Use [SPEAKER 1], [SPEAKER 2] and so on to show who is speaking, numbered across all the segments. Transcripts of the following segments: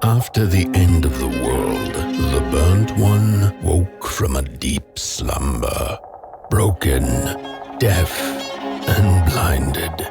[SPEAKER 1] After the end of the world, the burnt one woke from a deep slumber, broken, deaf, and blinded.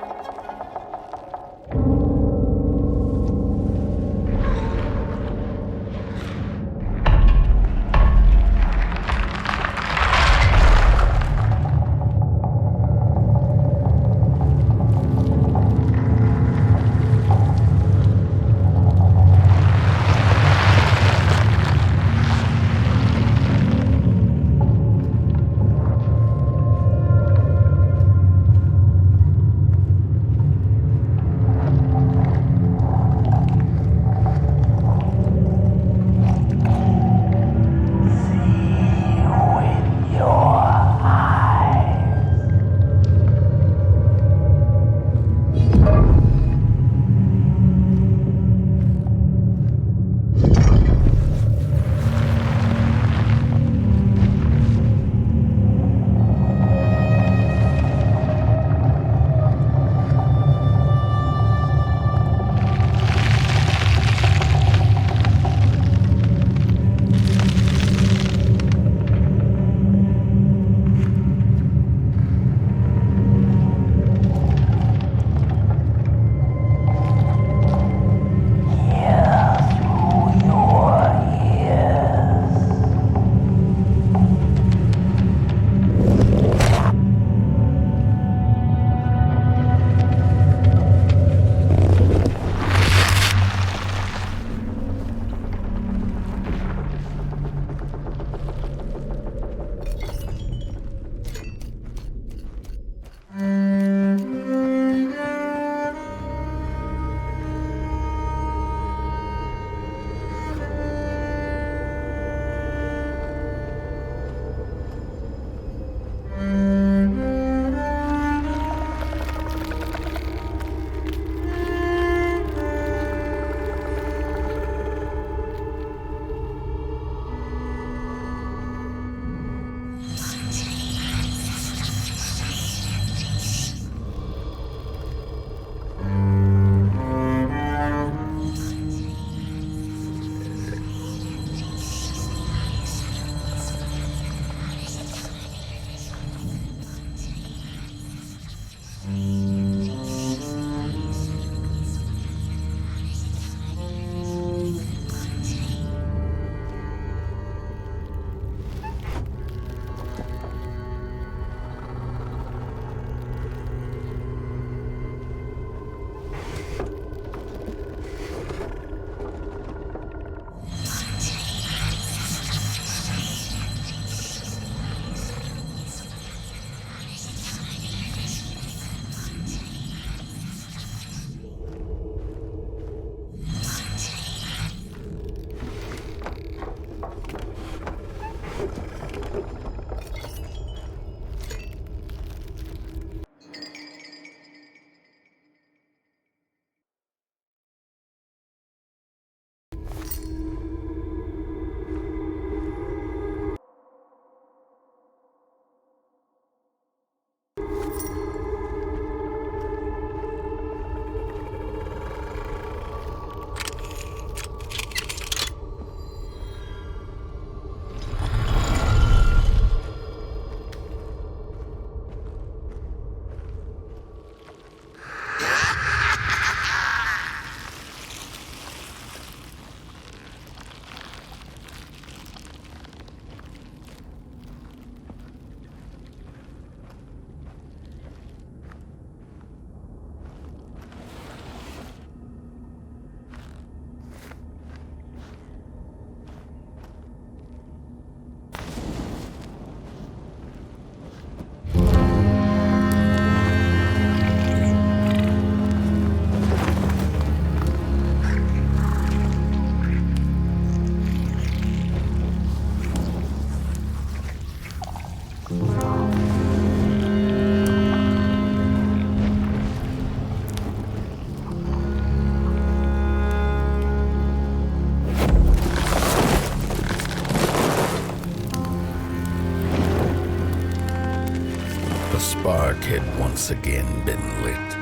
[SPEAKER 1] The spark had once again been lit.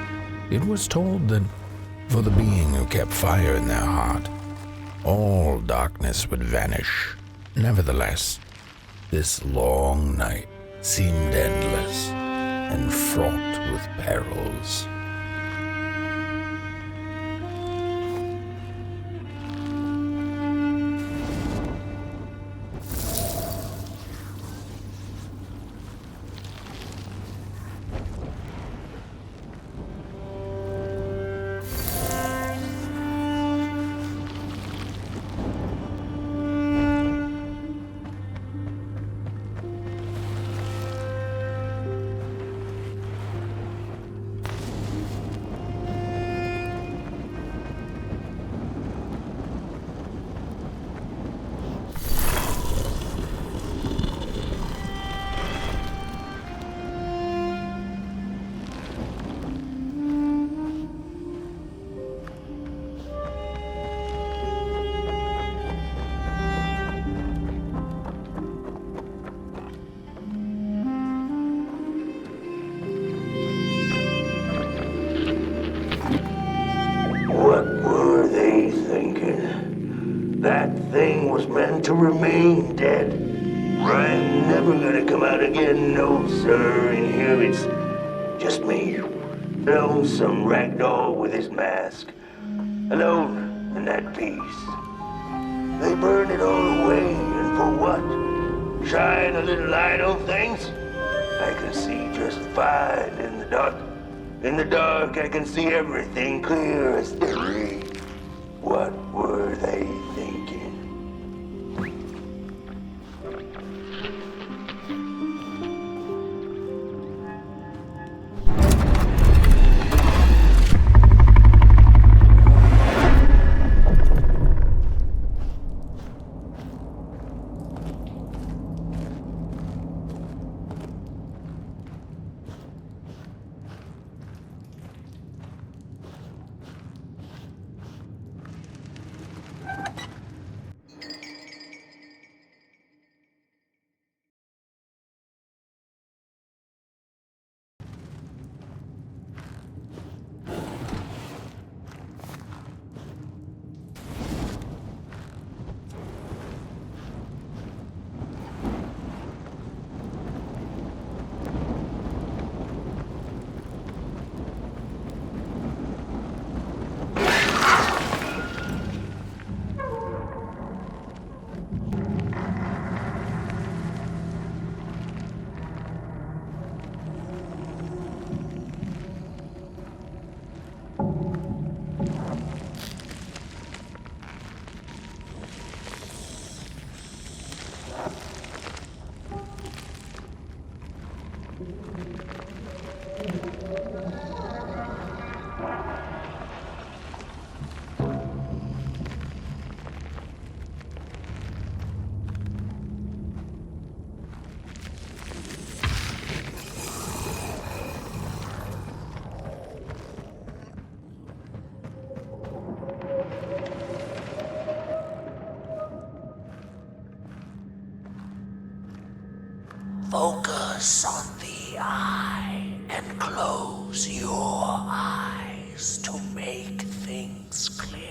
[SPEAKER 1] It was told that for the being who kept fire in their heart, all darkness would vanish. Nevertheless, this long night seemed endless and fraught with perils.
[SPEAKER 2] That thing was meant to remain dead. I'm never gonna come out again, no sir. In here it's just me. Lonesome ragdoll with his mask. Alone in that peace. They burned it all away, and for what? Shine a little light on things? I can see just fine in the dark. In the dark, I can see everything clear as day. What were they thinking? Focus on the eye and close your eyes to make things clear.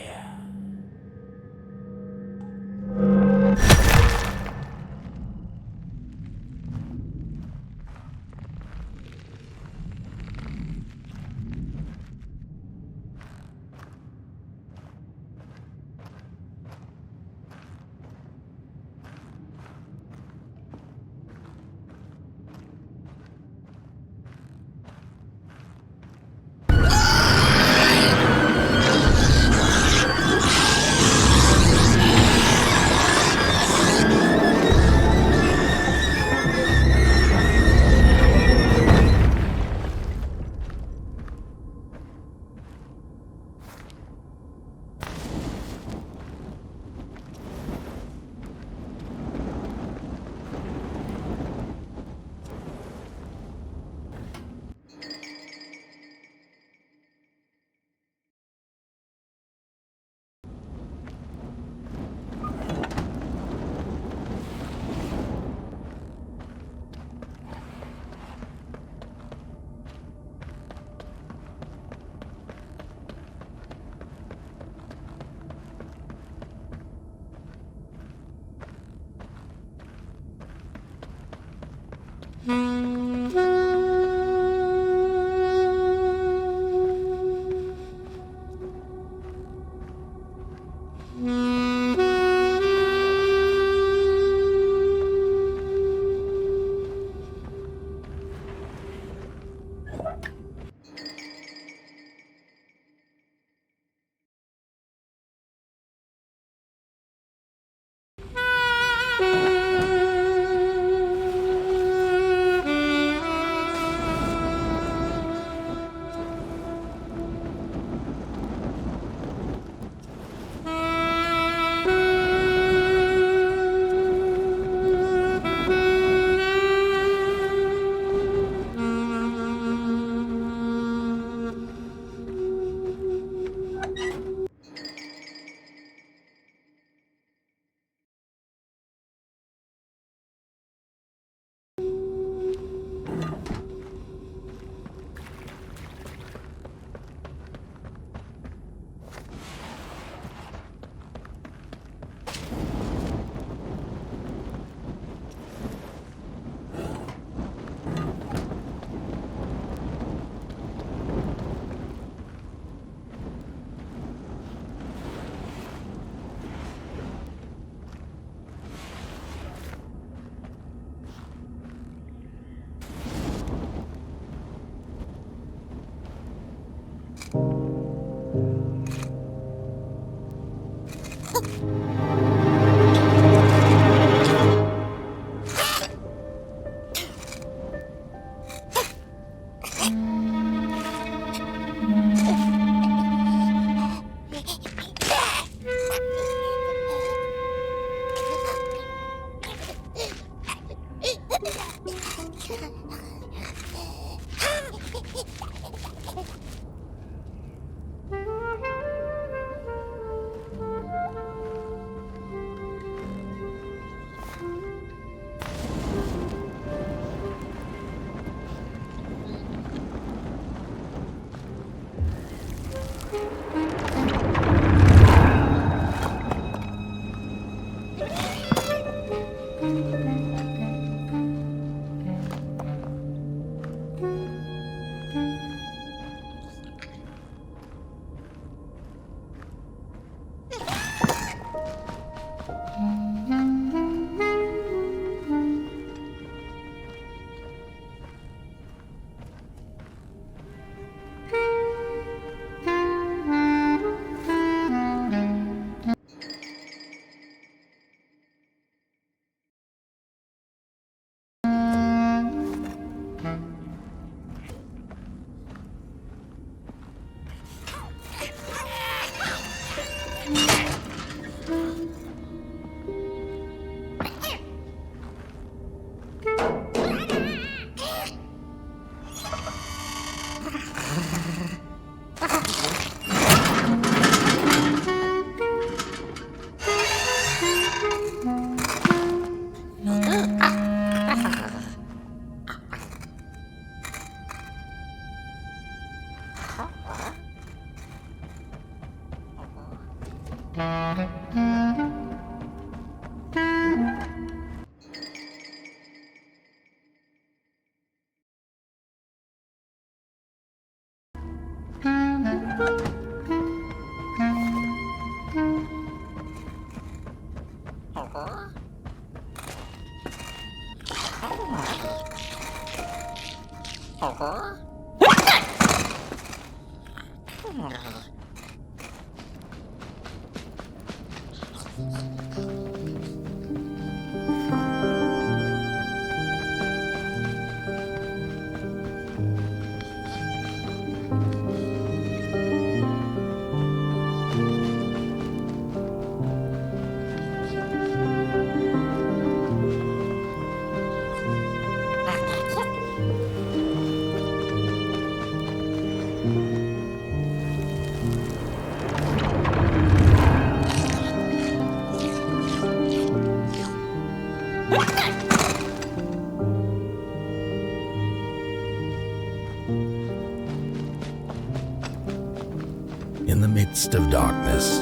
[SPEAKER 1] In the midst of darkness,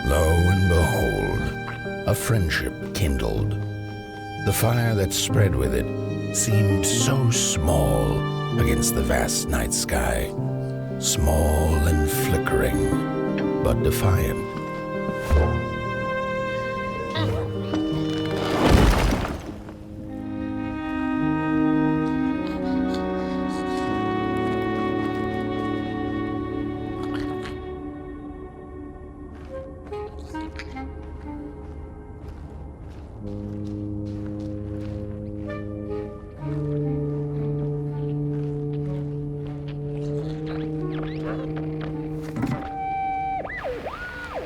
[SPEAKER 1] lo and behold, a friendship kindled. The fire that spread with it seemed so small against the vast night sky, small and flickering, but defiant.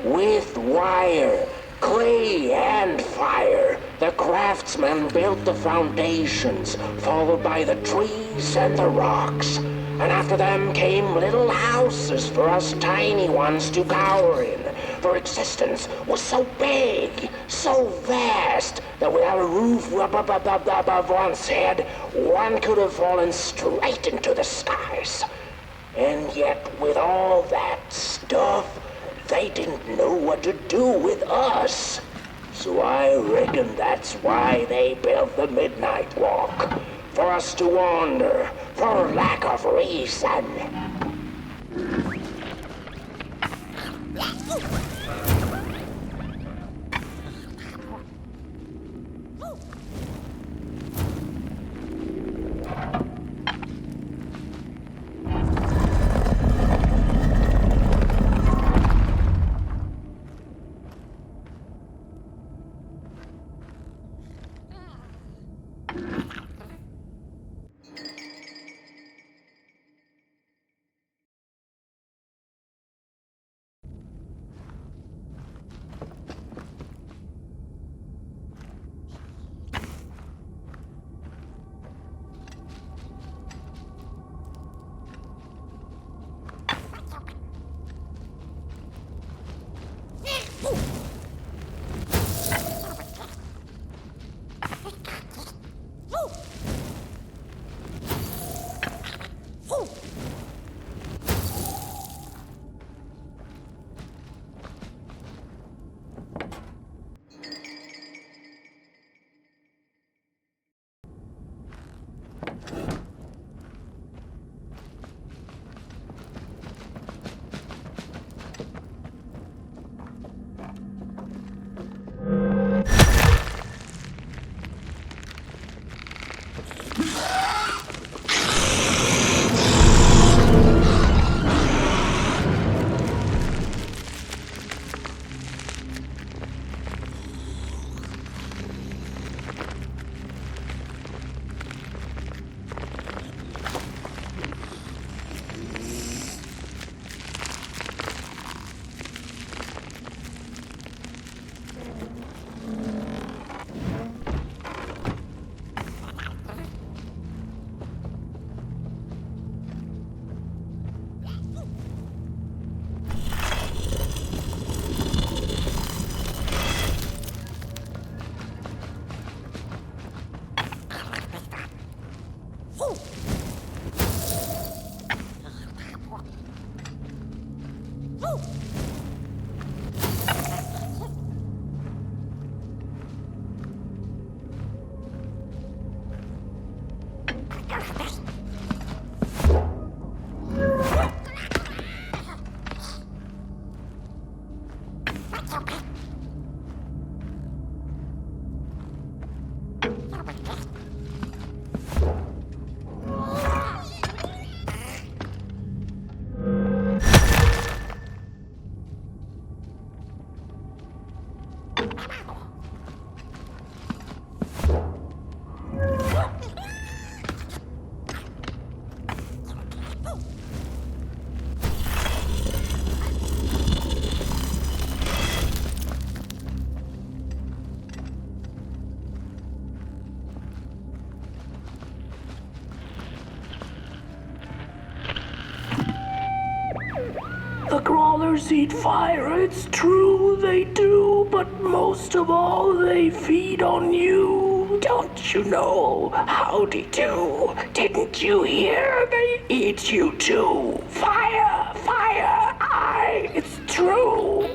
[SPEAKER 2] With wire, clay, and fire, the craftsmen built the foundations, followed by the trees and the rocks. And after them came little houses for us tiny ones to cower in. For existence was so big, so vast, that without a roof above one's head, one could have fallen straight into the skies. And yet, with all that stuff, they didn't know what to do with us. So I reckon that's why they built the Midnight Walk. For us to wander, for lack of reason.
[SPEAKER 3] The crawlers eat fire, it's true they do, but most of all they feed on you. Don't you know? Howdy do. Didn't you hear? They eat you too. Fire, fire, aye, it's true.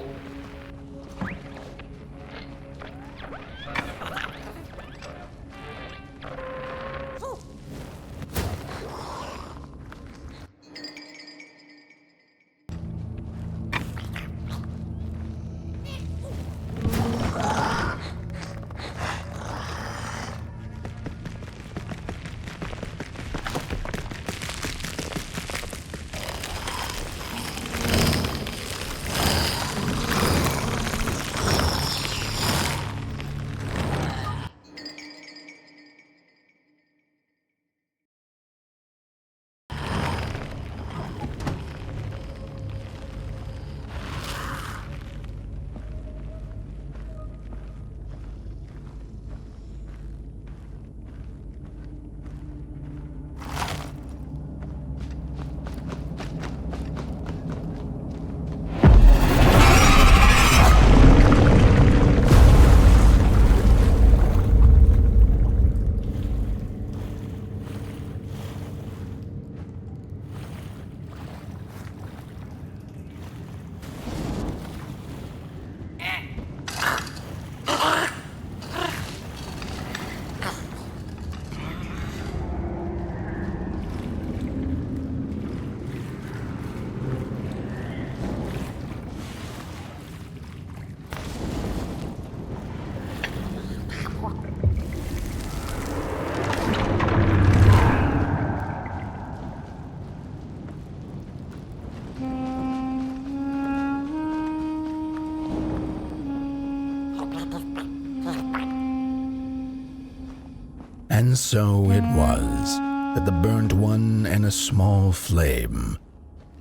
[SPEAKER 1] And so it was that the burnt one and a small flame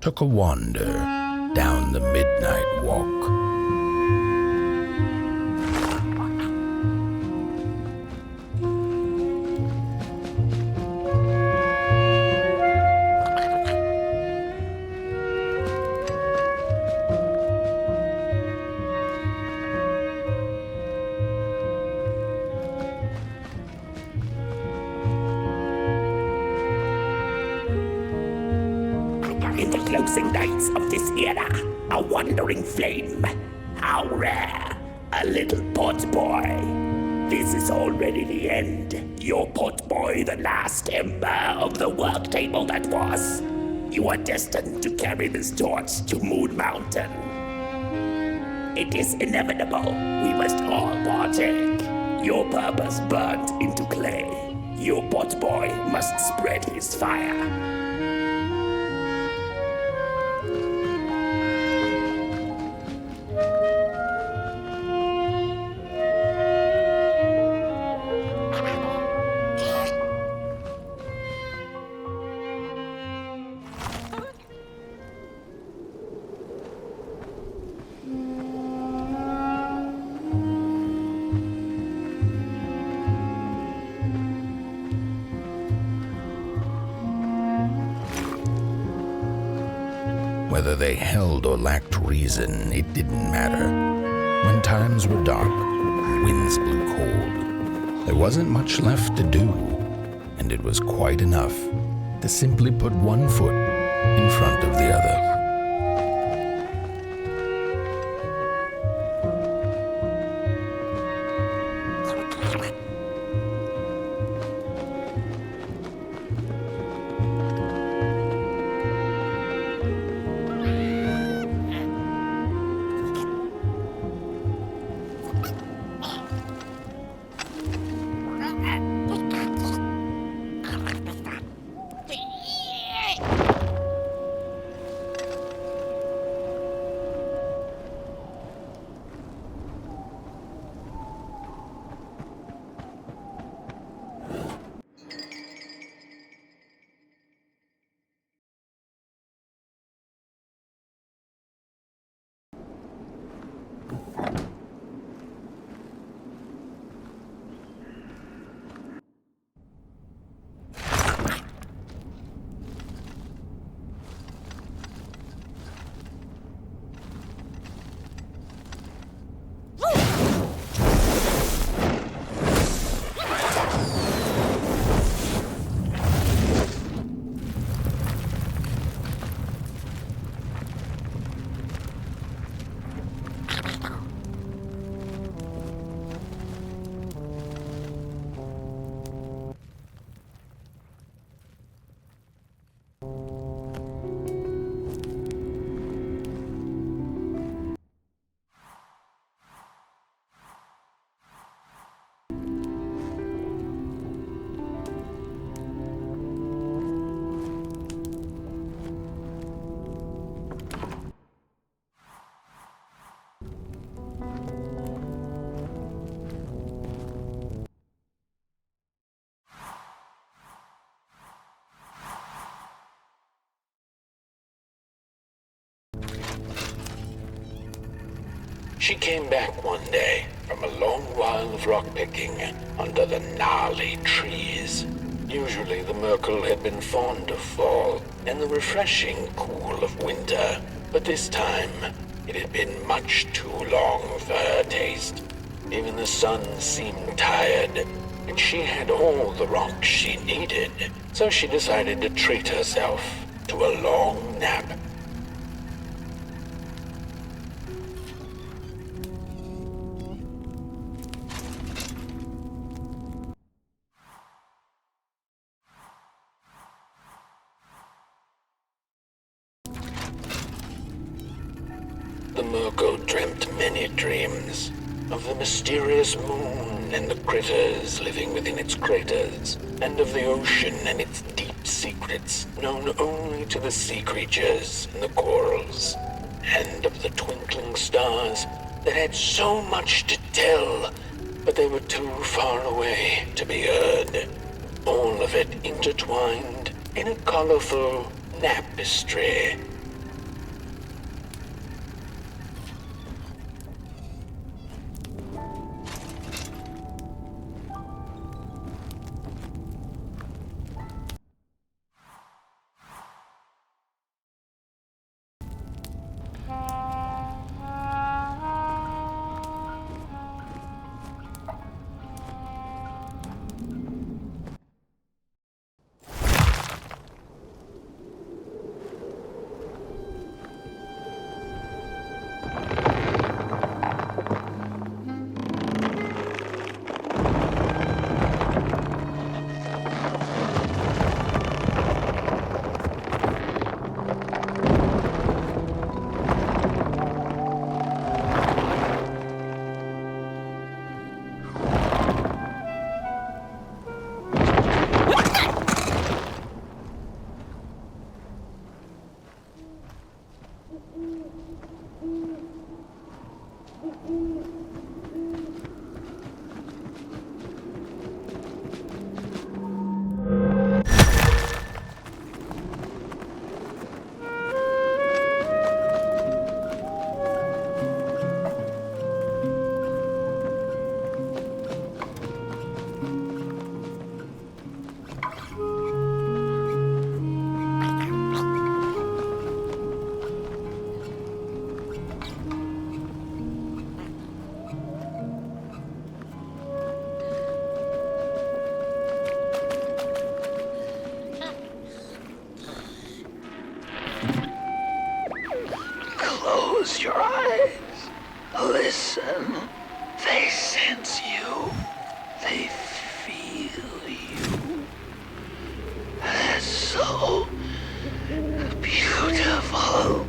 [SPEAKER 1] took a wander down the midnight walk.
[SPEAKER 4] In the closing nights of this era, a wandering flame. How rare, a little pot boy. This is already the end. Your pot boy, the last ember of the work table that was. You are destined to carry this torch to Moon Mountain. It is inevitable. We must all partake. Your purpose burnt into clay. Your pot boy must spread his fire.
[SPEAKER 1] Whether they held or lacked reason, it didn't matter. When times were dark and winds blew cold, there wasn't much left to do, and it was quite enough to simply put one foot in front of the other. She came back one day from a long while of rock-picking under the gnarly trees. Usually the Merkel had been fond of fall and the refreshing cool of winter, but this time it had been much too long for her taste. Even the sun seemed tired, and she had all the rocks she needed, so she decided to treat herself to a long nap. The Merkel dreamt many dreams of the mysterious moon and the critters living within its craters, and of the ocean and its deep secrets known only to the sea creatures and the corals, and of the twinkling stars that had so much to tell, but they were too far away to be heard. All of it intertwined in a colorful tapestry.
[SPEAKER 3] Close your eyes. Listen. They sense you. They feel you. That's so beautiful.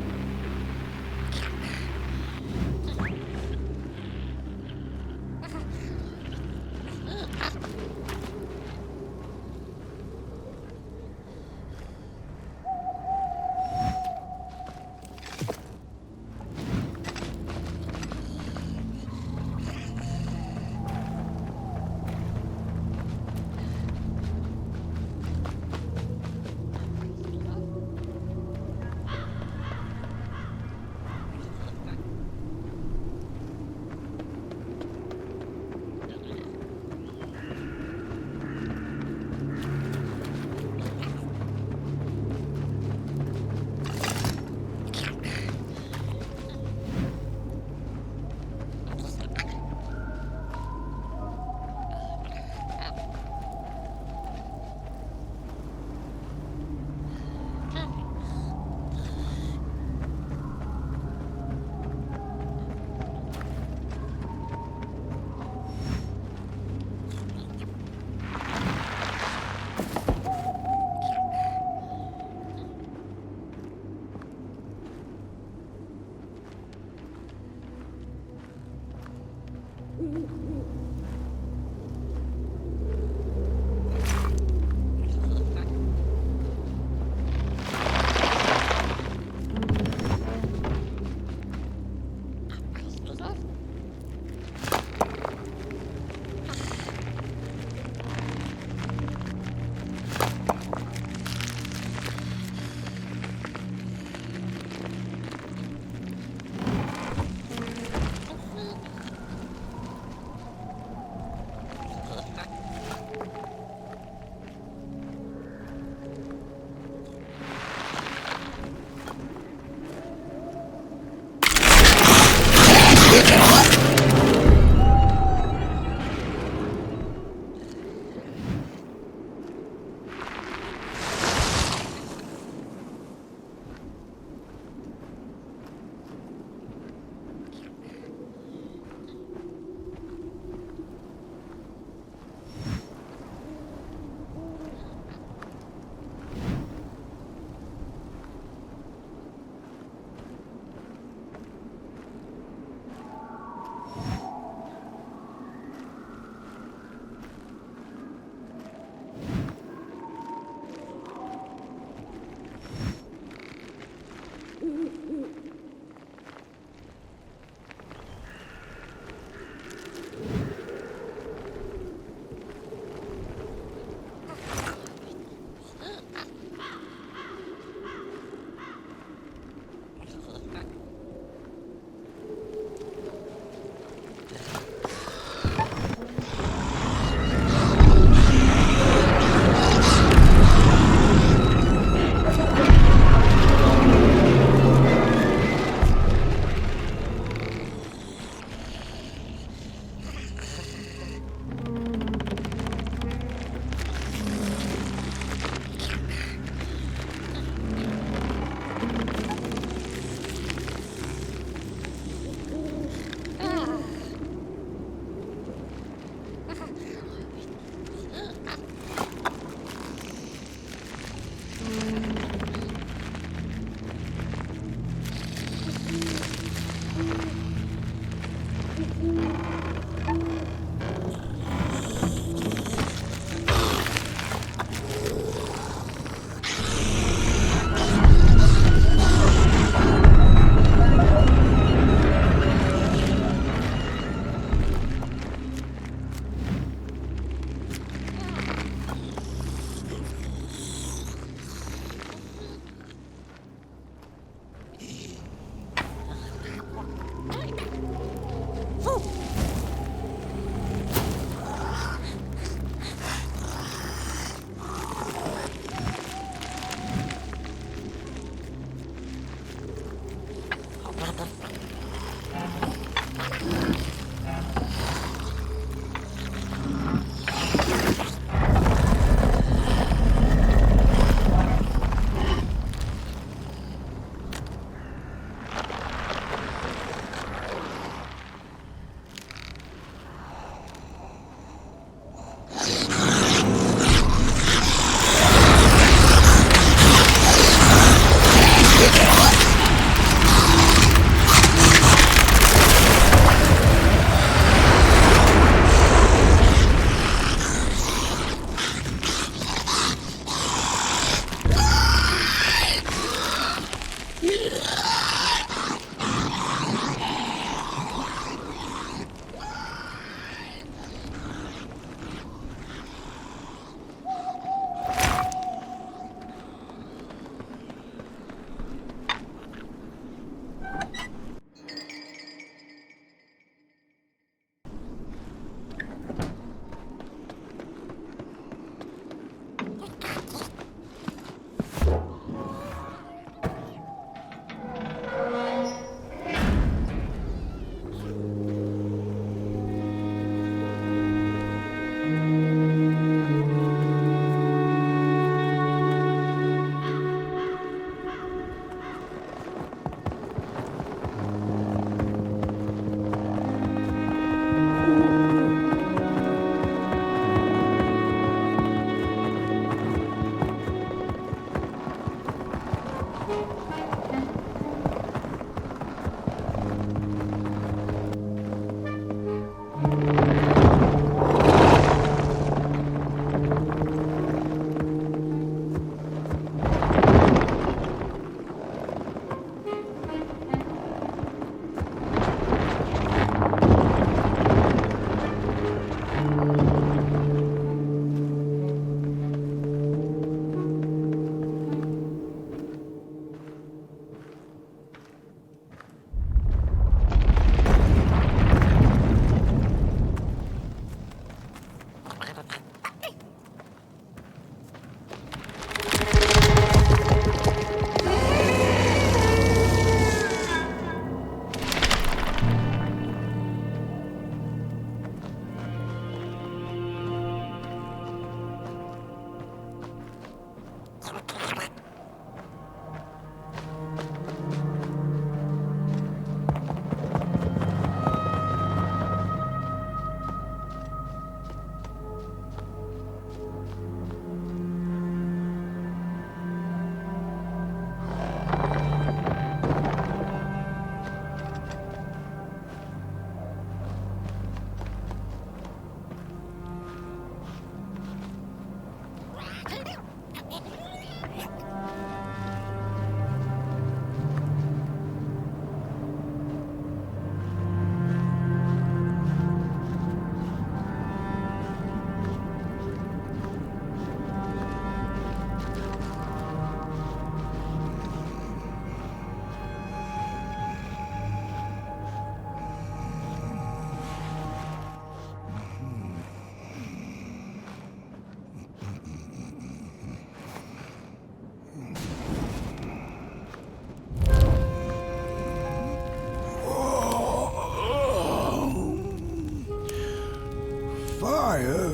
[SPEAKER 5] fire?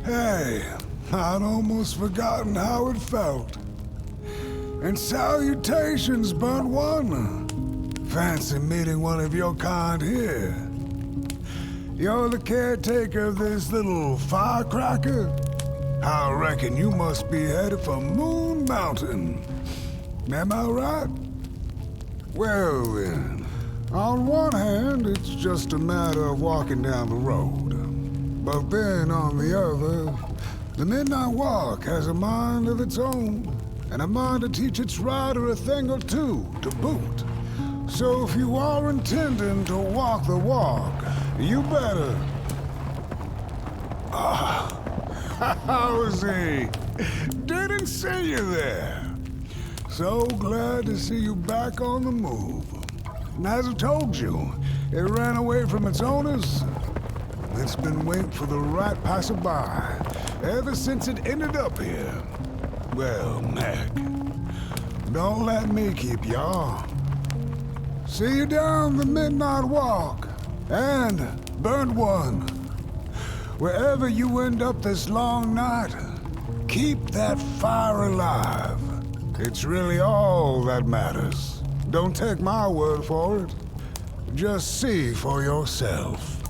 [SPEAKER 5] Hey, I'd almost forgotten how it felt. And salutations, burnt one. Fancy meeting one of your kind here. You're the caretaker of this little firecracker? I reckon you must be headed for Moon Mountain. Am I right? Well then, on one hand, it's just a matter of walking down the road. But then on the other, the Midnight Walk has a mind of its own, and a mind to teach its rider a thing or two to boot. So if you are intending to walk the walk, you better... How is he? Didn't see you there. So glad to see you back on the move. And as I told you, it ran away from its owners. It's been waiting for the right passerby ever since it ended up here. Well, Meg, don't let me keep y'all. See you down the Midnight Walk. And, burnt one, wherever you end up this long night, keep that fire alive. It's really all that matters. Don't take my word for it. Just see for yourself.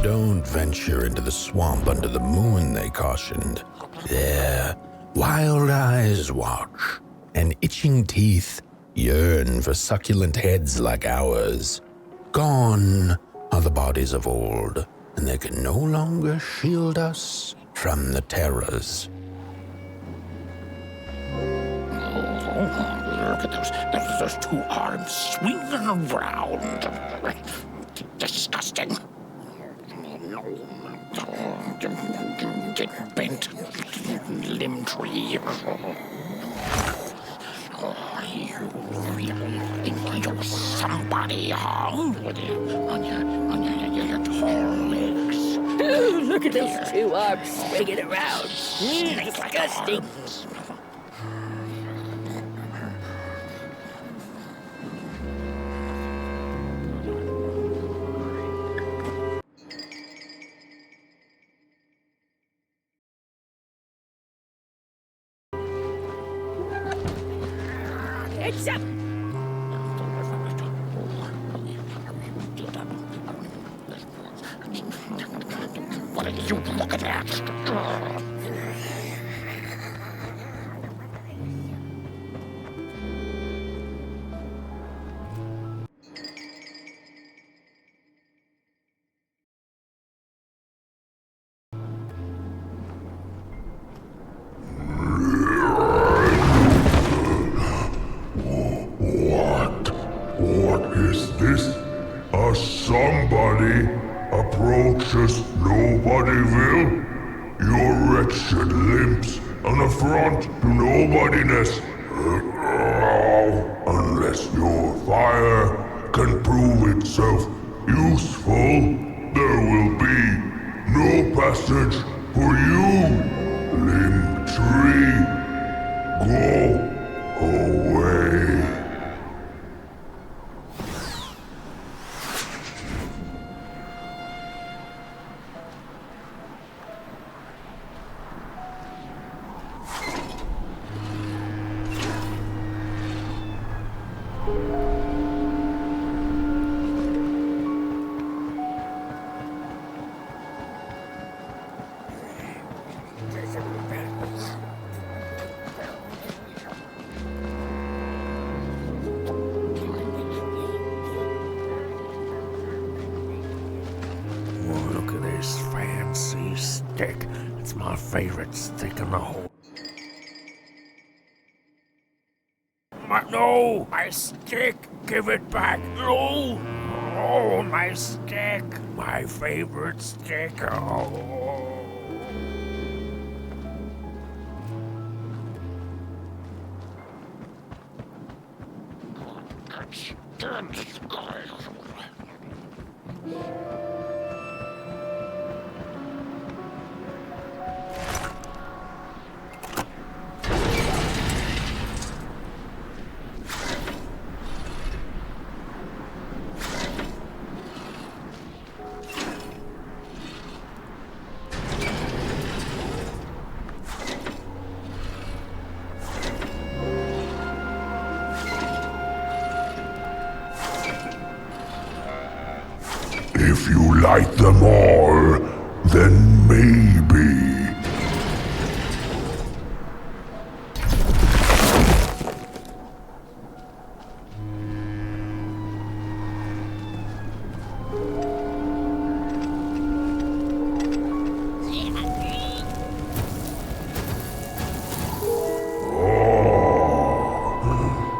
[SPEAKER 1] Don't venture into the swamp under the moon, they cautioned. There, wild eyes watch, and itching teeth yearn for succulent heads like ours. Gone are the bodies of old, and they can no longer shield us from the terrors.
[SPEAKER 4] Look at those two arms swinging around. disgusting. Get bent, limb tree. You really think you're somebody, huh? On your tall legs.
[SPEAKER 3] Ooh, look at those two arms swinging around. Disgusting. It's up.
[SPEAKER 4] What are you looking at?
[SPEAKER 6] What is this? A somebody approaches Nobodyville? Your wretched limbs, an affront to nobodiness. Unless your fire can prove itself useful, there will be no passage for you, limb tree. Go away.
[SPEAKER 1] Look at this fancy stick. It's my favorite stick in the whole. No, my stick! Give it back! No! Oh, my stick! My favorite stick! Oh.
[SPEAKER 6] If you light them all, then maybe.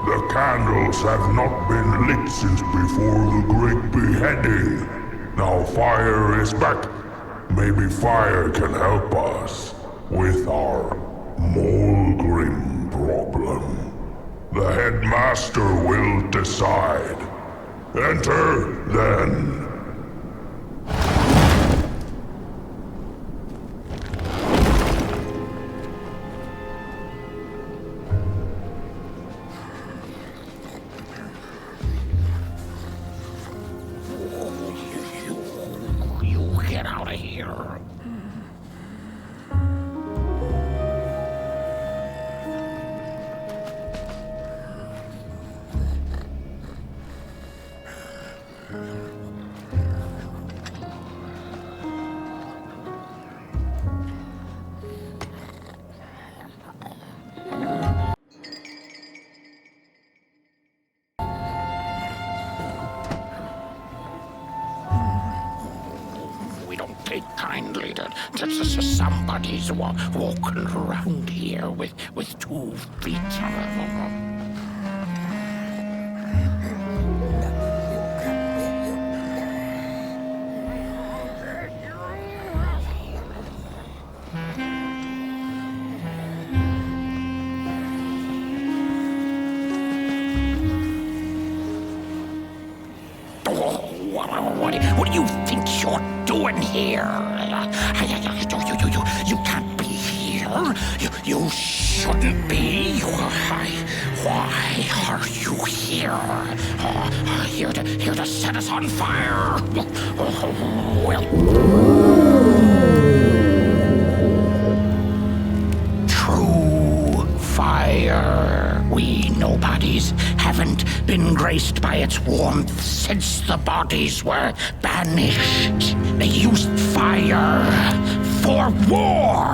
[SPEAKER 6] The candles have not been lit since before the great beheading. Now fire is back. Maybe fire can help us with our Molgrim problem. The headmaster will decide. Enter, then.
[SPEAKER 4] Get out of here. We don't take kindly to somebody's walking around here with 2 feet. What do you think you're doing here? You can't be here. You shouldn't be. Why are you here? Here to set us on fire? True fire. We nobodies haven't been graced by its warmth since the bodies were banished. They used fire for war.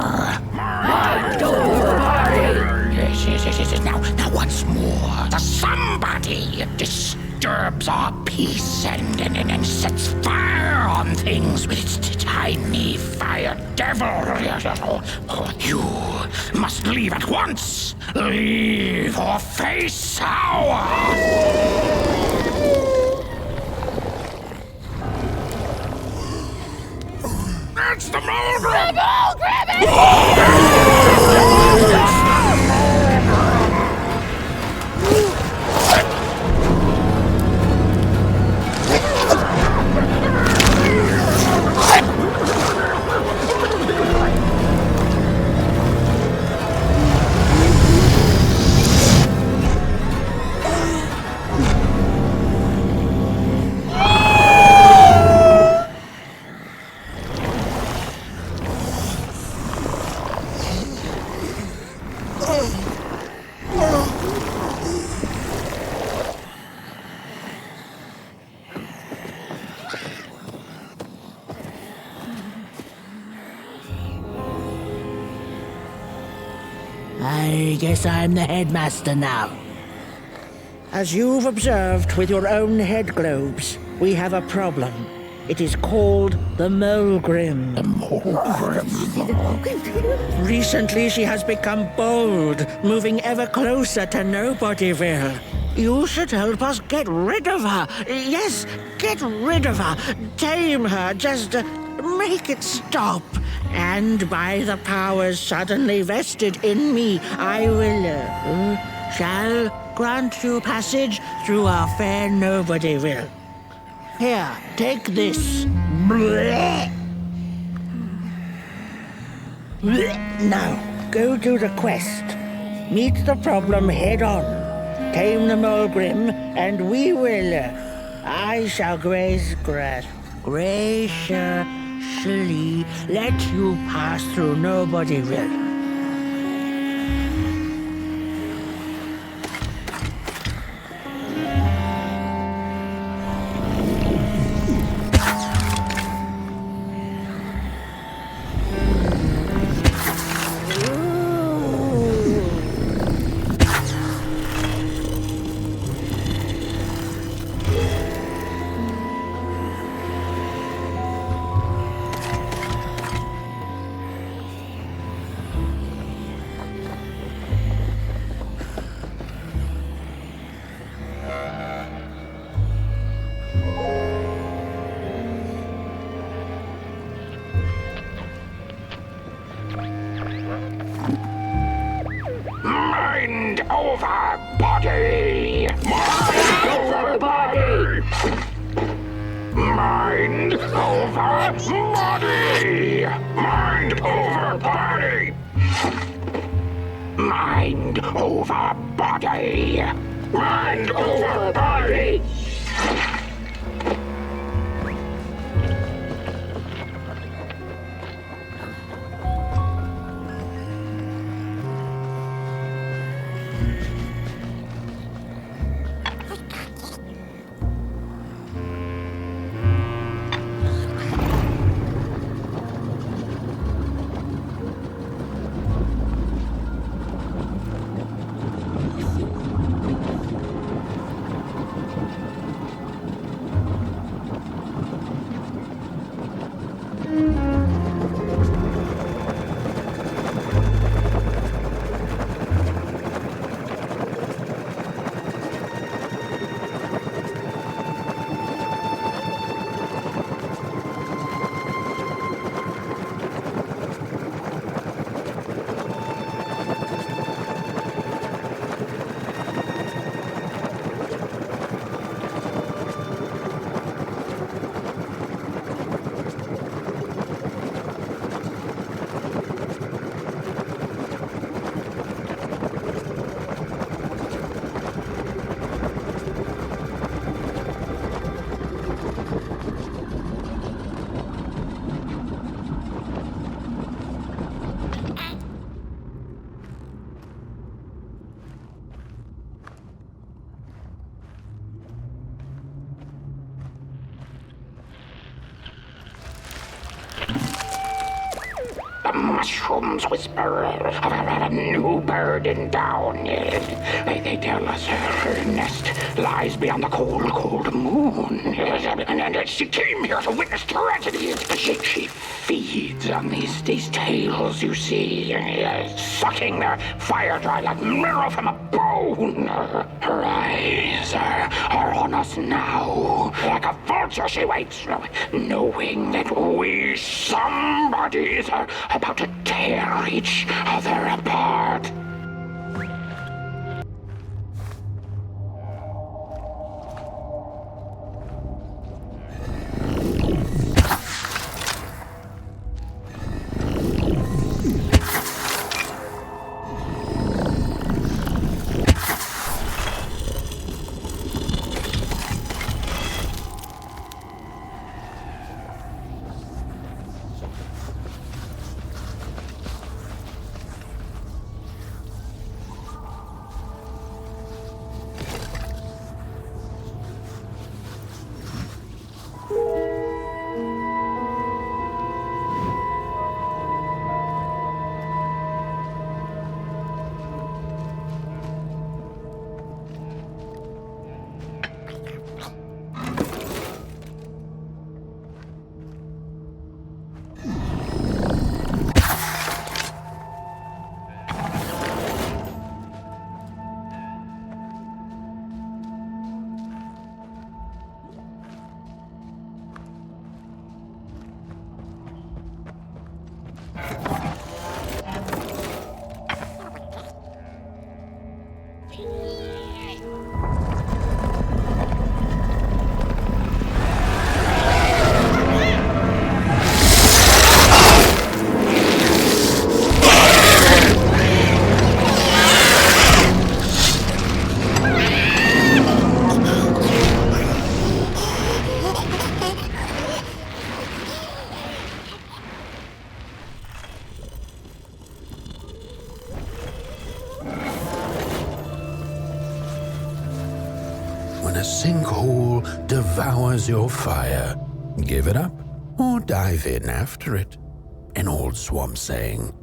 [SPEAKER 4] Yes. Now once more, somebody disturbs our peace and sets fire on things with its tiny fire devil. You must leave at once. Leave or face our... It's the Moldrum! Grab it!
[SPEAKER 7] I guess I'm the headmaster now. As you've observed with your own head globes, we have a problem. It is called the Molgrim.
[SPEAKER 4] The Molgrim.
[SPEAKER 7] Recently she has become bold, moving ever closer to Nobodyville. You should help us get rid of her. Yes, get rid of her. Tame her, just make it stop. And by the powers suddenly vested in me, I will, shall grant you passage through our fair Nobodyville. Here, take this. Now, go do the quest. Meet the problem head on. Tame the Molgrim, and we will, I shall graciously let you pass through Nobodyville.
[SPEAKER 4] Mind over body! Mind over body! Mind over body! Mind over body! Mind over body! Mind over body!
[SPEAKER 3] mushrooms whisper of a new bird in down. They tell us her nest lies beyond the cold moon. And she came here to witness tragedy. She feeds on these tales, you see, sucking their fire dry like marrow from a bone. Her eyes are on us now. Like a vulture she waits, knowing that we somebodies are about to tear each other apart.
[SPEAKER 1] When a sinkhole devours your fire, give it up or dive in after it. An old swamp saying.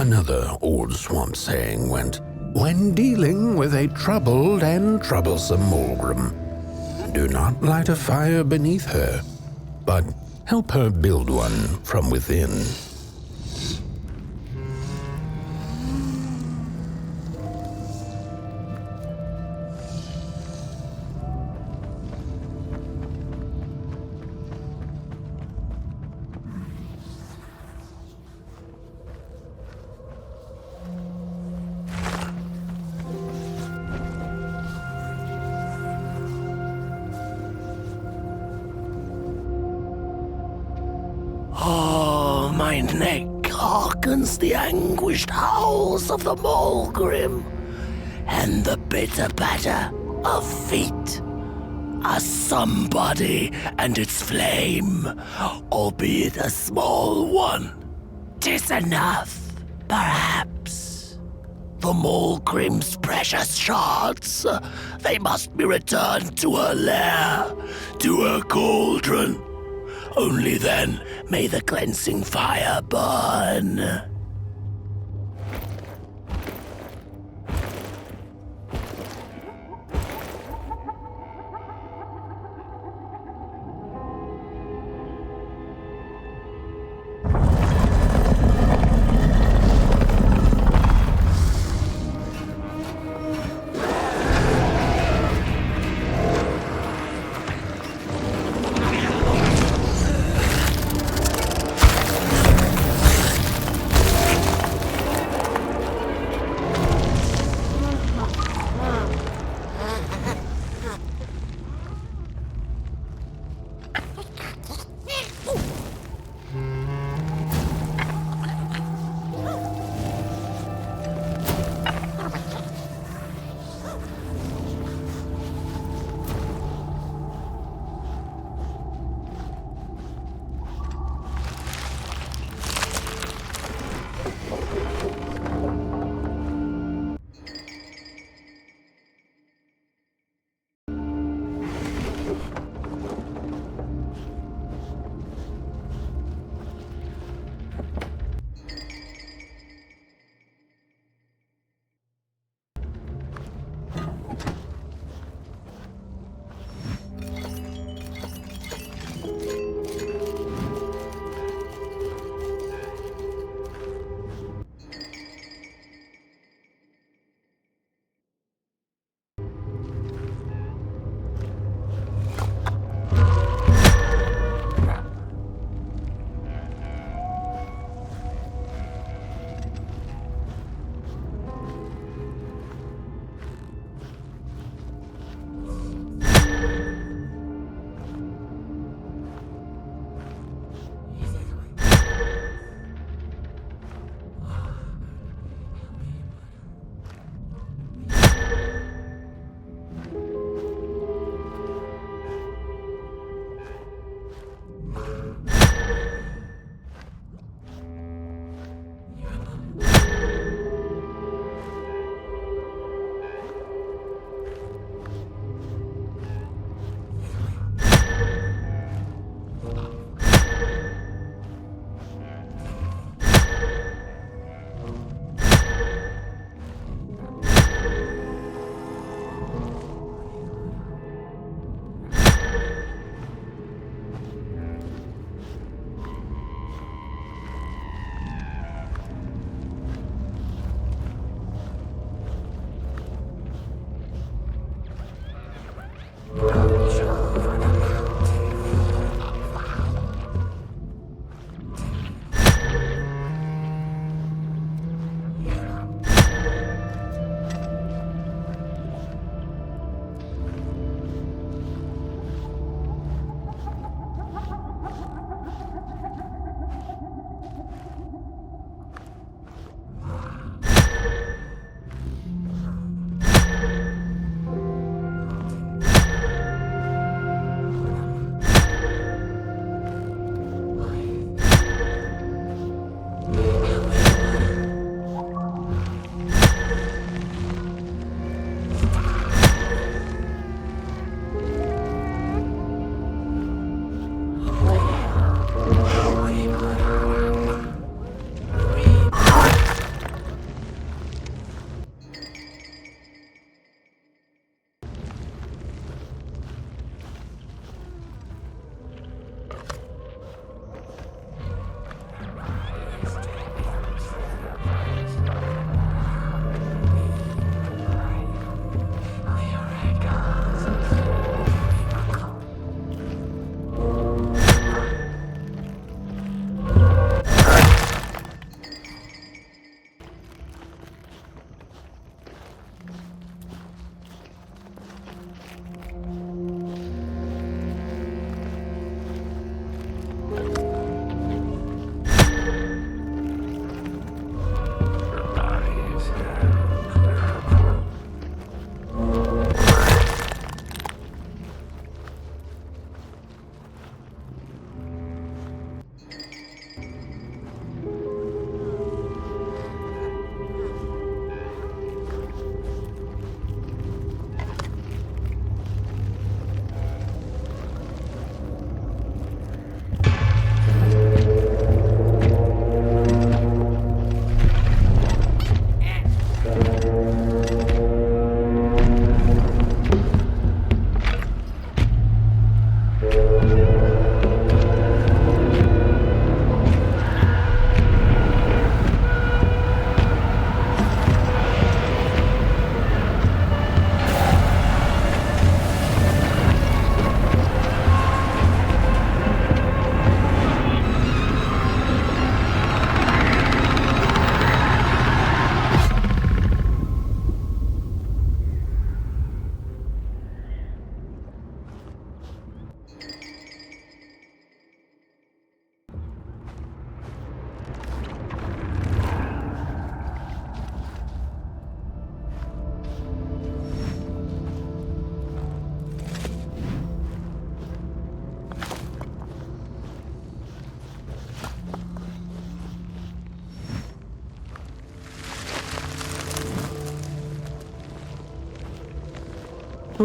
[SPEAKER 1] Another old swamp saying went, when dealing with a troubled and troublesome Mulgrim, do not light a fire beneath her, but help her build one from within.
[SPEAKER 3] Oh, my neck hearkens the anguished howls of the Mulgrim, and the bitter patter of feet. A somebody and its flame, albeit a small one. 'Tis enough, perhaps. The Mulgrim's precious shards, they must be returned to her lair, to her cauldron. Only then may the cleansing fire burn.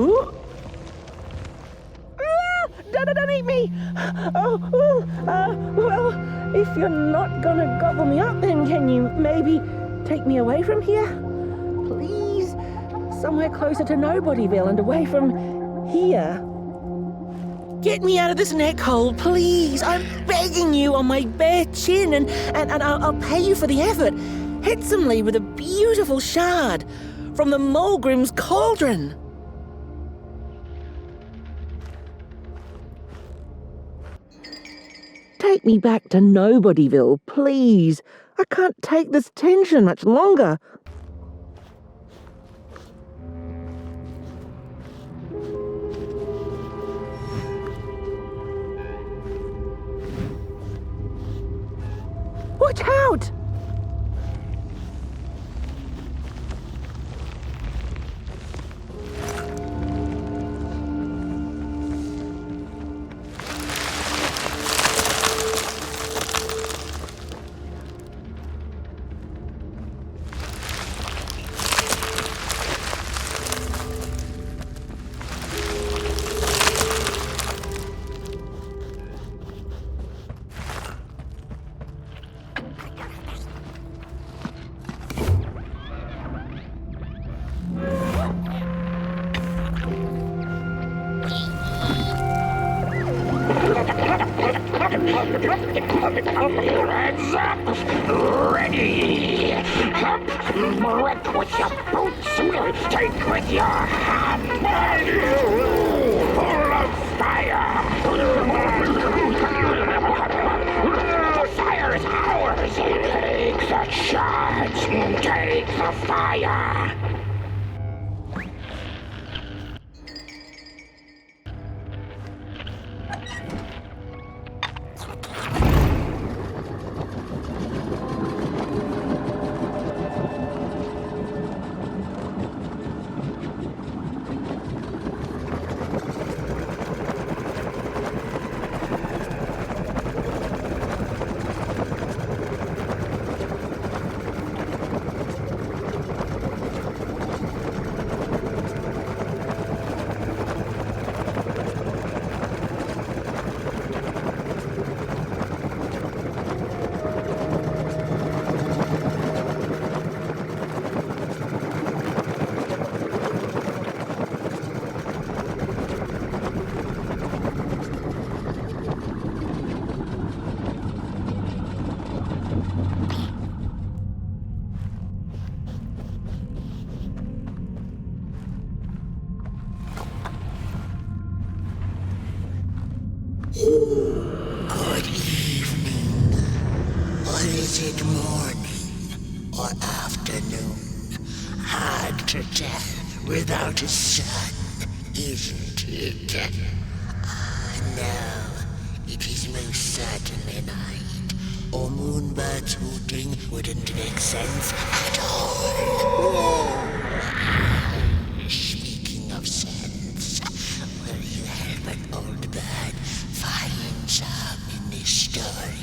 [SPEAKER 7] Ooh. Don't eat me! Well, if you're not gonna gobble me up, then can you maybe take me away from here? Please? Somewhere closer to Nobodyville and away from here. Get me out of this neck hole, please. I'm begging you on my bare chin, and I'll pay you for the effort. Handsomely with a beautiful shard from the Mulgrim's cauldron. Take me back to Nobodyville, please. I can't take this tension much longer. Watch out!
[SPEAKER 4] Hands up! Ready! Up! Wreck with your boots! We'll take with your hand! Full of fire! The fire is ours! Take the charge! Take the fire!
[SPEAKER 8] Good evening. Or is it morning or afternoon? Hard to tell without a sun, isn't it? No, it is most certainly night. Or moonbirds hooting wouldn't make sense at all. Speaking of sense, will you help an old bird find some in this story?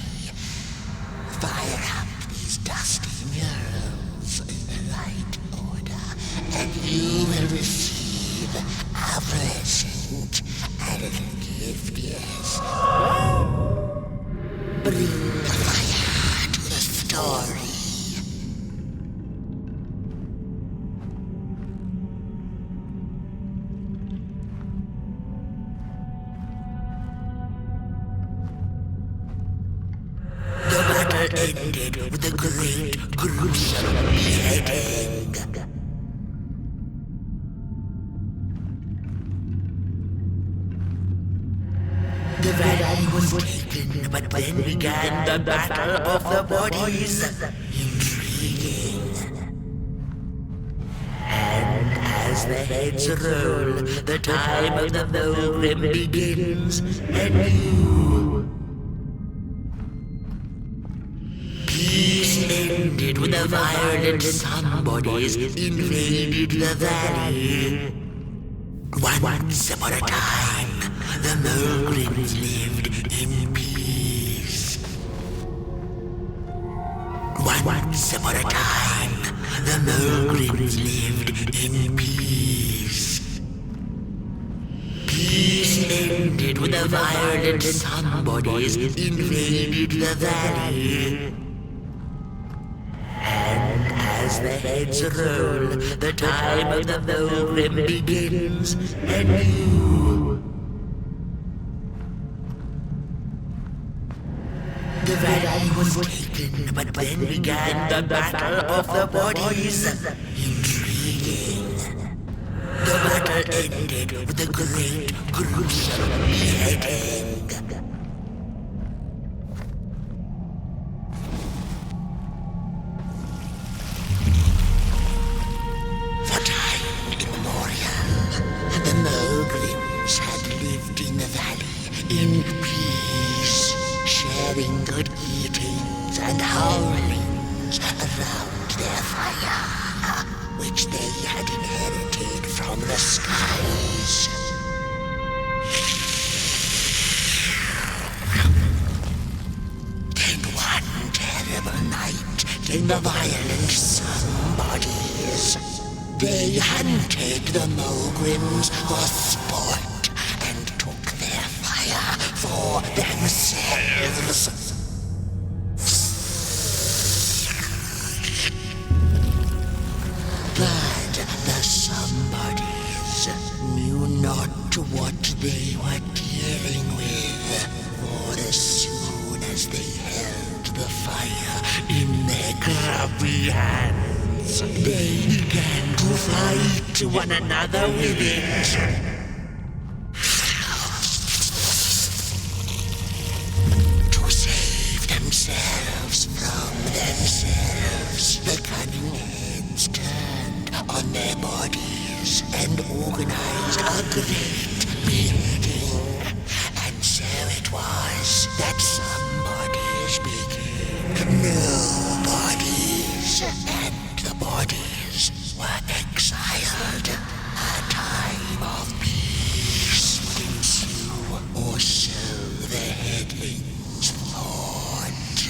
[SPEAKER 8] Fire up these dusty murals in the right order, and you will receive a present, a little gift, yes. Bring the fire to the story. Ended with a great, gruesome beheading. The valley was taken, but then began the battle of the bodies. Intriguing. And as the heads roll, the time of the Mulgrim begins anew. Peace ended when the violent sun bodies invaded the valley. Once upon a time, the Mulgrims lived in peace. Once upon a time, the Mulgrims lived in peace. ended when the violent somebodies invaded the valley. And as the heads roll, the time of the Mogrim begins anew. The valley was taken, but then began the battle of the bodies. Intriguing. The battle ended with a great, gruesome beheading. For time immemorial, the Mogrims had lived in the valley in peace, sharing good eatings and howlings around their fire, which they had inherited from the skies. Then one terrible night came the violent somebodies. They hunted the Mogrims for sport and took their fire for themselves. But the somebodies knew not what they were dealing with, for as soon as they held the fire in their grubby hands, they began to fight one another with it. To save themselves from themselves, the cunning heads turned on their bodies and organized a great beheading. And so it was that somebodies became nobodies, and the bodies were exiled. A time of peace would ensue, or so the headlings thought.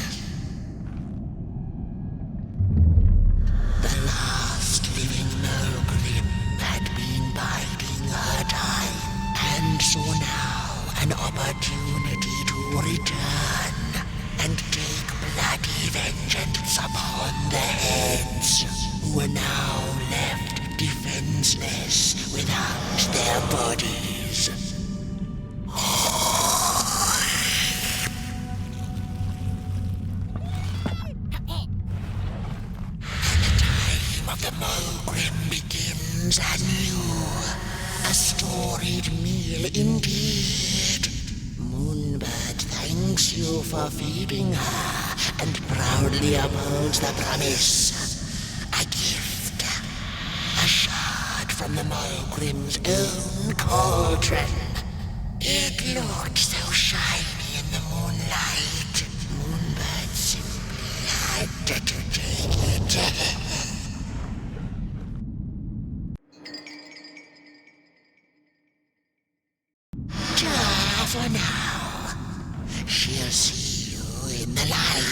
[SPEAKER 8] The last living Mogrim had been biding her time, and saw now an opportunity to return and take bloody vengeance upon the heads, who were now left defenseless without their bodies. Of the Mogrim begins anew. A storied meal indeed. Moonbird thanks you for feeding her and proudly upholds the promise. A gift. A shard from the Mogrim's own cauldron. It looked so shiny in the moonlight. Moonbird simply had to take it. For now, she'll see you in the light.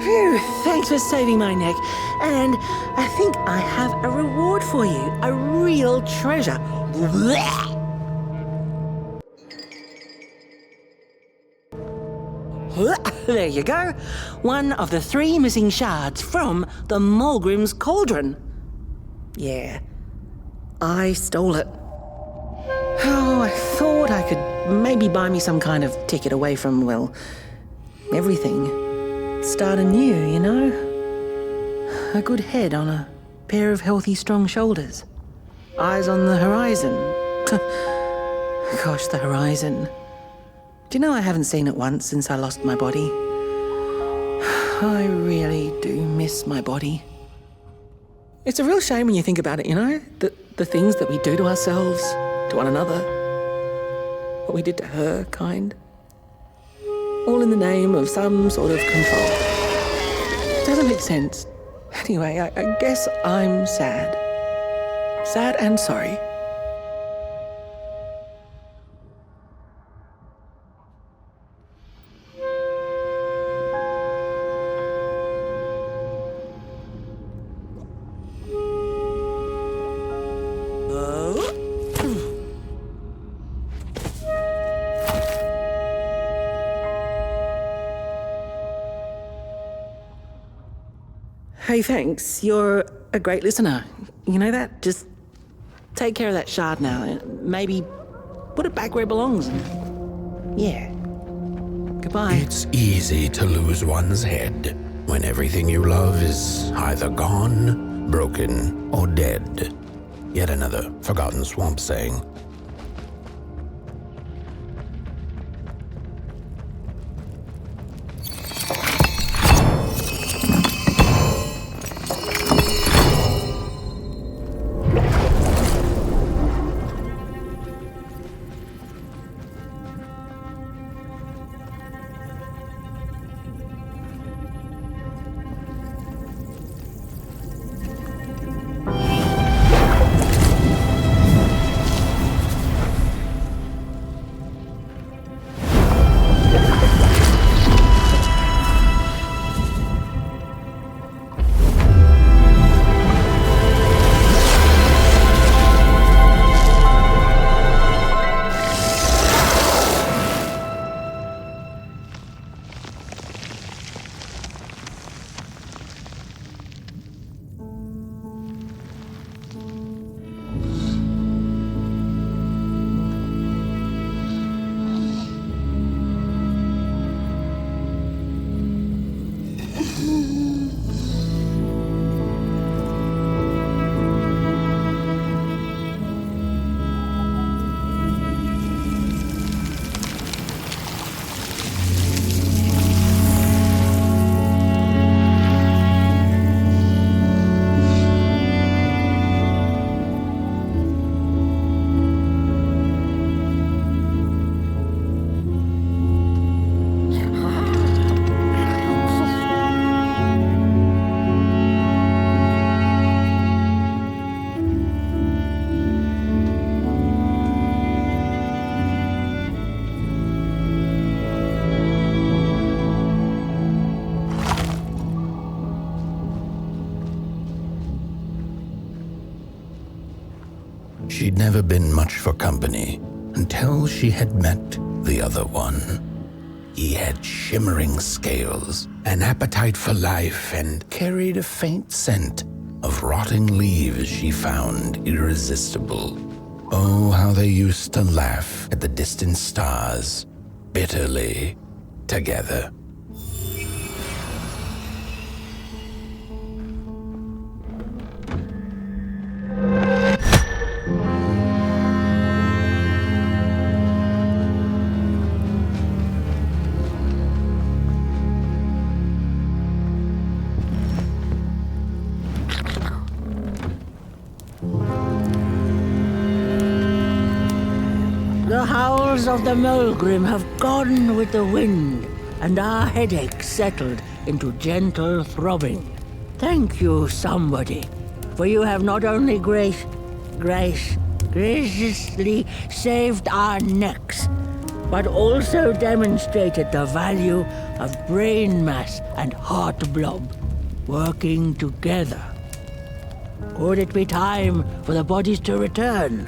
[SPEAKER 7] Phew, thanks for saving my neck. And I think I have a reward for you. A real treasure. There you go. One of the 3 missing shards from the Mulgrim's Cauldron. Yeah, I stole it. Oh, I thought I could maybe buy me some kind of ticket away from, well, everything. Start anew, you know? A good head on a pair of healthy, strong shoulders. Eyes on the horizon. Gosh, the horizon. Do you know I haven't seen it once since I lost my body? I really do miss my body. It's a real shame when you think about it, you know? The things that we do to ourselves, to one another. What we did to her, kind. All in the name of some sort of control. It doesn't make sense. Anyway, I guess I'm sad. Sad and sorry. Hey, thanks. You're a great listener. You know that? Just take care of that shard now and maybe put it back where it belongs. Yeah. Goodbye.
[SPEAKER 1] It's easy to lose one's head when everything you love is either gone, broken, or dead. Yet another forgotten swamp saying. She'd never been much for company until she had met the other one. He had shimmering scales, an appetite for life, and carried a faint scent of rotting leaves she found irresistible. Oh, how they used to laugh at the distant stars, bitterly, together.
[SPEAKER 3] The howls of the Mulgrim have gone with the wind, and our headaches settled into gentle throbbing. Thank you, somebody, for you have not only graciously saved our necks, but also demonstrated the value
[SPEAKER 7] of brain mass and heart blob working together. Could it be time for the bodies to return?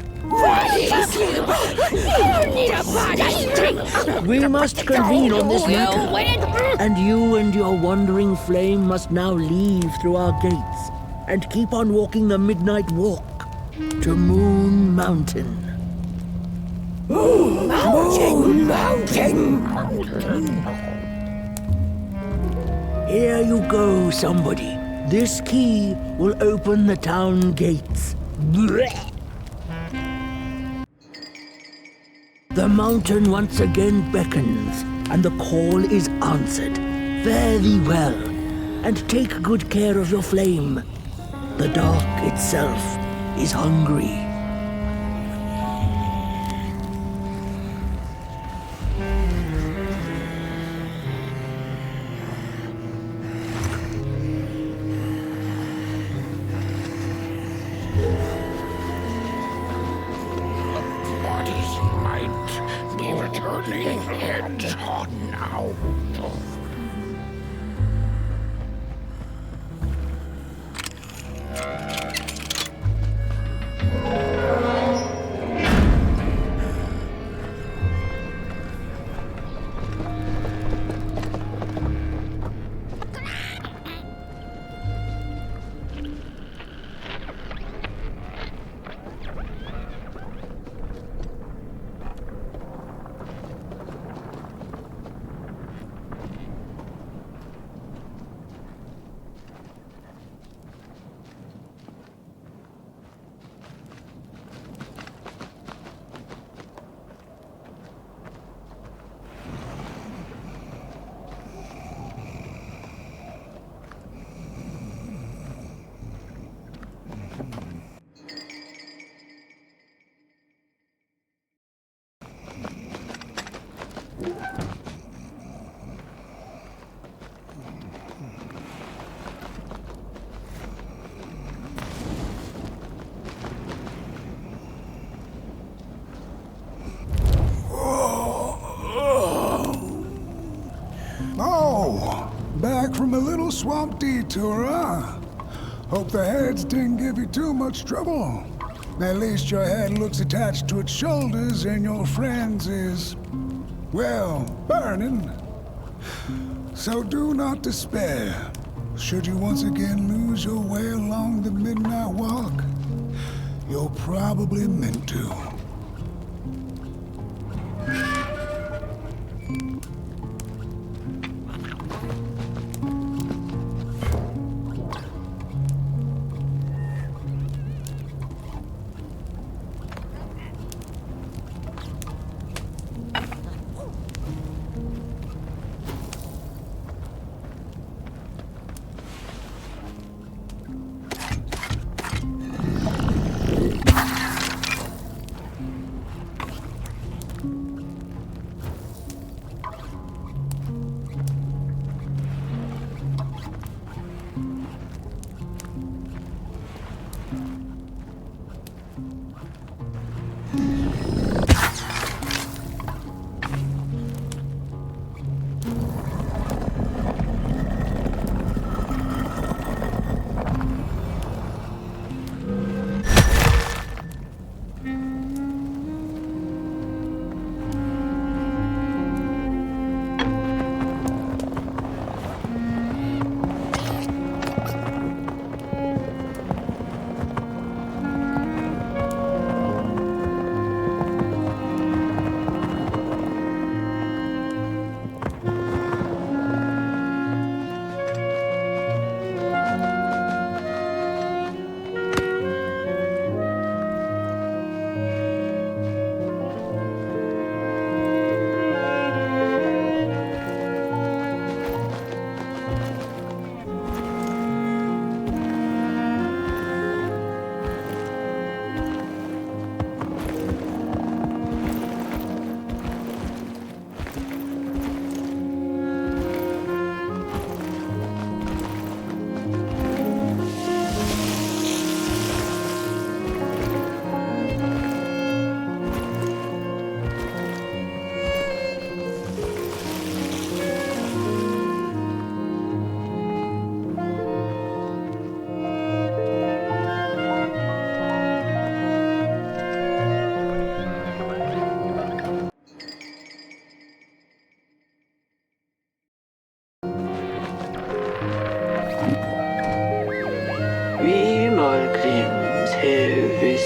[SPEAKER 7] We must convene on this matter, and you and your wandering flame must now leave through our gates and keep on walking the midnight walk to Moon Mountain.
[SPEAKER 3] Mountain!
[SPEAKER 7] Here you go, somebody. This key will open the town gates. The mountain once again beckons, and the call is answered. Fare thee well, and take good care of your flame. The dark itself is hungry.
[SPEAKER 5] Back from a little swamp detour, huh? Hope the heads didn't give you too much trouble. At least your head looks attached to its shoulders and your friend's is, well, burning. So do not despair. Should you once again lose your way along the midnight walk, you're probably meant to.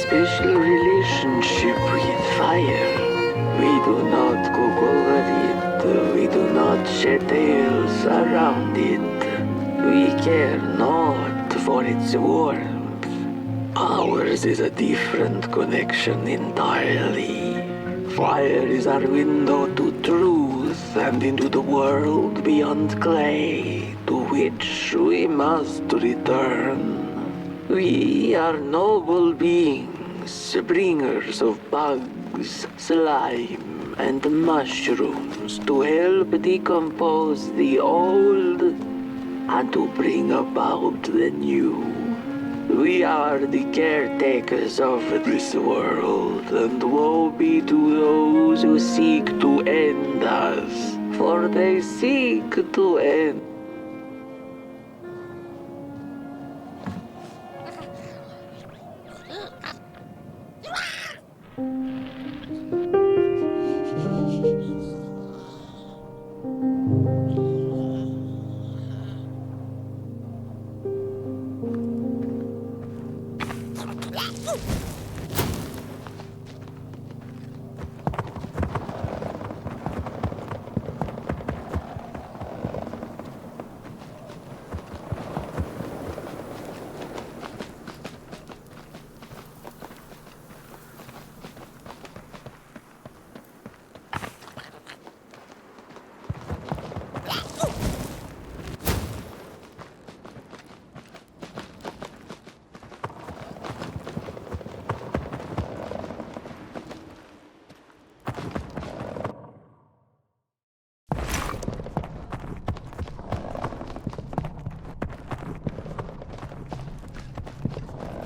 [SPEAKER 3] special relationship with fire. We do not cook over it. We do not shed tales around it. We care not for its warmth. Ours is a different connection entirely. Fire is our window to truth and into the world beyond clay, to which we must return. We are noble beings, bringers of bugs, slime, and mushrooms to help decompose the old and to bring about the new. We are the caretakers of this world, and woe be to those who seek to end us, for they seek to end.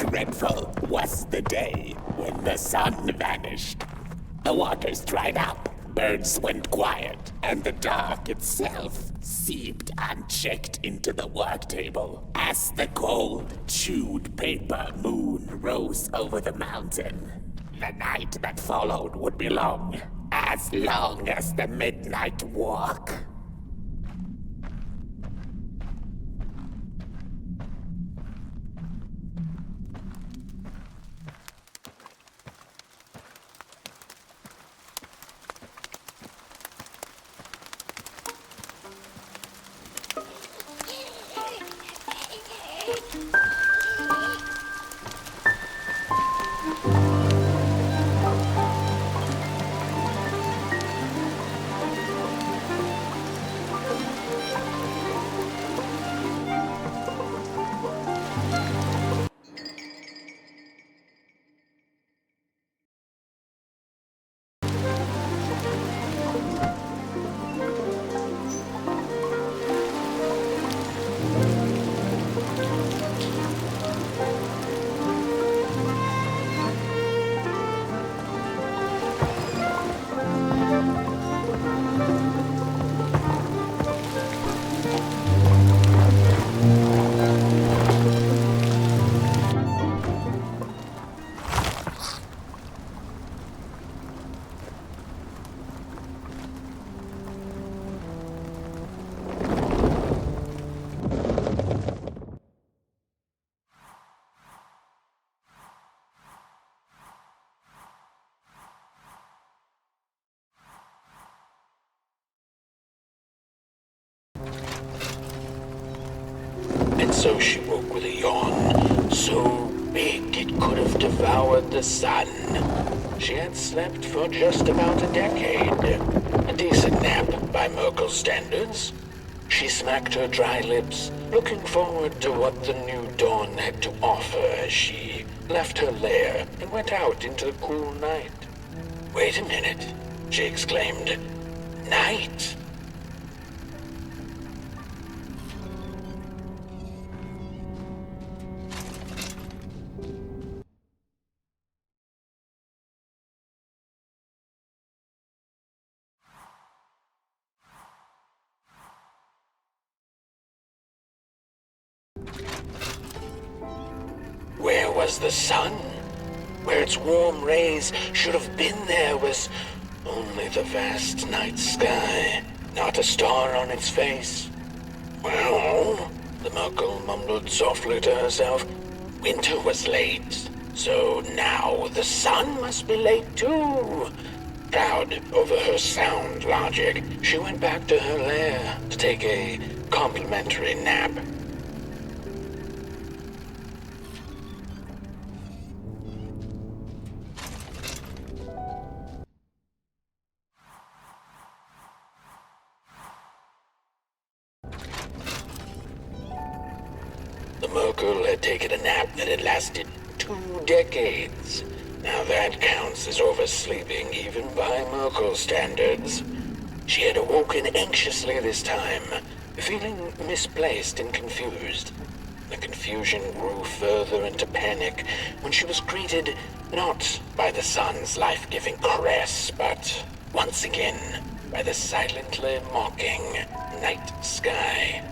[SPEAKER 4] Dreadful was the day when the sun vanished. The waters dried up, birds went quiet, and the dark itself seeped unchecked into the work table as the cold, chewed paper moon rose over the mountain. The night that followed would be long as the midnight walk.
[SPEAKER 1] And so she woke with a yawn, so big it could have devoured the sun. She had slept for just about a decade. A decent nap by Merkel's standards. She smacked her dry lips, looking forward to what the new dawn had to offer as she left her lair and went out into the cool night. "Wait a minute," she exclaimed. "Night?" Where was the sun? Where its warm rays should have been there was only the vast night sky, not a star on its face. Well, the Merkel mumbled softly to herself, winter was late,
[SPEAKER 3] So now the sun must be late too. Proud over her sound logic, she went back to her lair to take a complimentary nap. The Merkel had taken a nap that had lasted 2 decades. Now that counts as oversleeping even by Merkel standards. She had awoken anxiously this time, feeling misplaced and confused. The confusion grew further into panic when she was greeted not by the sun's life-giving caress, but once again by the silently mocking night sky.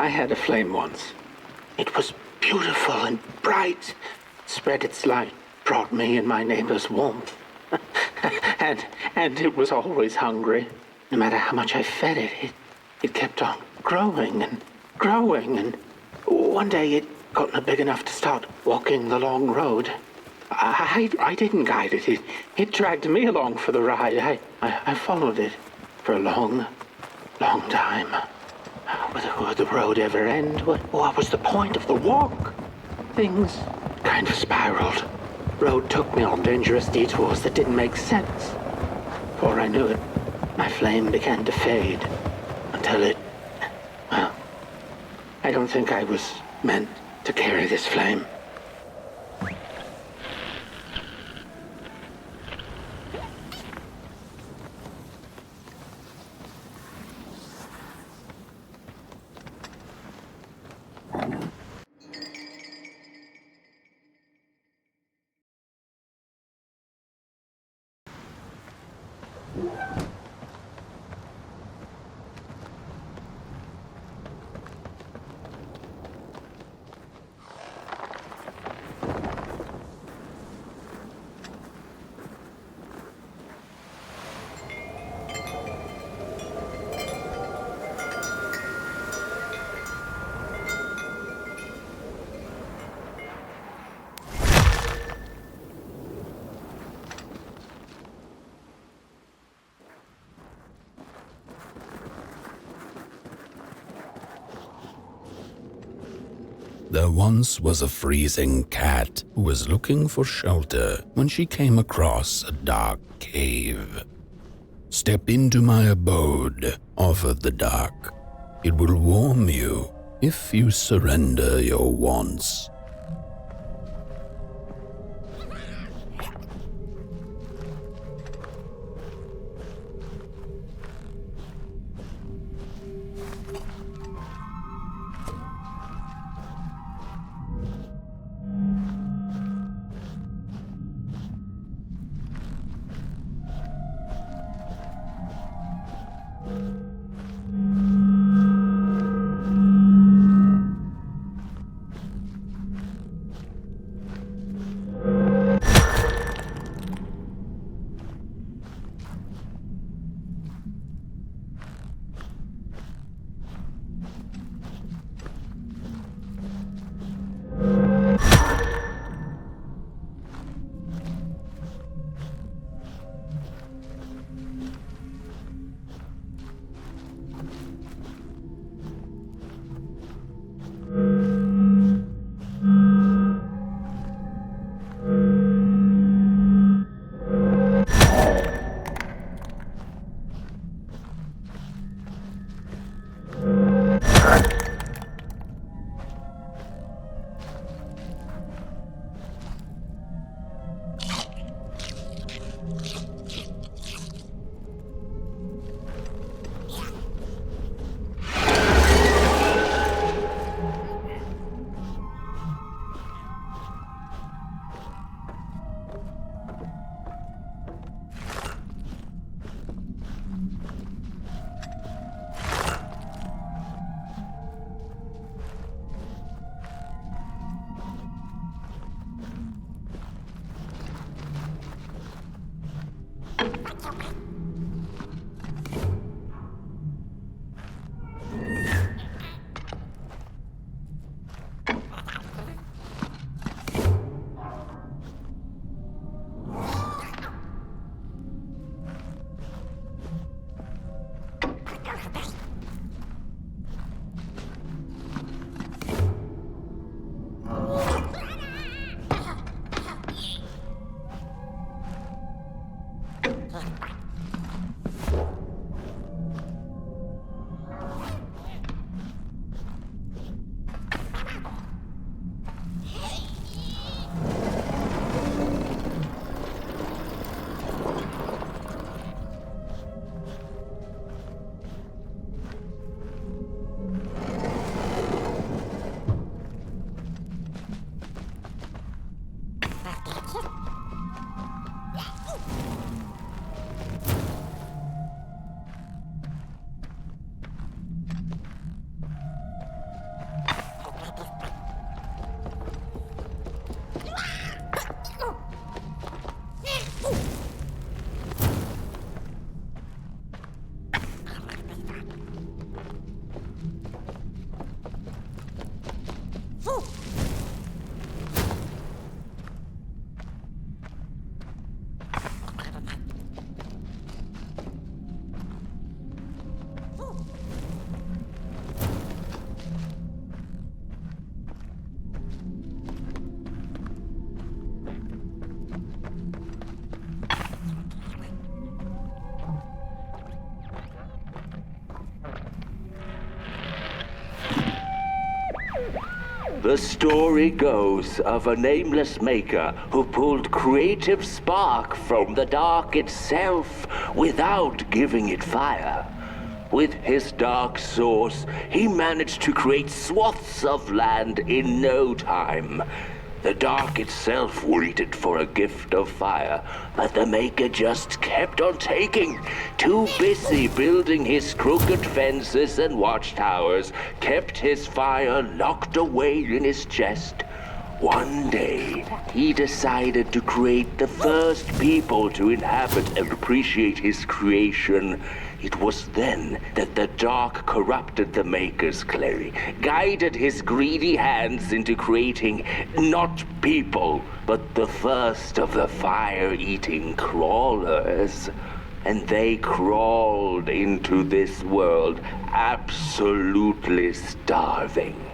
[SPEAKER 3] I had a flame once. It was beautiful and bright. Spread its light, brought me and my neighbors warmth. and it was always hungry. No matter how much I fed it, it kept on growing and growing. And one day it got big enough to start walking the long road. I didn't guide it. It dragged me along for the ride. I followed it for a long time. Would the road ever end? What was the point of the walk? Things kind of spiraled. Road took me on dangerous detours that didn't make sense. Before I knew it, my flame began to fade. Until well, I don't think I was meant to carry this flame.
[SPEAKER 1] There once was a freezing cat who was looking for shelter when she came across a dark cave. "Step into my abode," offered the dark. "It will warm you if you surrender your wants."
[SPEAKER 2] The story goes of a nameless maker who pulled creative spark from the dark itself without giving it fire. With his dark source, he managed to create swaths of land in no time. The dark itself waited for a gift of fire, but the Maker just kept on taking. Too busy building his crooked fences and watchtowers, kept his fire locked away in his chest. One day, he decided to create the first people to inhabit and appreciate his creation. It was then that the dark corrupted the Maker's clay, guided his greedy hands into creating not people, but the first of the fire-eating crawlers. And they crawled into this world absolutely starving.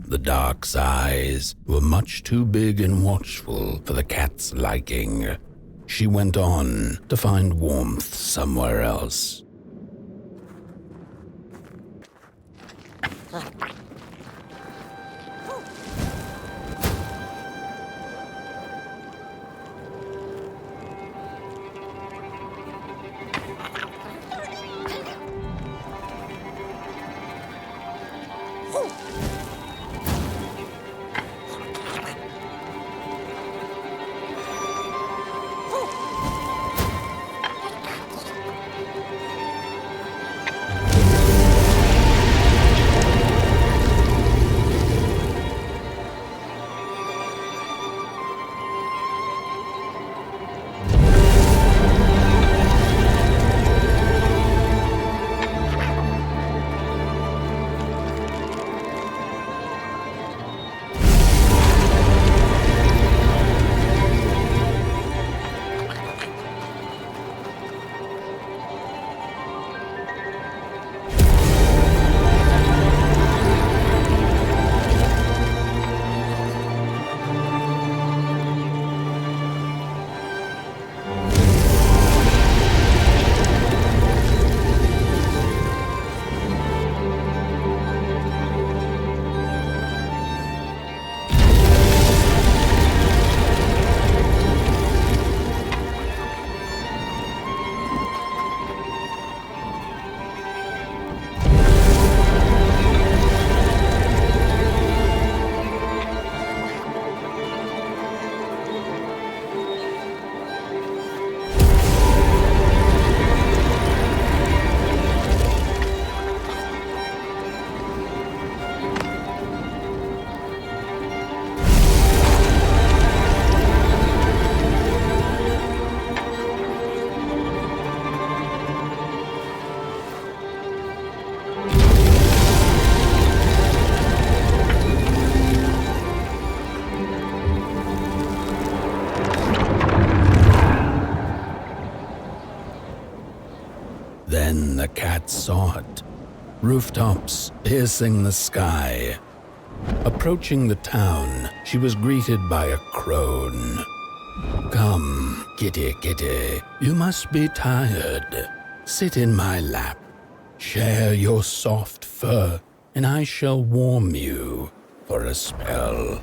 [SPEAKER 1] The dark's eyes were much too big and watchful for the cat's liking. She went on to find warmth somewhere else. the cat saw it. Rooftops piercing the sky. Approaching the town, she was greeted by a crone. Come, kitty, kitty, you must be tired. Sit in my lap. Share your soft fur, and I shall warm you for a spell.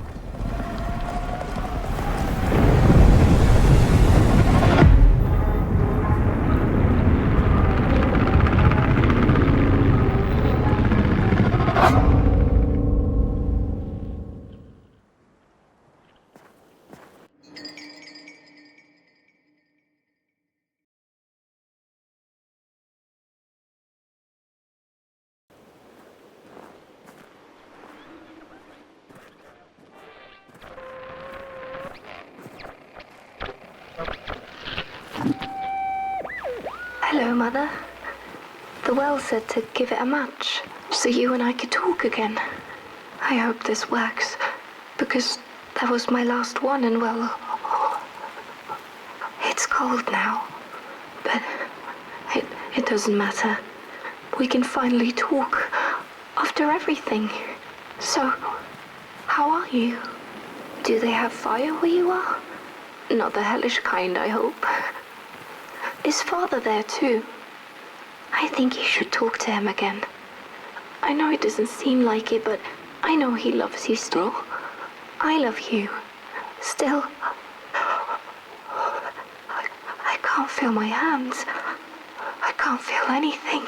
[SPEAKER 9] Hello, Mother. The well said to give it a match, so you and I could talk again. I hope this works, because that was my last one, and well, it's cold now. But it doesn't matter. We can finally talk after everything. So, how are you? Do they have fire where you are? Not the hellish kind, I hope. Is Father there too? I think you should talk to him again. I know it doesn't seem like it, but I know he loves you still. I love you. Still. I can't feel my hands. I can't feel anything.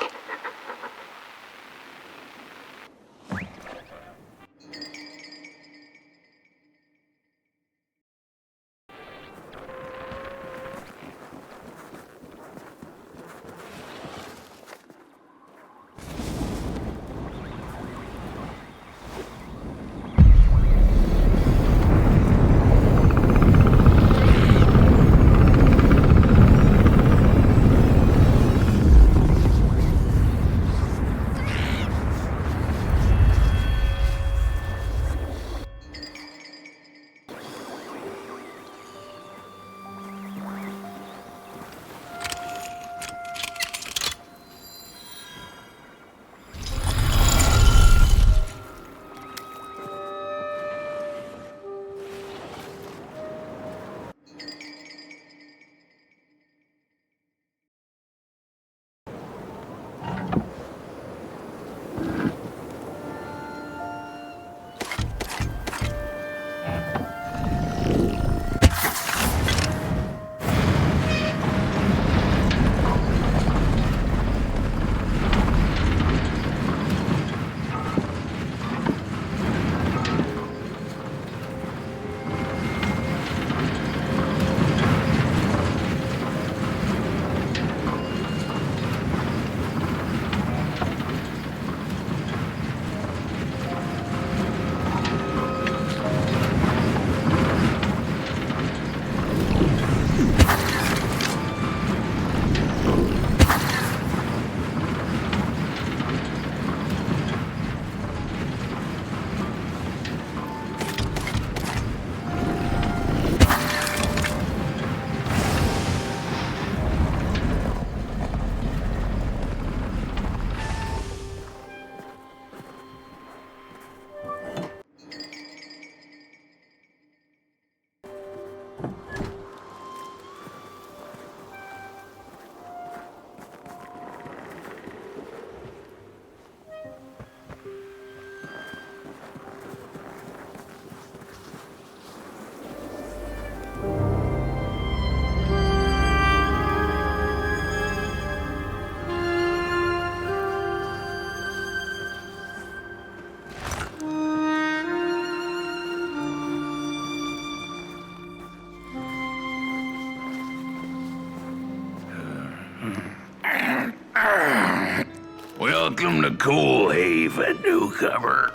[SPEAKER 2] Welcome to Cool Haven, newcomer.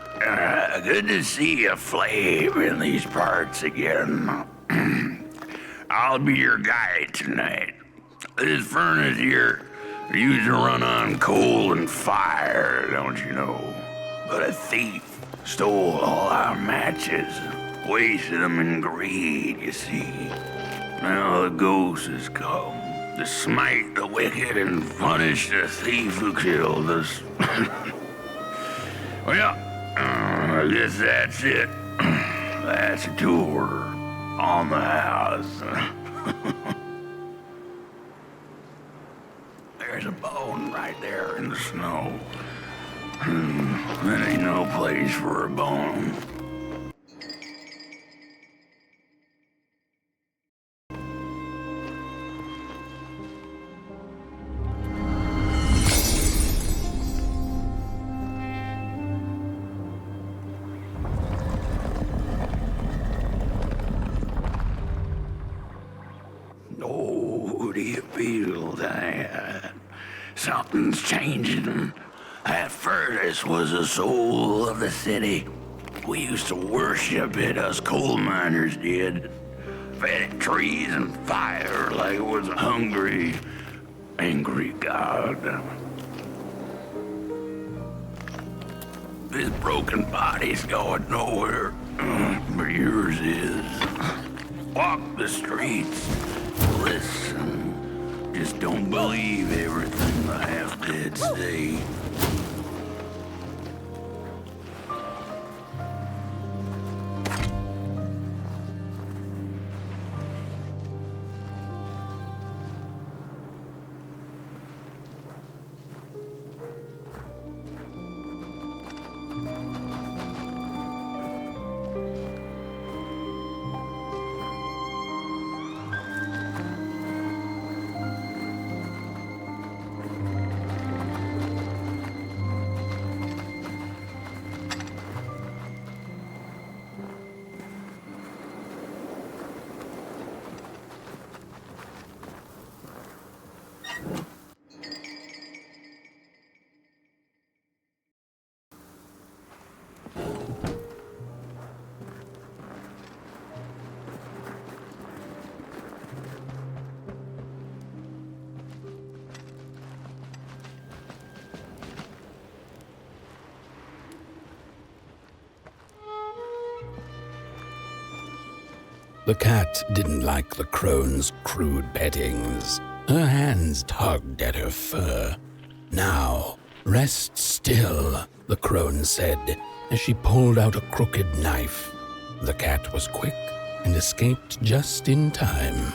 [SPEAKER 2] Good to see a flame in these parts again. I'll be your guide tonight. This furnace here used to run on coal and fire, don't you know? But a thief stole all our matches, wasted them in greed, you see. Now the ghost has come, to smite the wicked and punish the thief who killed us. Well, I guess that's it. That's a tour on the house. There's a bone right there in the snow. There ain't no place for a bone. Oh, do you feel that? Something's changing. That furnace was the soul of the city. We used to worship it, us coal miners did. Fed it trees and fire like it was a hungry, angry god. This broken body's going nowhere, but yours is. Walk the streets, listen. Just don't believe everything the half-dead say.
[SPEAKER 1] The cat didn't like the crone's crude pettings. Her hands tugged at her fur. Now, rest still, the crone said, as she pulled out a crooked knife. The cat was quick and escaped just in time.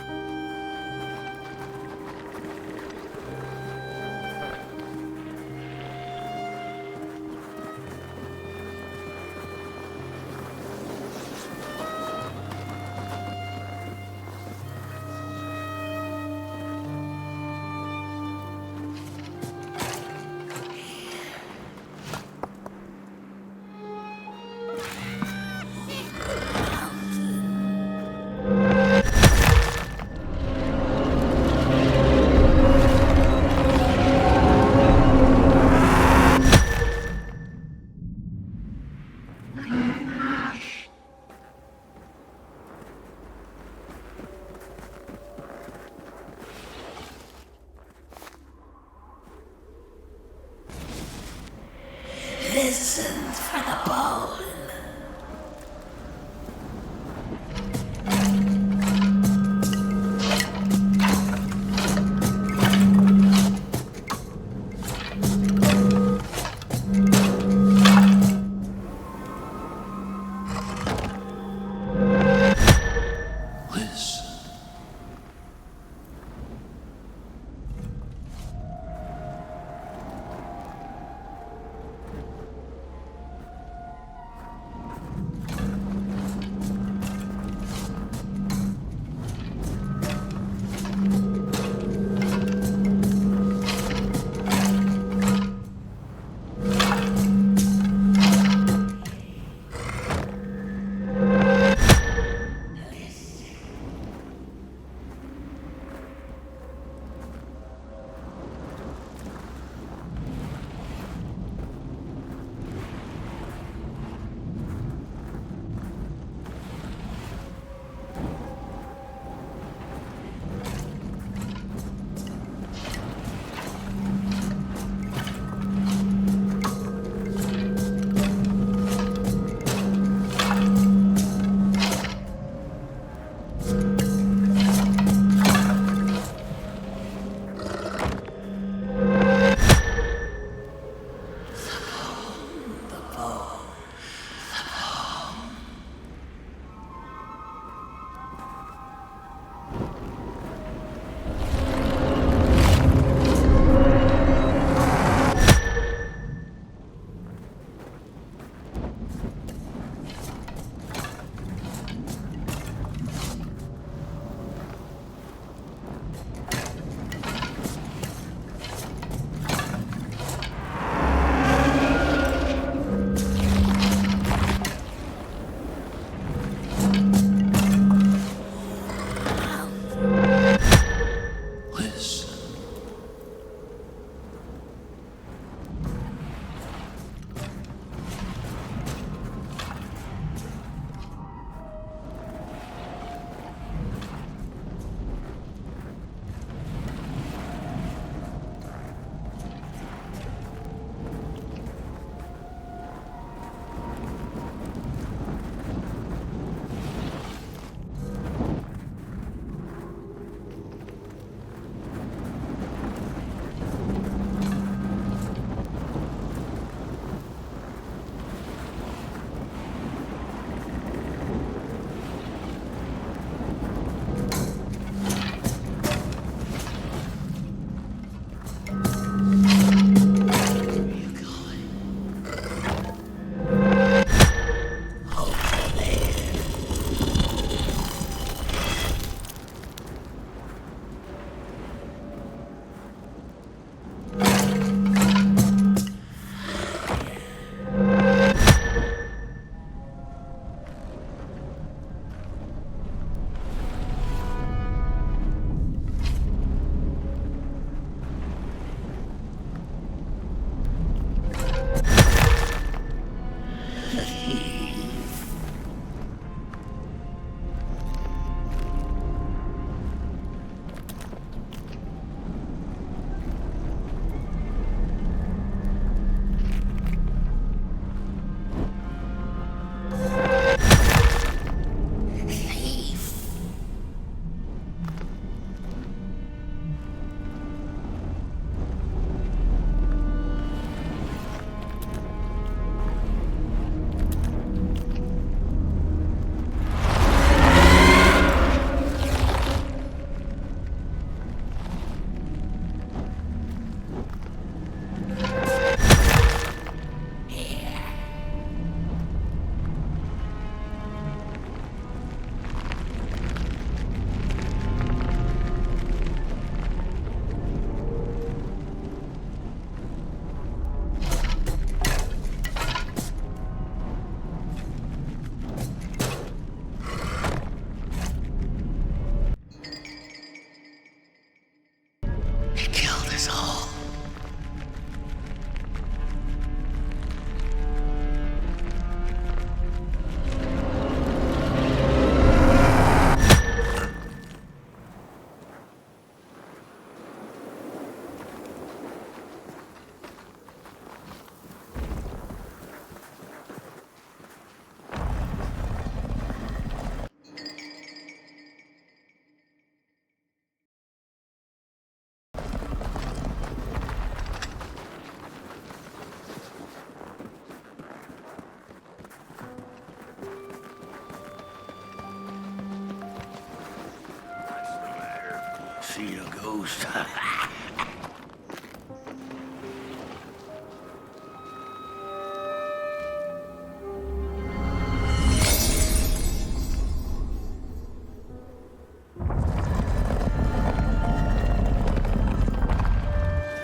[SPEAKER 2] see a ghost.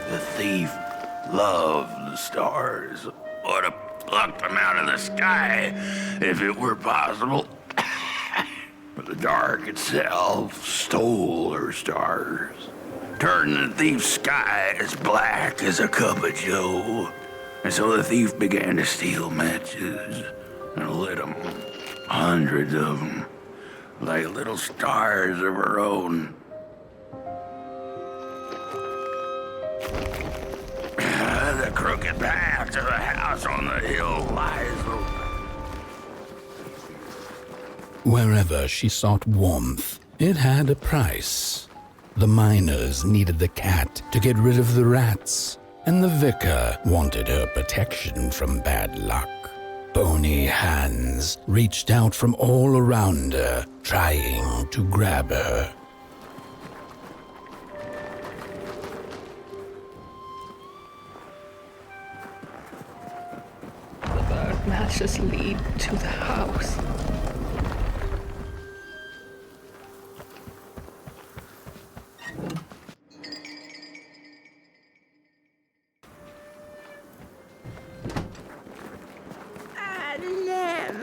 [SPEAKER 2] The thief loved the stars. Would have plucked them out of the sky if it were possible. But the dark itself stole her stars, turned the thief's sky as black as a cup of joe. And so the thief began to steal matches and lit them, hundreds of them, like little stars of her own. The crooked path to the house on the hill lies open.
[SPEAKER 1] Wherever she sought warmth, it had a price. The miners needed the cat to get rid of the rats, and the vicar wanted her protection from bad luck. Bony hands reached out from all around her, trying to grab her.
[SPEAKER 3] The bird matches lead to the house.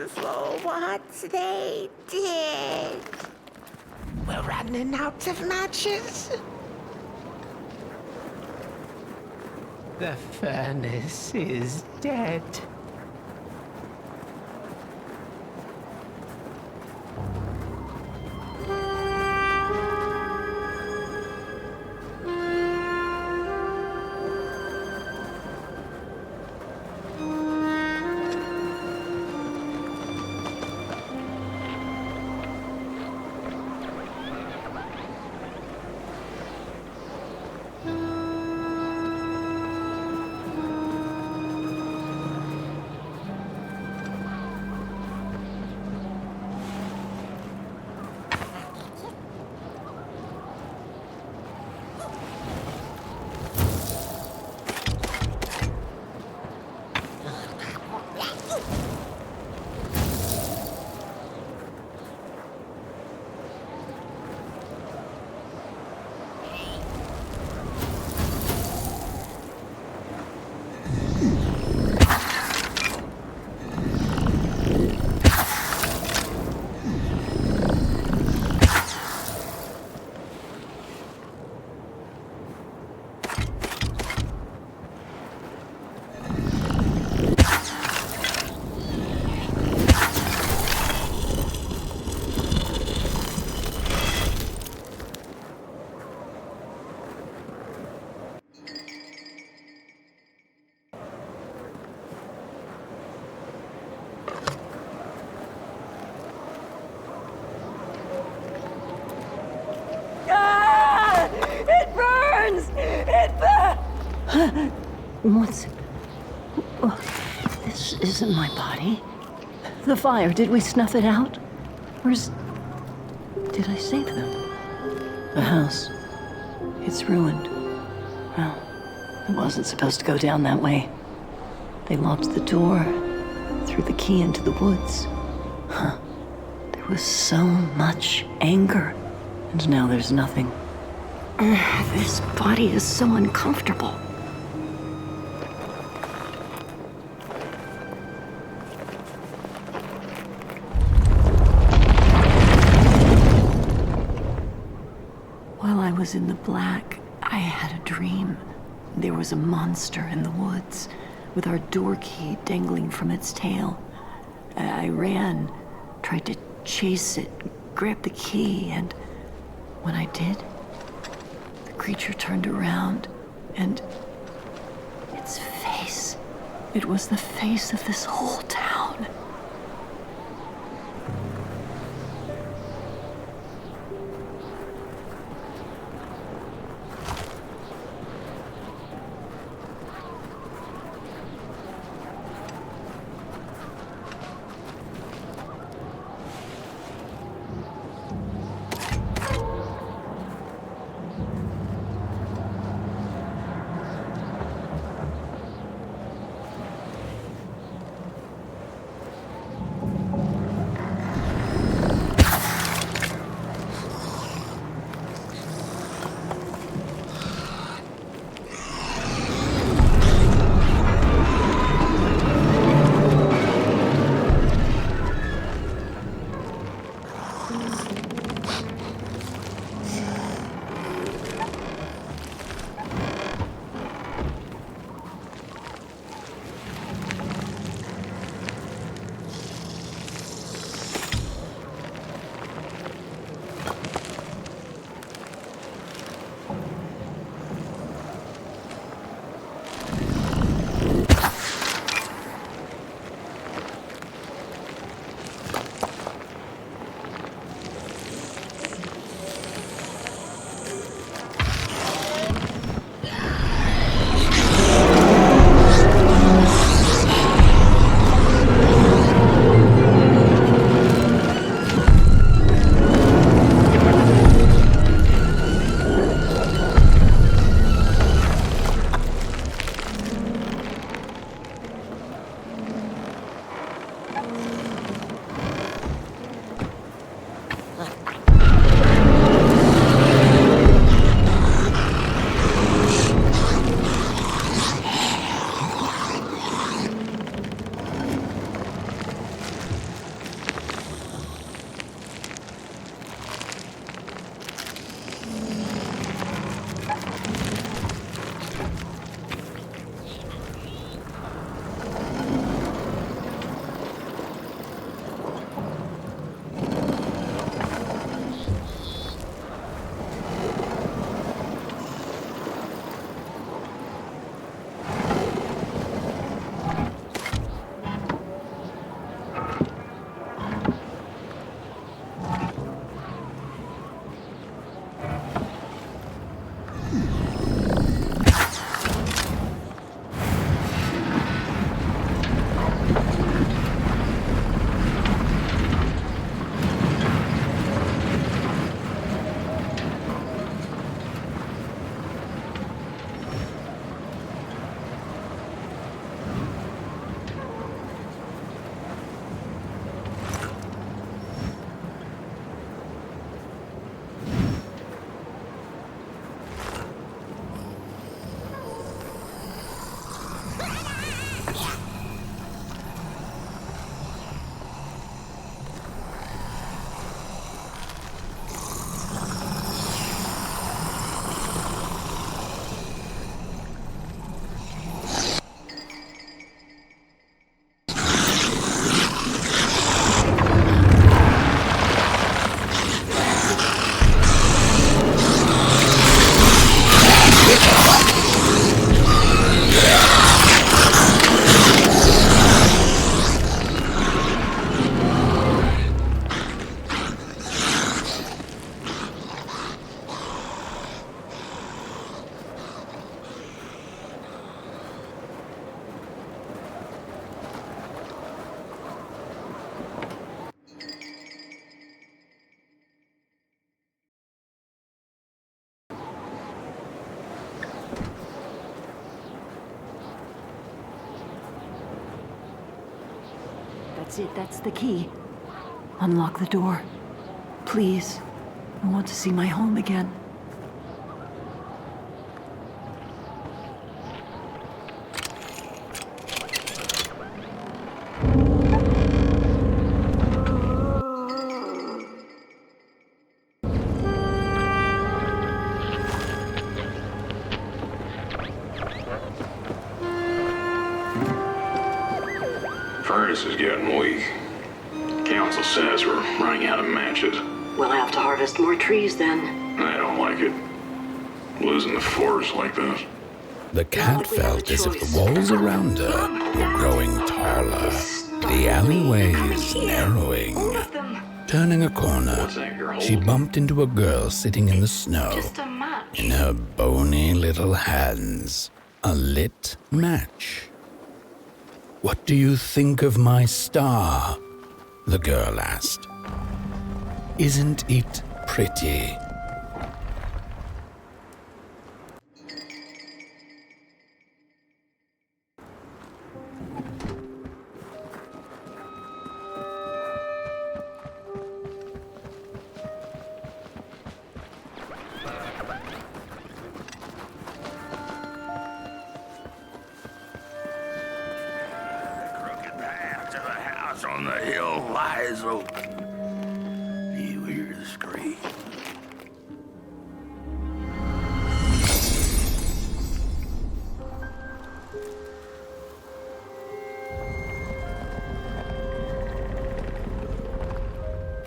[SPEAKER 8] For what they did. We're running out of matches.
[SPEAKER 10] The furnace is dead.
[SPEAKER 11] What's... Well, this isn't my body. The fire, did we snuff it out? Where's... Did I save them? The house. It's ruined. Well, it wasn't supposed to go down that way. They locked the door, threw the key into the woods. Huh. There was so much anger, and now there's nothing. This body is so uncomfortable. While I was in the black, I had a dream. There was a monster in the woods, with our door key dangling from its tail. I ran, tried to chase it, grab the key, and when I did, the creature turned around, and its face, it was the face of this whole town. That's it, that's the key. Unlock the door. Please. I want to see my home again.
[SPEAKER 12] Furnace is getting weak. Council says we're running out of matches.
[SPEAKER 11] We'll have to harvest more trees then.
[SPEAKER 12] I don't like it. Losing the forest like this.
[SPEAKER 1] The cat felt as if the walls around her were growing taller, the alleyways narrowing. Turning a corner, she bumped into a girl sitting in the snow.
[SPEAKER 9] Just a match.
[SPEAKER 1] In her bony little hands, a lit match. "What do you think of my star?" the girl asked. "Isn't it pretty?"
[SPEAKER 2] On the hill lies open. You hear the scream.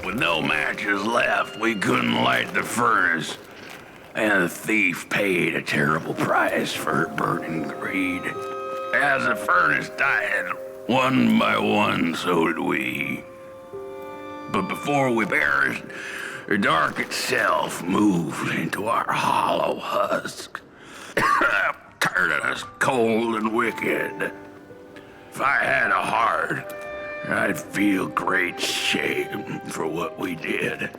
[SPEAKER 2] With no matches left, we couldn't light the furnace. And the thief paid a terrible price for her burning greed. As the furnace died, one by one, so did we. But before we perished, the dark itself moved into our hollow husk, turning us cold and wicked. If I had a heart, I'd feel great shame for what we did.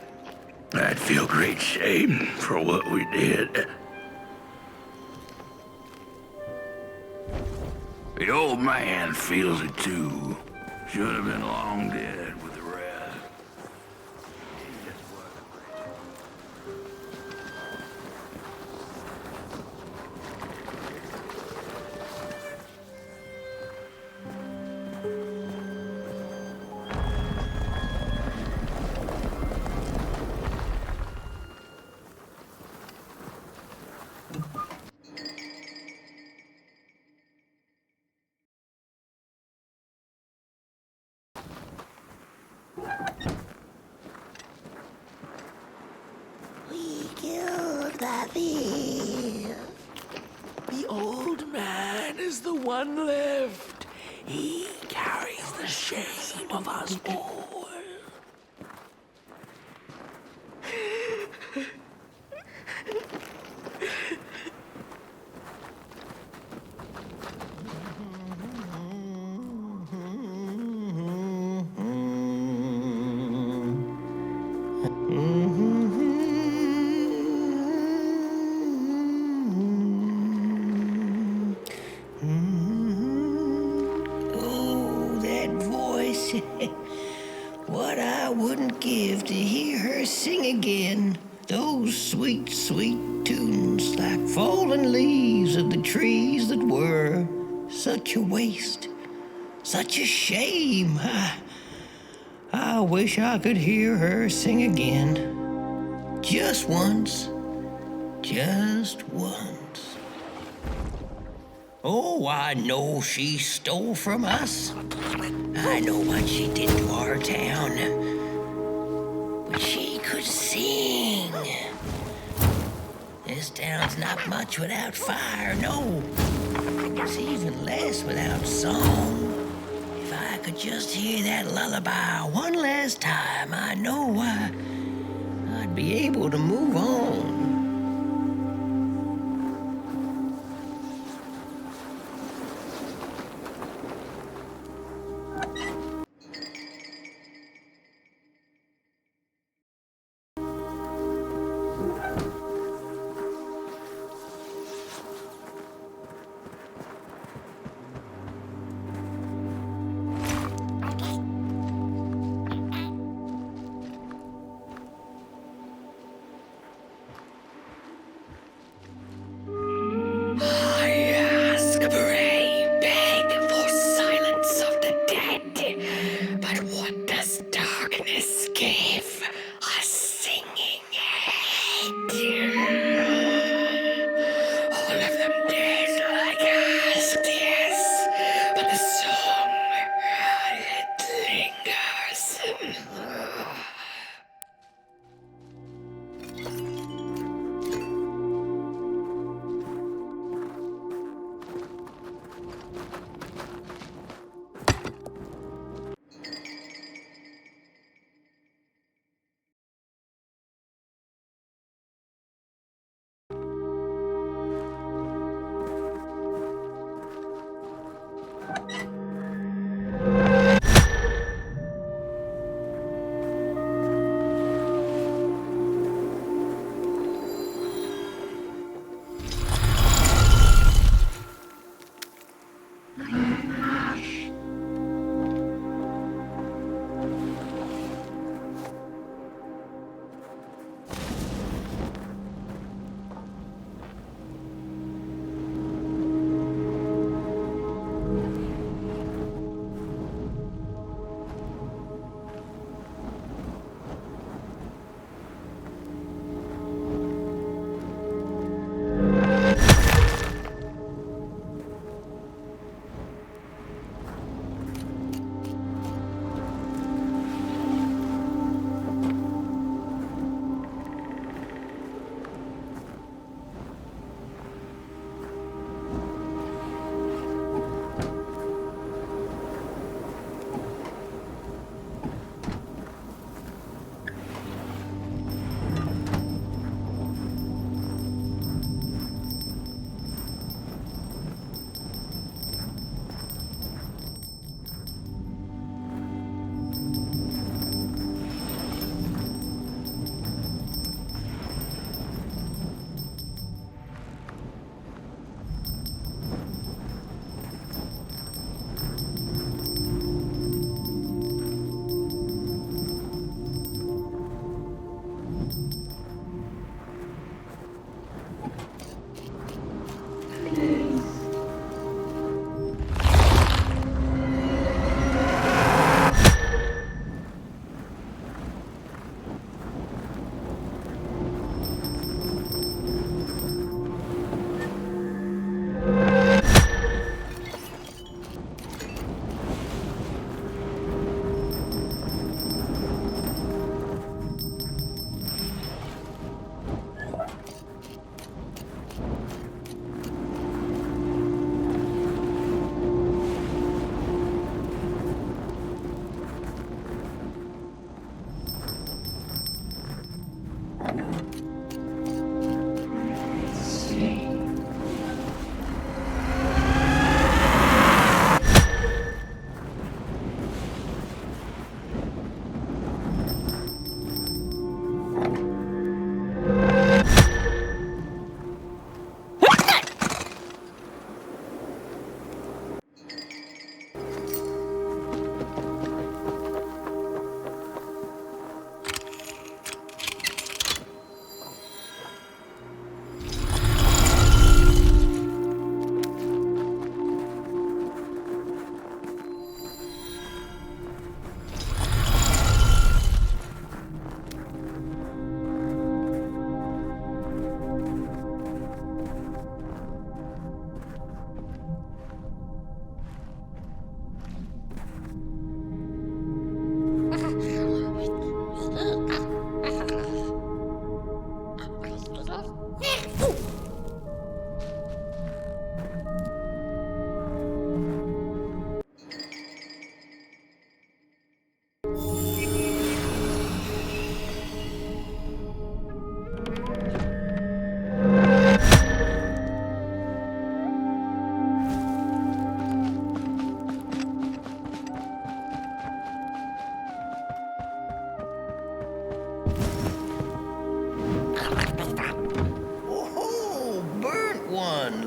[SPEAKER 2] I'd feel great shame for what we did. The old man feels it too. Should have been long dead with the rest.
[SPEAKER 4] The old man is the one left. He carries the shame of us all.
[SPEAKER 8] What I wouldn't give to hear her sing again. Those sweet, sweet tunes like fallen leaves of the trees that were. Such a waste, such a shame. I wish I could hear her sing again. Just once, just once. Oh, I know she stole from us. I know what she did to our town. But she could sing. This town's not much without fire, no. It's even less without song. If I could just hear that lullaby one last time, I know I'd be able to move on.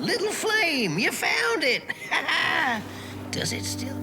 [SPEAKER 8] Little flame, you found it! Does it still...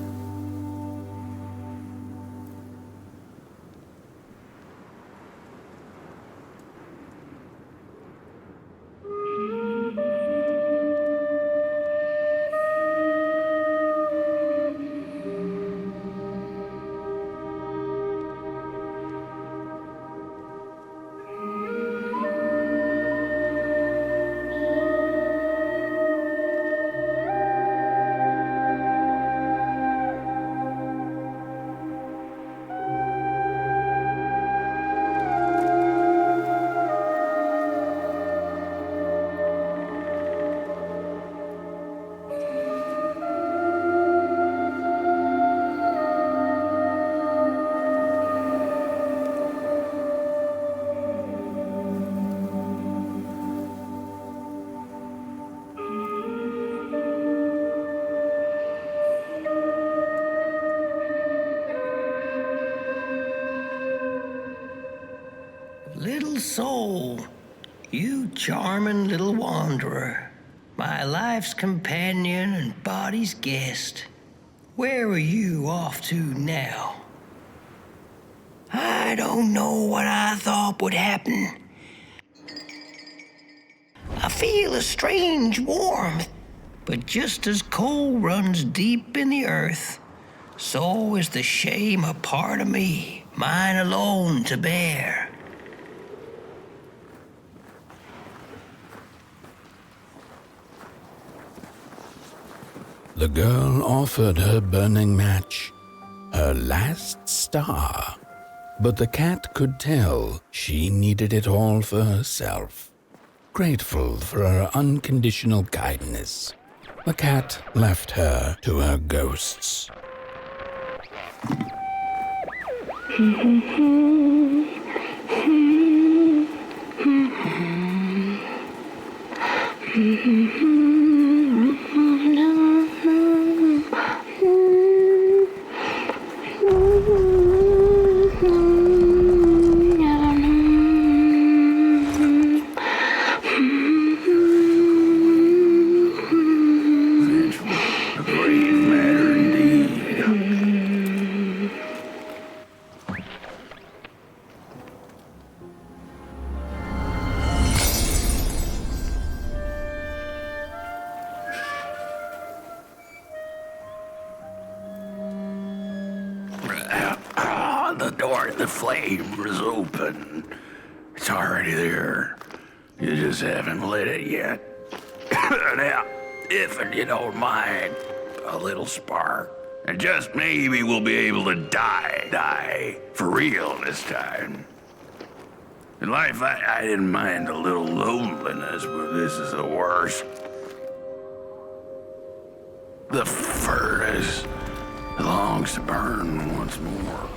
[SPEAKER 13] Little soul, you charming little wanderer, my life's companion and body's guest. Where are you off to now? I don't know what I thought would happen. I feel a strange warmth, but just as coal runs deep in the earth, so is the shame a part of me, mine alone to bear.
[SPEAKER 1] The girl offered her burning match, her last star, but the cat could tell she needed it all for herself. Grateful for her unconditional kindness, the cat left her to her ghosts.
[SPEAKER 2] The door to the flame is open. It's already there. You just haven't lit it yet. Now, if you don't mind, a little spark. And just maybe we'll be able to die for real this time. In life, I didn't mind a little loneliness, but this is the worst. The furnace longs to burn once more.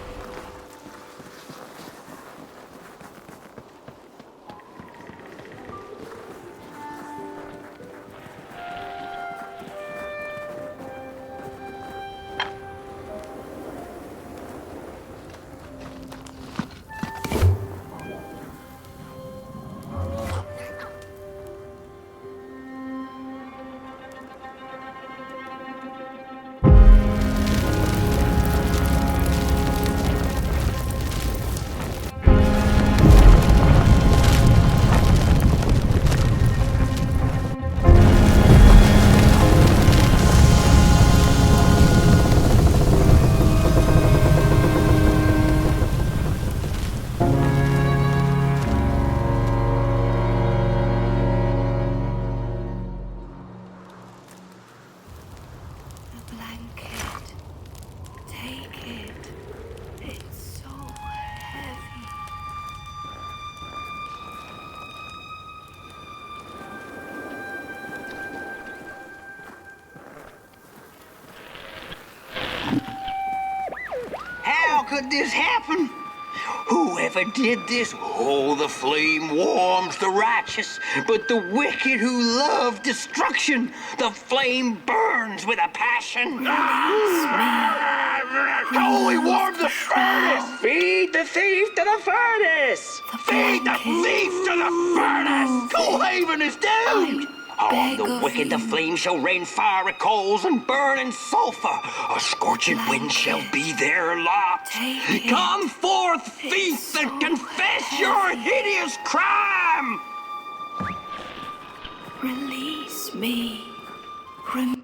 [SPEAKER 13] How could this happen? Whoever did this? Oh, the flame warms the righteous, but the wicked who love destruction, the flame burns with a passion.
[SPEAKER 4] Only warm the furnace! Feed the thief to the furnace! Feed the thief to the furnace! Coalhaven is doomed!
[SPEAKER 13] On the wicked the flame shall rain fiery coals and burning sulfur. A scorching wind shall be their lot. Come forth, thief, and confess your hideous crime!
[SPEAKER 9] Release me. Remove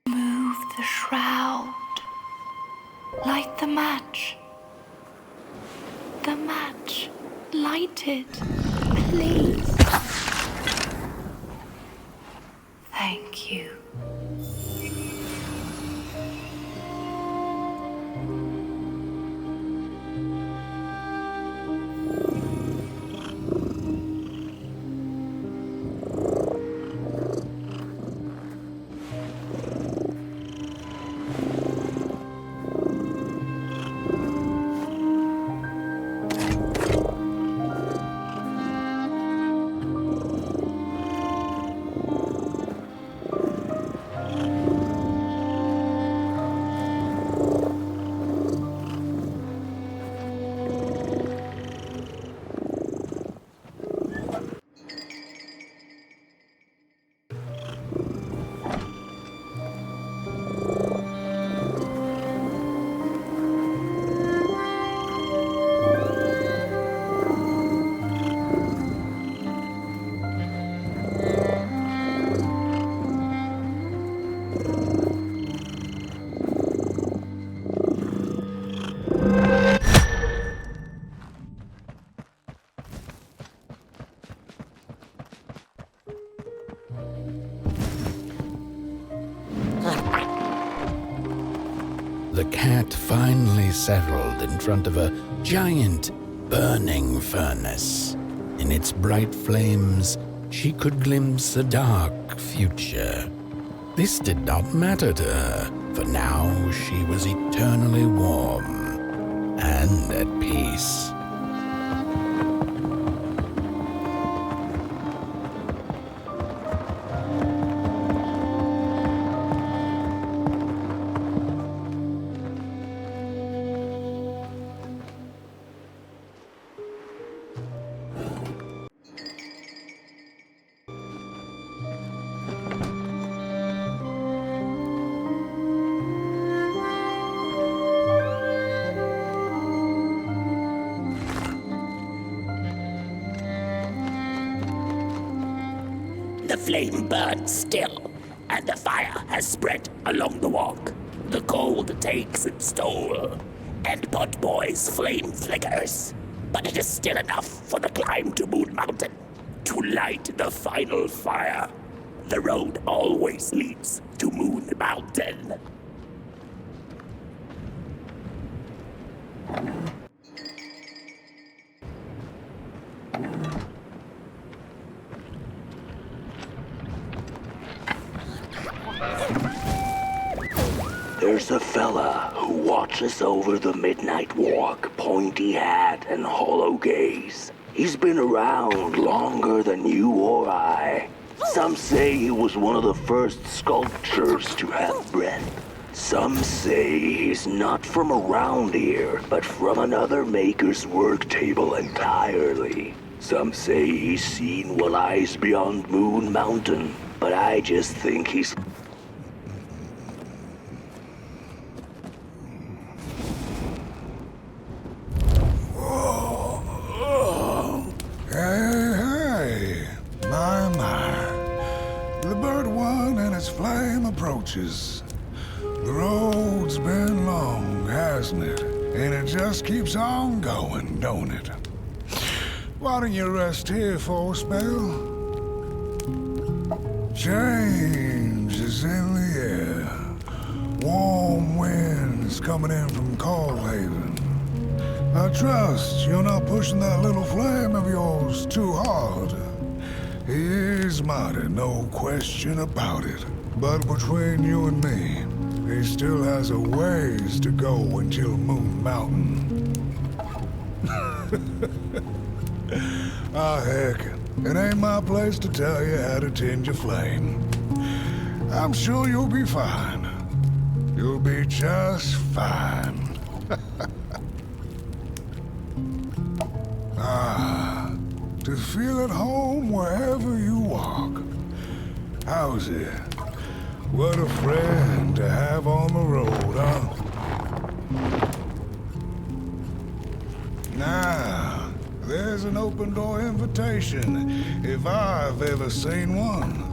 [SPEAKER 9] the shroud. Light the match. The match. Light it, please. Thank you.
[SPEAKER 1] settled in front of a giant, burning furnace. In its bright flames, she could glimpse a dark future. This did not matter to her, for now she was eternally warm and at peace.
[SPEAKER 4] The flame burns still, and the fire has spread along the walk. The cold takes its toll, and Potboy's flame flickers. But it is still enough for the climb to Moon Mountain, to light the final fire. The road always leads to Moon Mountain.
[SPEAKER 2] There's a fella who watches over the midnight walk, pointy hat and hollow gaze. He's been around longer than you or I. Some say he was one of the first sculptures to have breath. Some say he's not from around here, but from another maker's work table entirely. Some say he's seen what lies beyond Moon Mountain, but I just think he's...
[SPEAKER 5] Hey, my. The bird one and its flame approaches. The road's been long, hasn't it? And it just keeps on going, don't it? Why don't you rest here for a spell? Change is in the air. Warm winds coming in from Coldhaven. I trust you're not pushing that little flame of yours too hard. He is mighty, no question about it. But between you and me, he still has a ways to go until Moon Mountain. Ah, heck, it ain't my place to tell you how to tend your flame. I'm sure you'll be fine. You'll be just fine. Ah, to feel at home wherever you walk. How's it? What a friend to have on the road, huh? Now, there's an open door invitation, if I've ever seen one.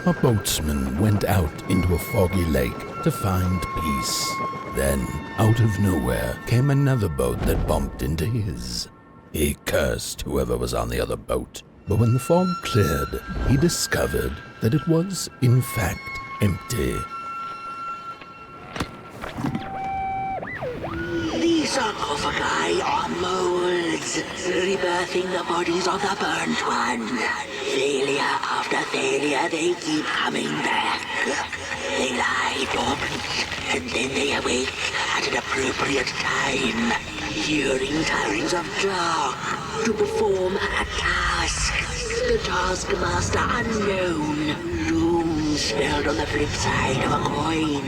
[SPEAKER 1] a boatsman went out into a foggy lake to find peace. Then, out of nowhere, came another boat that bumped into his. He cursed whoever was on the other boat, but when the fog cleared, he discovered that it was, in fact, empty.
[SPEAKER 8] The sarcophagi are molds, rebirthing the bodies of the burnt one. Failure after failure, they keep coming back. They lie dormant, and then they awake at an appropriate time, hearing tones of dark to perform a task. The taskmaster unknown, doom spelled on the flip side of a coin.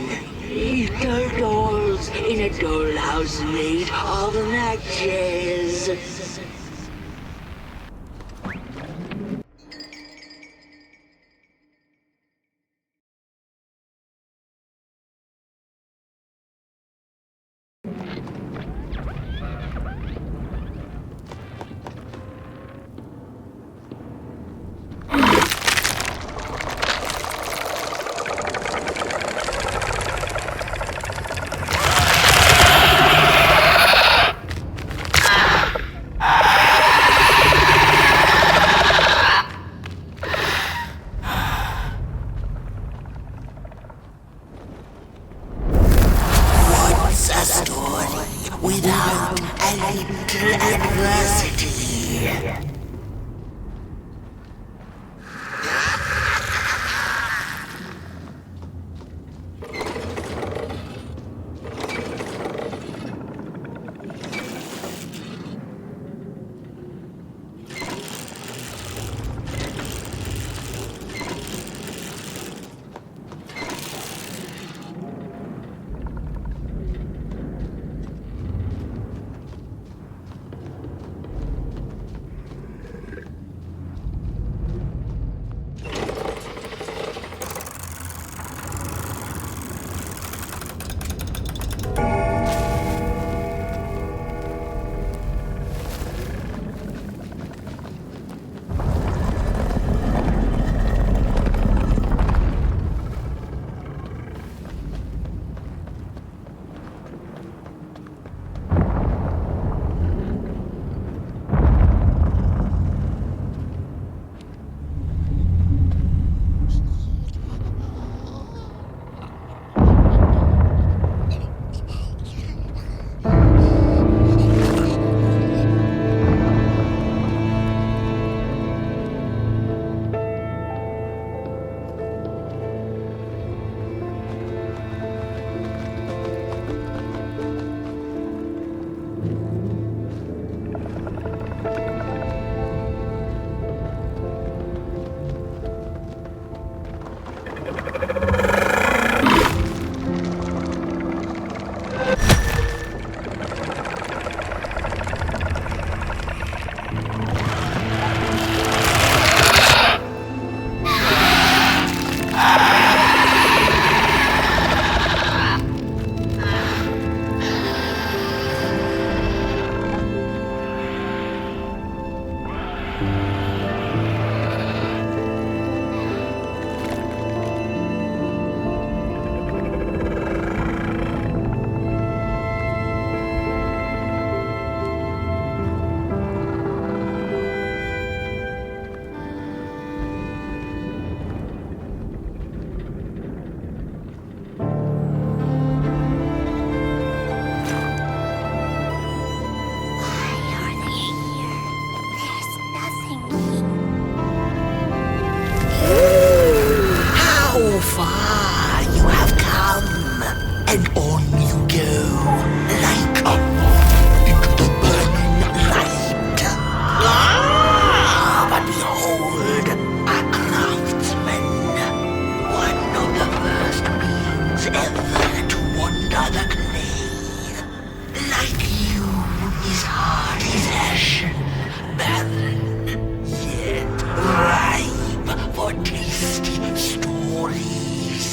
[SPEAKER 8] Little dolls in a dollhouse made of matches. Without a little adversity. For tasty stories.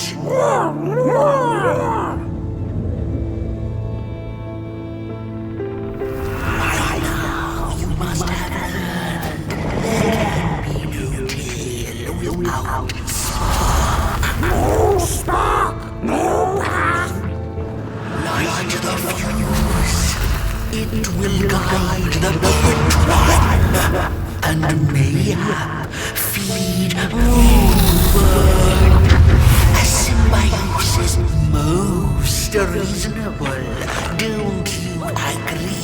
[SPEAKER 8] fire, feed, moonbird. A symbiosis most reasonable. Don't you agree?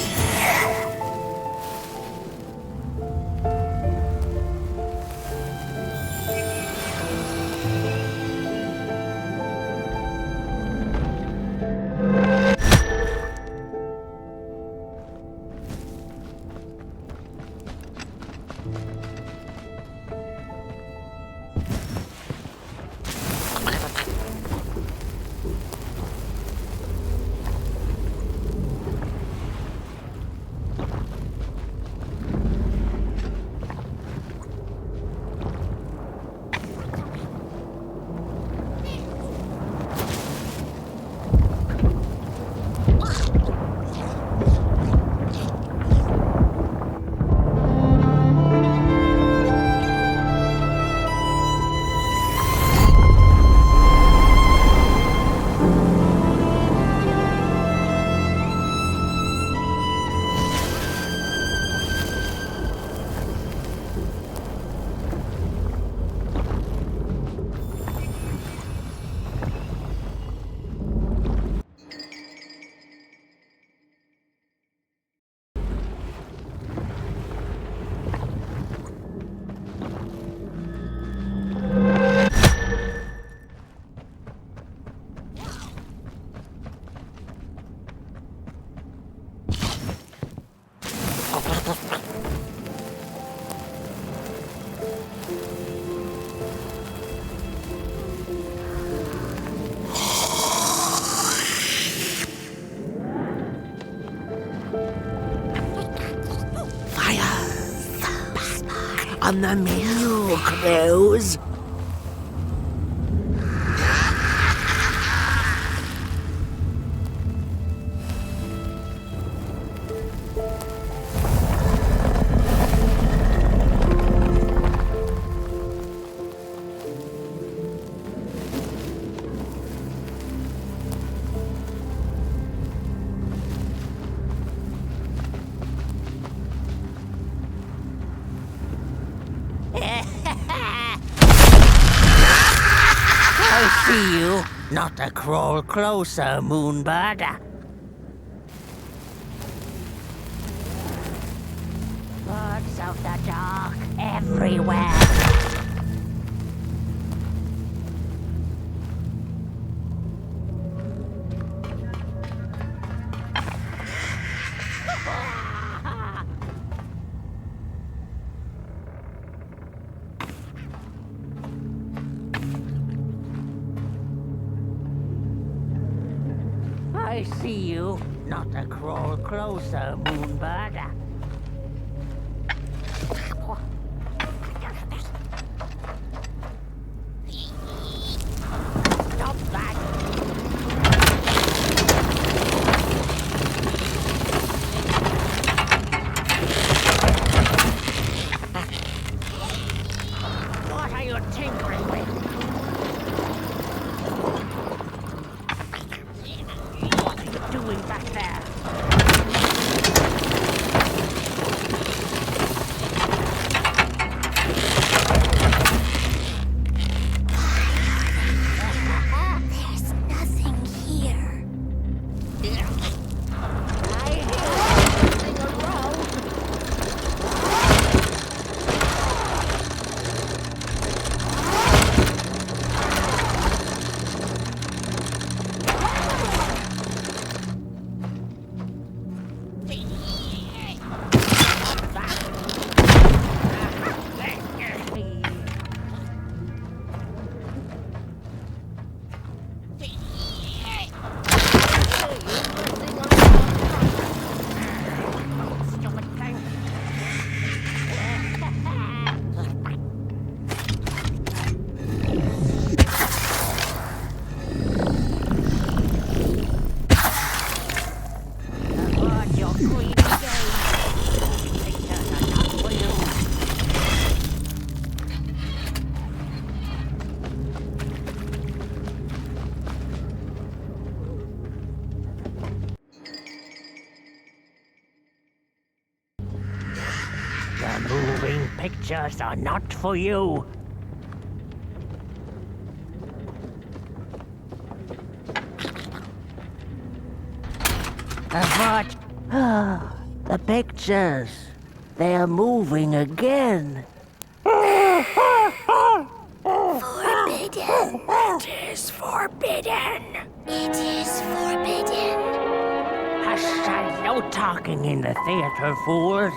[SPEAKER 8] On the menu, crows. I see you. Not a crawl closer, Moonbird. Birds of the dark everywhere. I see you. Not a crawl closer, Moonbird. Stop that! What are you tinkering with? What are you doing back there?
[SPEAKER 9] There's nothing here.
[SPEAKER 8] I hear something around.
[SPEAKER 7] pictures are not for you. What? The pictures. They are moving again.
[SPEAKER 8] Forbidden.
[SPEAKER 7] It is forbidden.
[SPEAKER 8] It is forbidden.
[SPEAKER 7] Hush, no talking in the theater, fools.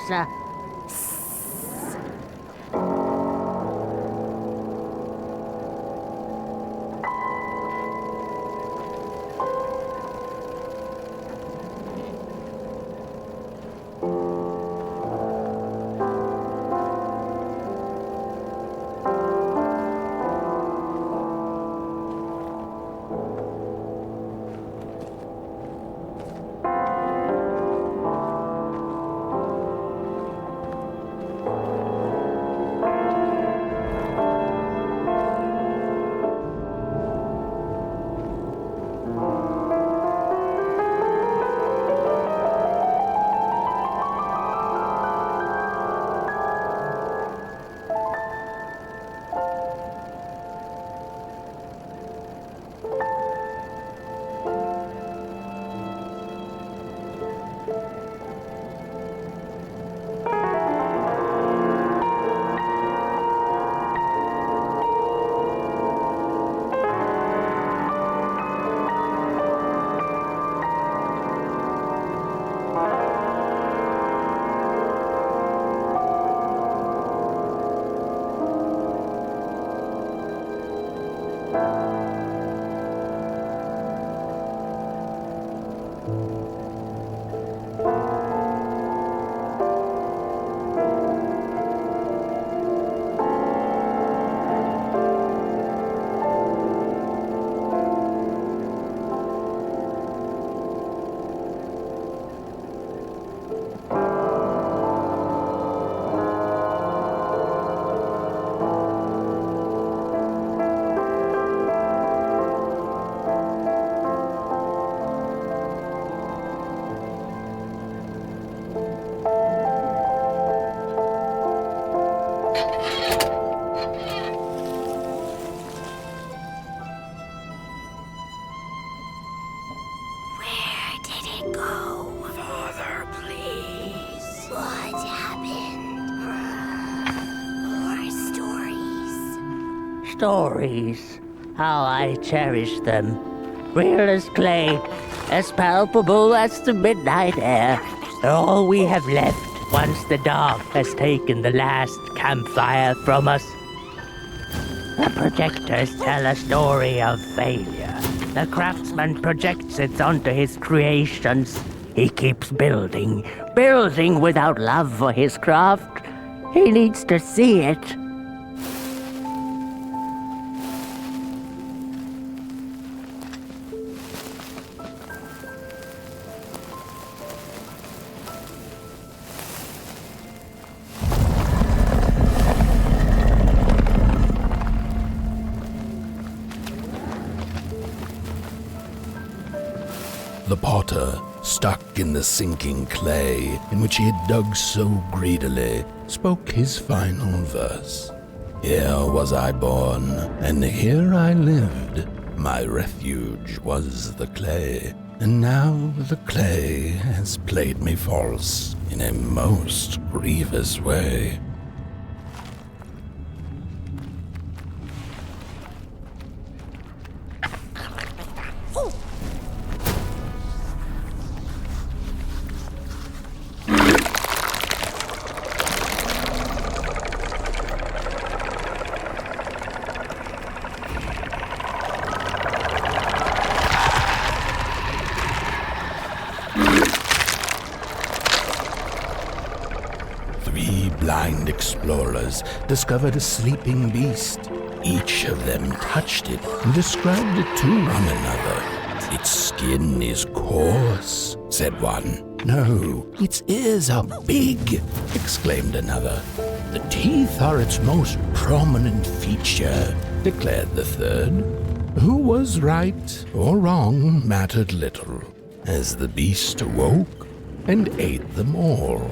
[SPEAKER 7] Stories. How I cherish them. Real as clay, as palpable as the midnight air. They're all we have left once the dark has taken the last campfire from us. The projectors tell a story of failure. The craftsman projects it onto his creations. He keeps building, building without love for his craft. He needs to see it.
[SPEAKER 1] The potter, stuck in the sinking clay in which he had dug so greedily, spoke his final verse. Here was I born, and here I lived. My refuge was the clay, and now the clay has played me false in a most grievous way. Blind explorers discovered a sleeping beast. Each of them touched it and described it to one another. Its skin is coarse, said one. No, its ears are big, exclaimed another. The teeth are its most prominent feature, declared the third. Who was right or wrong mattered little, as the beast awoke and ate them all.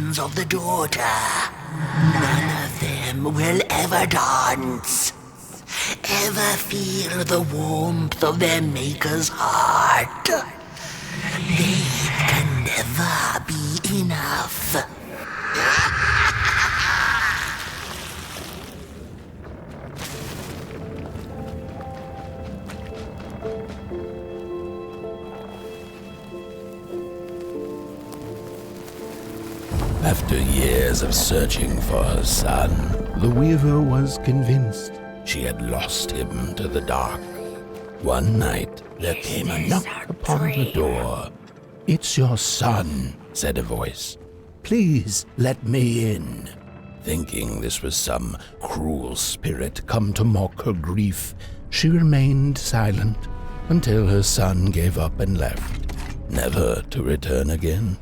[SPEAKER 8] sons of the daughter. None of them will ever dance. Ever feel the warmth of their maker's heart. They can never be enough.
[SPEAKER 1] After years of searching for her son, the weaver was convinced she had lost him to the dark. One night, there came a knock upon the door. "It's your son," said a voice. "Please let me in." Thinking this was some cruel spirit come to mock her grief, she remained silent until her son gave up and left, never to return again.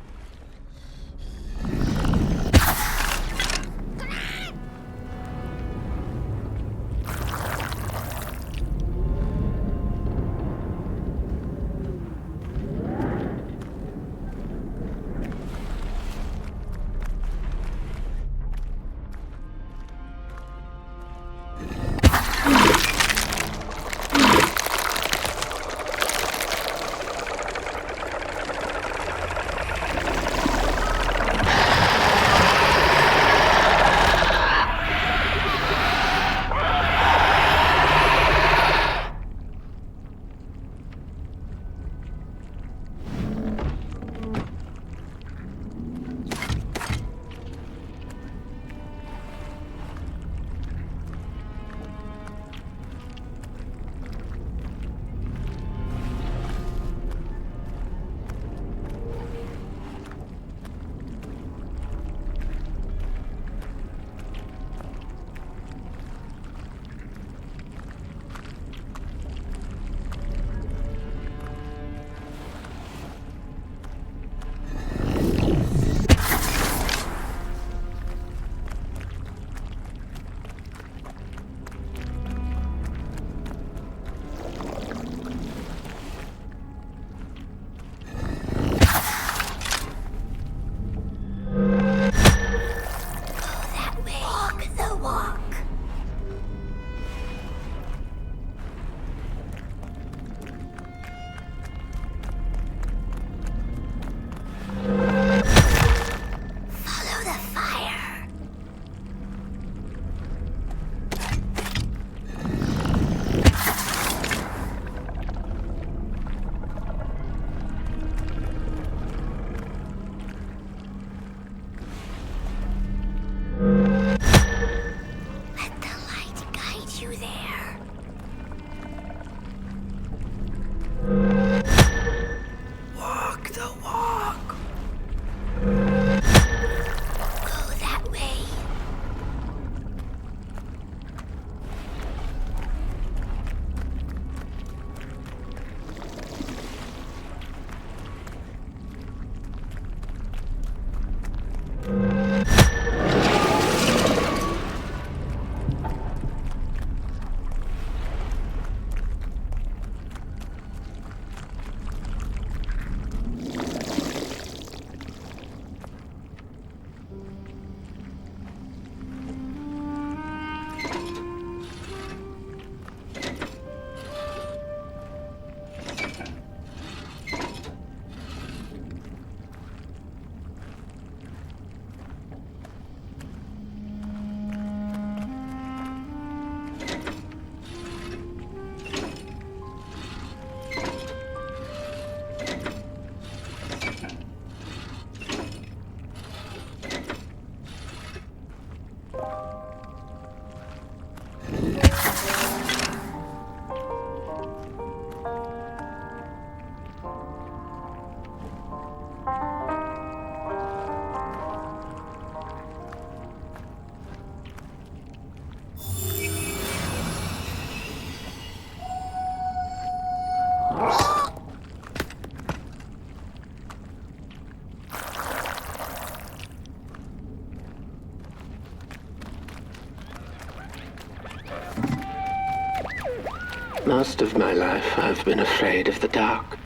[SPEAKER 3] Most of my life, I've been afraid of the dark.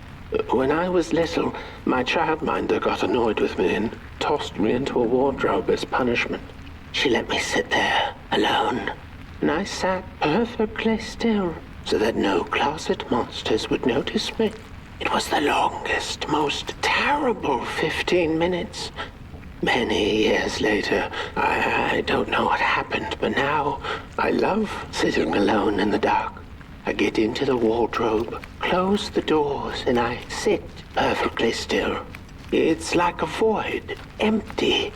[SPEAKER 3] When I was little, my childminder got annoyed with me and tossed me into a wardrobe as punishment. She let me sit there, alone, and I sat perfectly still so that no closet monsters would notice me. It was the longest, most terrible 15 minutes. Many years later, I don't know what happened, but now I love sitting alone in the dark. I get into the wardrobe, close the doors, and I sit perfectly still. It's like a void, empty,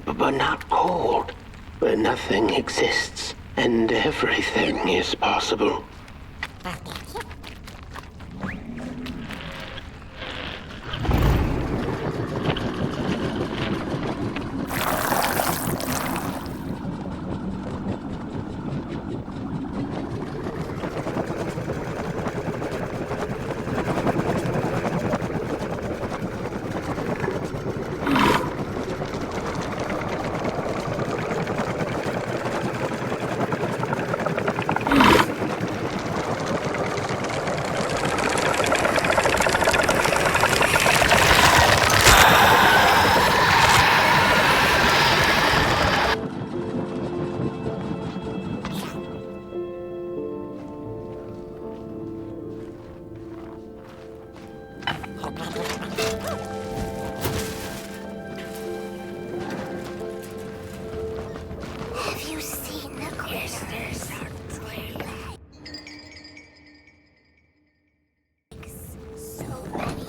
[SPEAKER 3] but not cold, where nothing exists and everything is possible.
[SPEAKER 8] Have you seen the crystals? So many.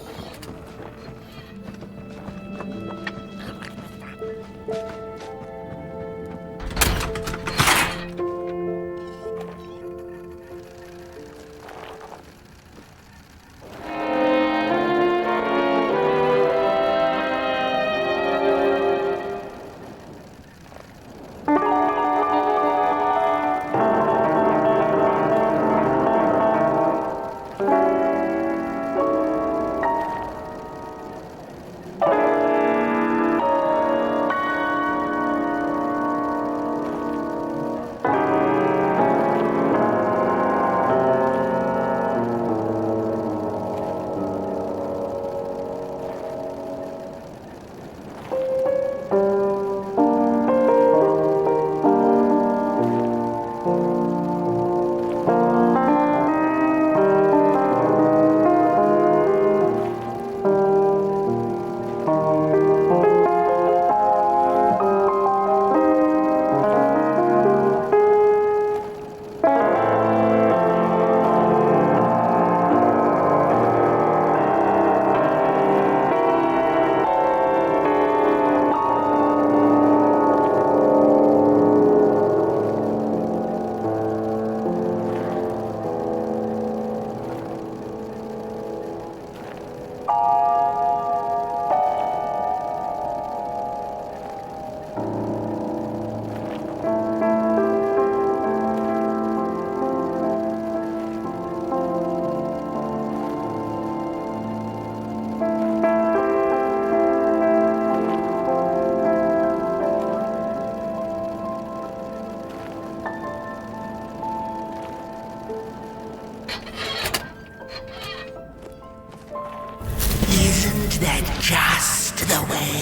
[SPEAKER 8] Isn't that just the way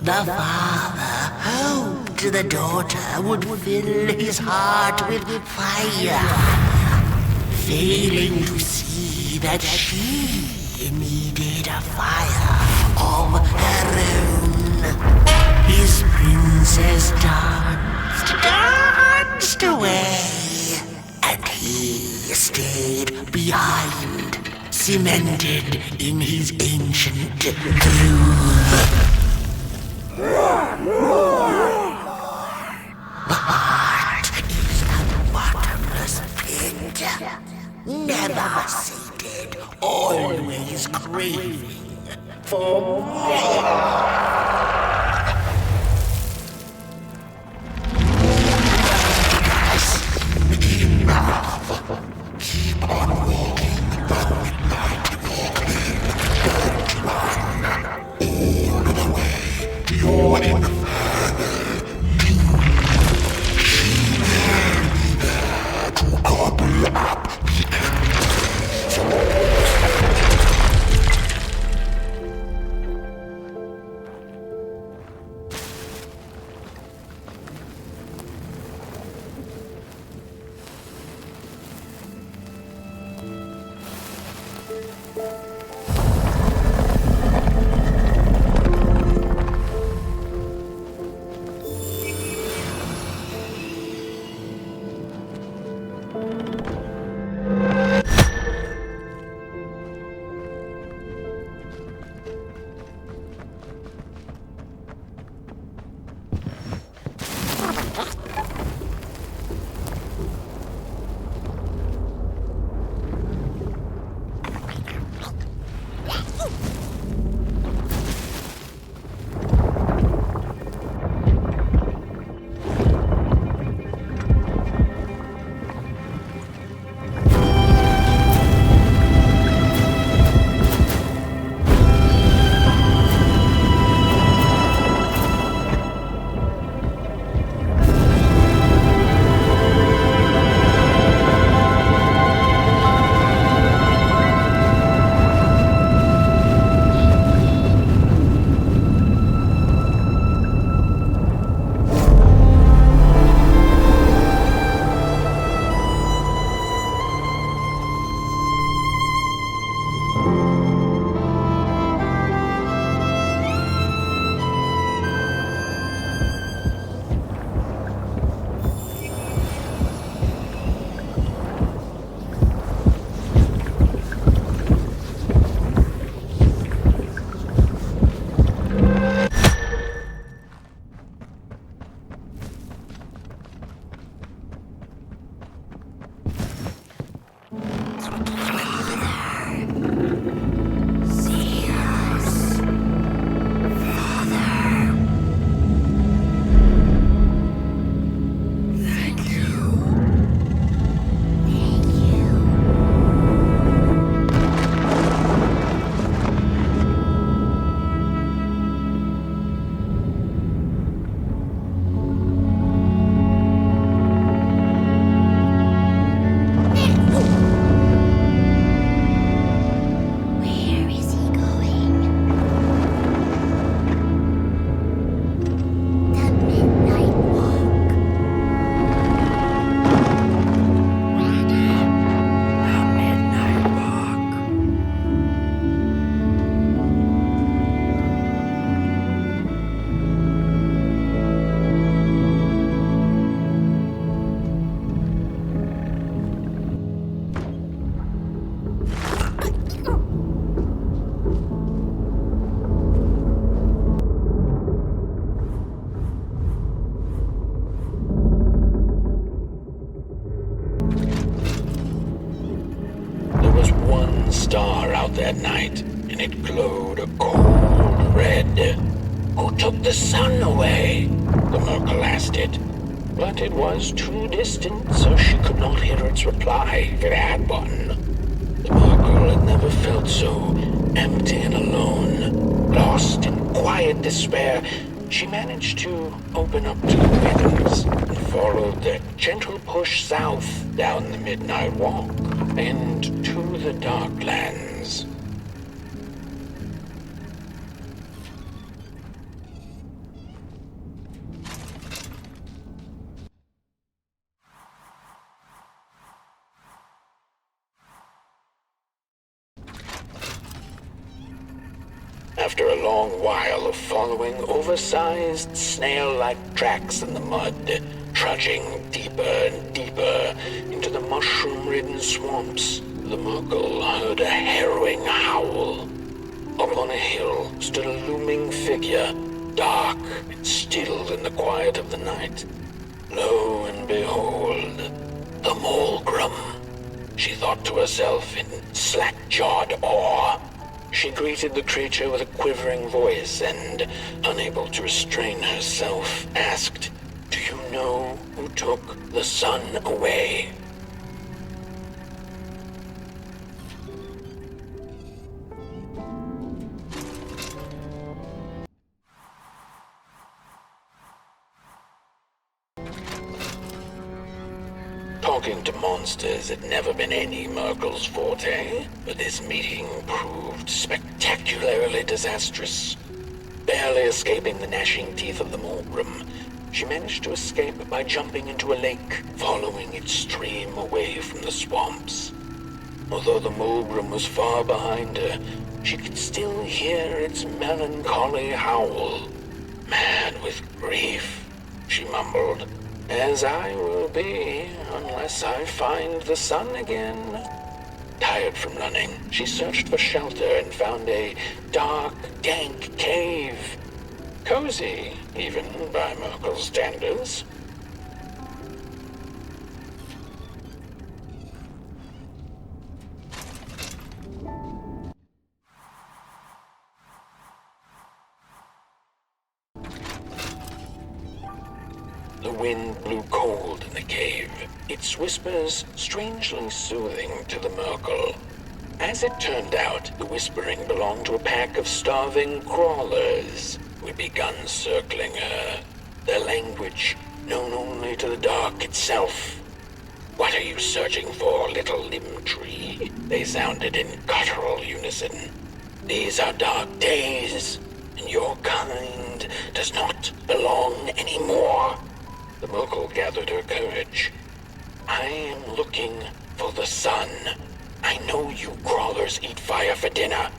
[SPEAKER 8] the father hoped the daughter would fill his heart with fire, failing to see that she needed a fire of her own? His princess danced away, and he stayed behind, cemented in his ancient groove. The heart is a bottomless pit, never sated, always craving for more. Keep on walking the midnight walking, don't run all the way.
[SPEAKER 1] Star out that night, and it glowed a cold red. Who took the sun away? The Merkel asked it. But it was too distant, so she could not hear its reply if it had one. The Merkel had never felt so empty and alone. Lost in quiet despair, she managed to open up to the heavens and followed the gentle push south down the midnight walk and to the Darklands. After a long while of following oversized snail-like tracks in the mud, trudging deeper and deeper into the mushroom-ridden swamps, the Merkel heard a harrowing howl. Up on a hill stood a looming figure, dark and still in the quiet of the night. Lo and behold, the Mulgrim, she thought to herself in slack-jawed awe. She greeted the creature with a quivering voice and, unable to restrain herself, asked, "Do you know who took the sun away?" Talking to monsters had never been any Merkel's forte, but this meeting proved spectacularly disastrous. Barely escaping the gnashing teeth of the Mulgrim, she managed to escape by jumping into a lake, following its stream away from the swamps. Although the Mulgrim was far behind her, she could still hear its melancholy howl. Mad with grief, she mumbled, as I will be unless I find the sun again. Tired from running, she searched for shelter and found a dark, dank cave. Cozy, even by Merkel's standards. The wind blew cold in the cave, its whispers strangely soothing to the Merkel. As it turned out, the whispering belonged to a pack of starving crawlers who had begun circling her, their language known only to the dark itself. What are you searching for, little limb tree? They sounded in guttural unison. These are dark days, and your kind does not belong anymore. The Merkel gathered her courage. I am looking for the sun. I know you crawlers eat fire for dinner.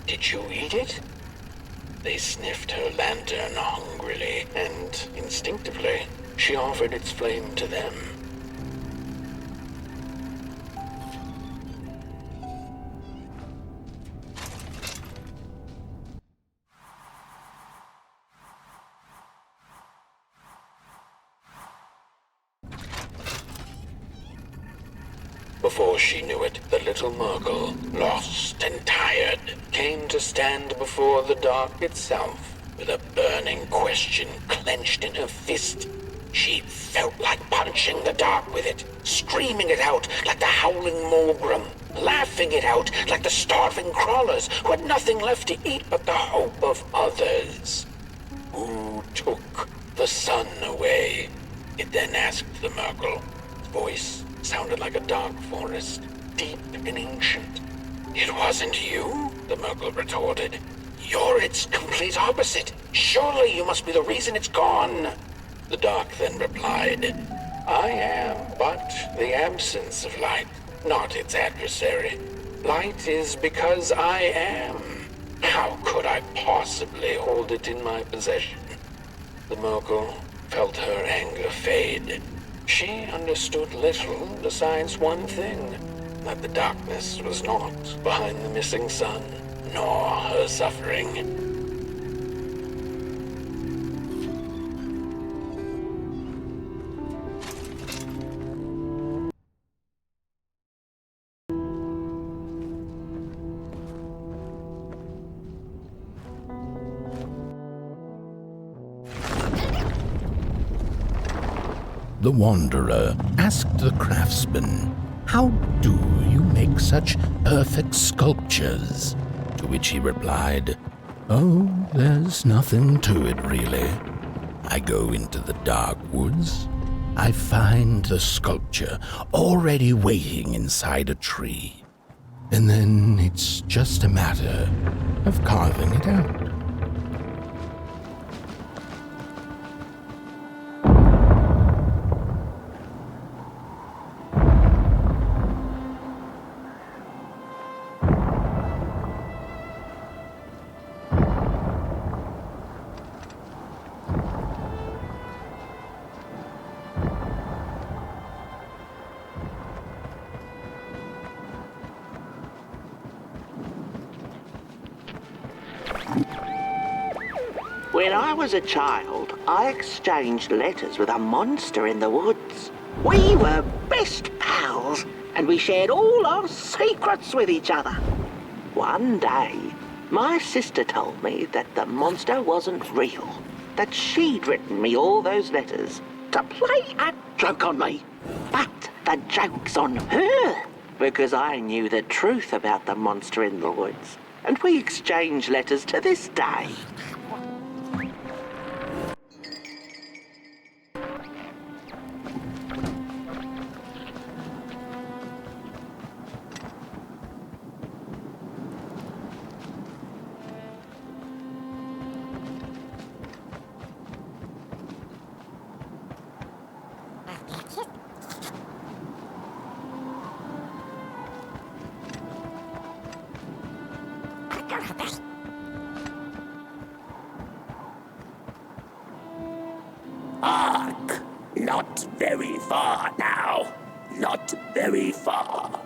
[SPEAKER 1] Did you eat it? They sniffed her lantern hungrily, and instinctively, she offered its flame to them. Before she knew it, the little Merkel, lost and tired, came to stand before the dark itself, with a burning question clenched in her fist. She felt like punching the dark with it, screaming it out like the howling Mulgrim, laughing it out like the starving crawlers who had nothing left to eat but the hope of others. Who took the sun away? It then asked the Merkel. Its voice sounded like a dark forest, deep and ancient. It wasn't you, the Merkel retorted. You're its complete opposite. Surely you must be the reason it's gone. The dark then replied, I am but the absence of light, not its adversary. Light is because I am. How could I possibly hold it in my possession? The Merkel felt her anger fade. She understood little besides one thing, that the darkness was not behind the missing sun, nor her suffering. The Wanderer asked the craftsman, How do you make such perfect sculptures? To which he replied, Oh, there's nothing to it really. I go into the dark woods. I find the sculpture already waiting inside a tree. And then it's just a matter of carving it out.
[SPEAKER 7] When I was a child, I exchanged letters with a monster in the woods. We were best pals, and we shared all our secrets with each other. One day, my sister told me that the monster wasn't real, that she'd written me all those letters to play a joke on me. But the joke's on her, because I knew the truth about the monster in the woods, and we exchange letters to this day.
[SPEAKER 4] Not very far now. Not very far.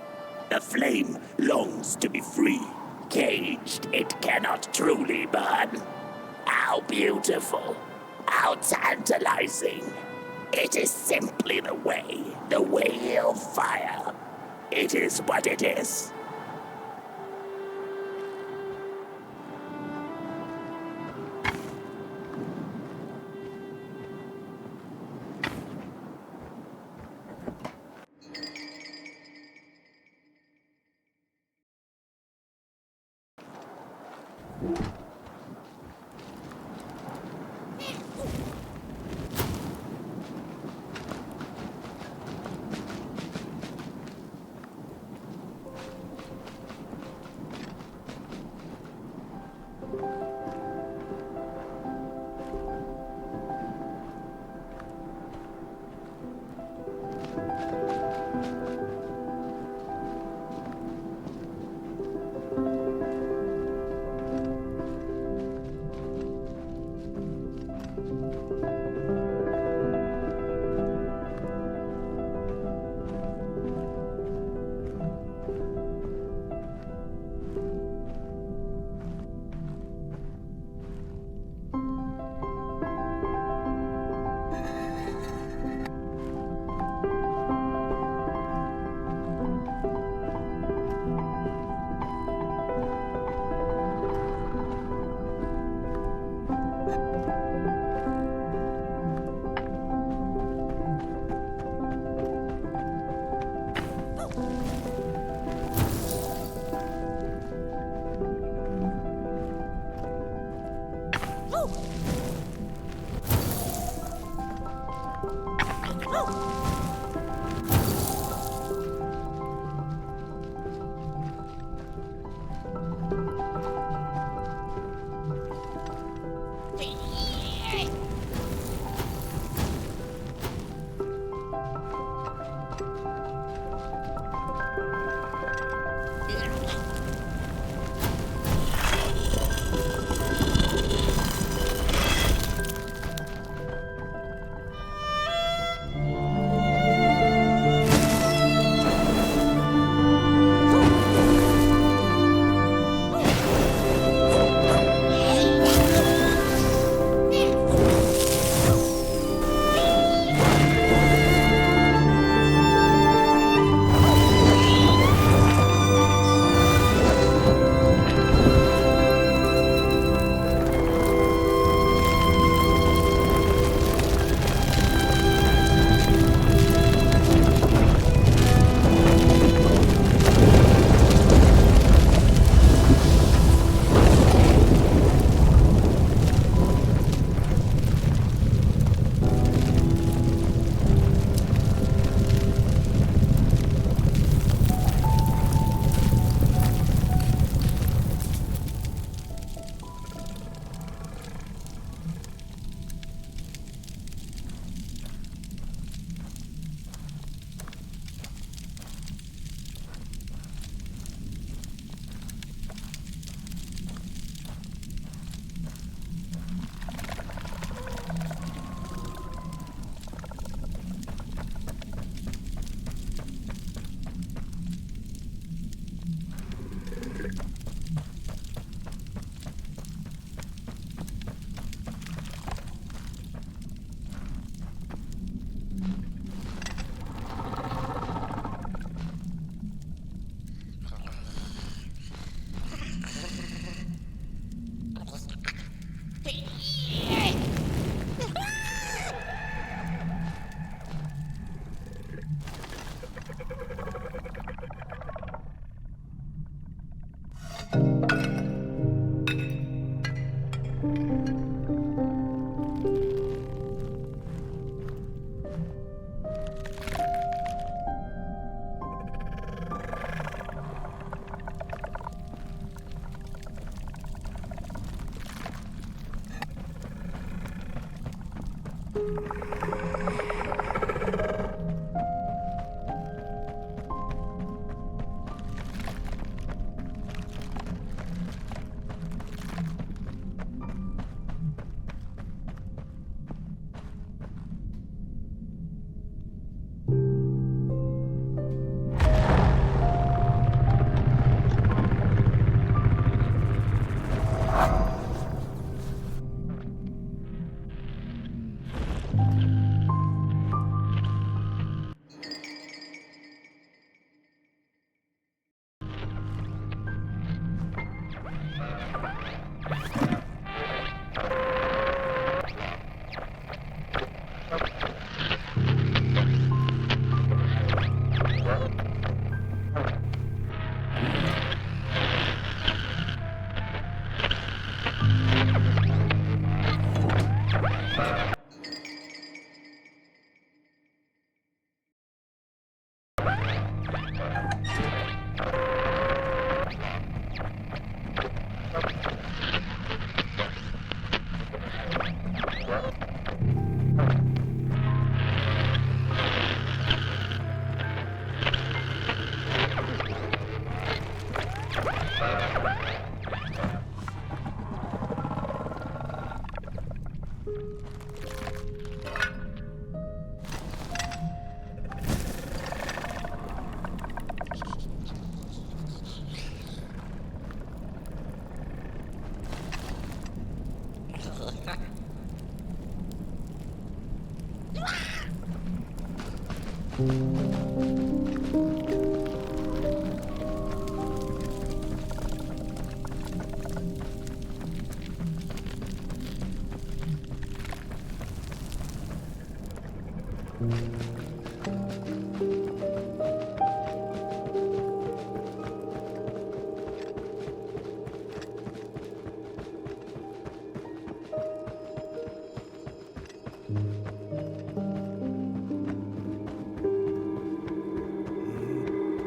[SPEAKER 4] The flame longs to be free. Caged, it cannot truly burn. How beautiful. How tantalizing. It is simply the way of fire. It is what it is.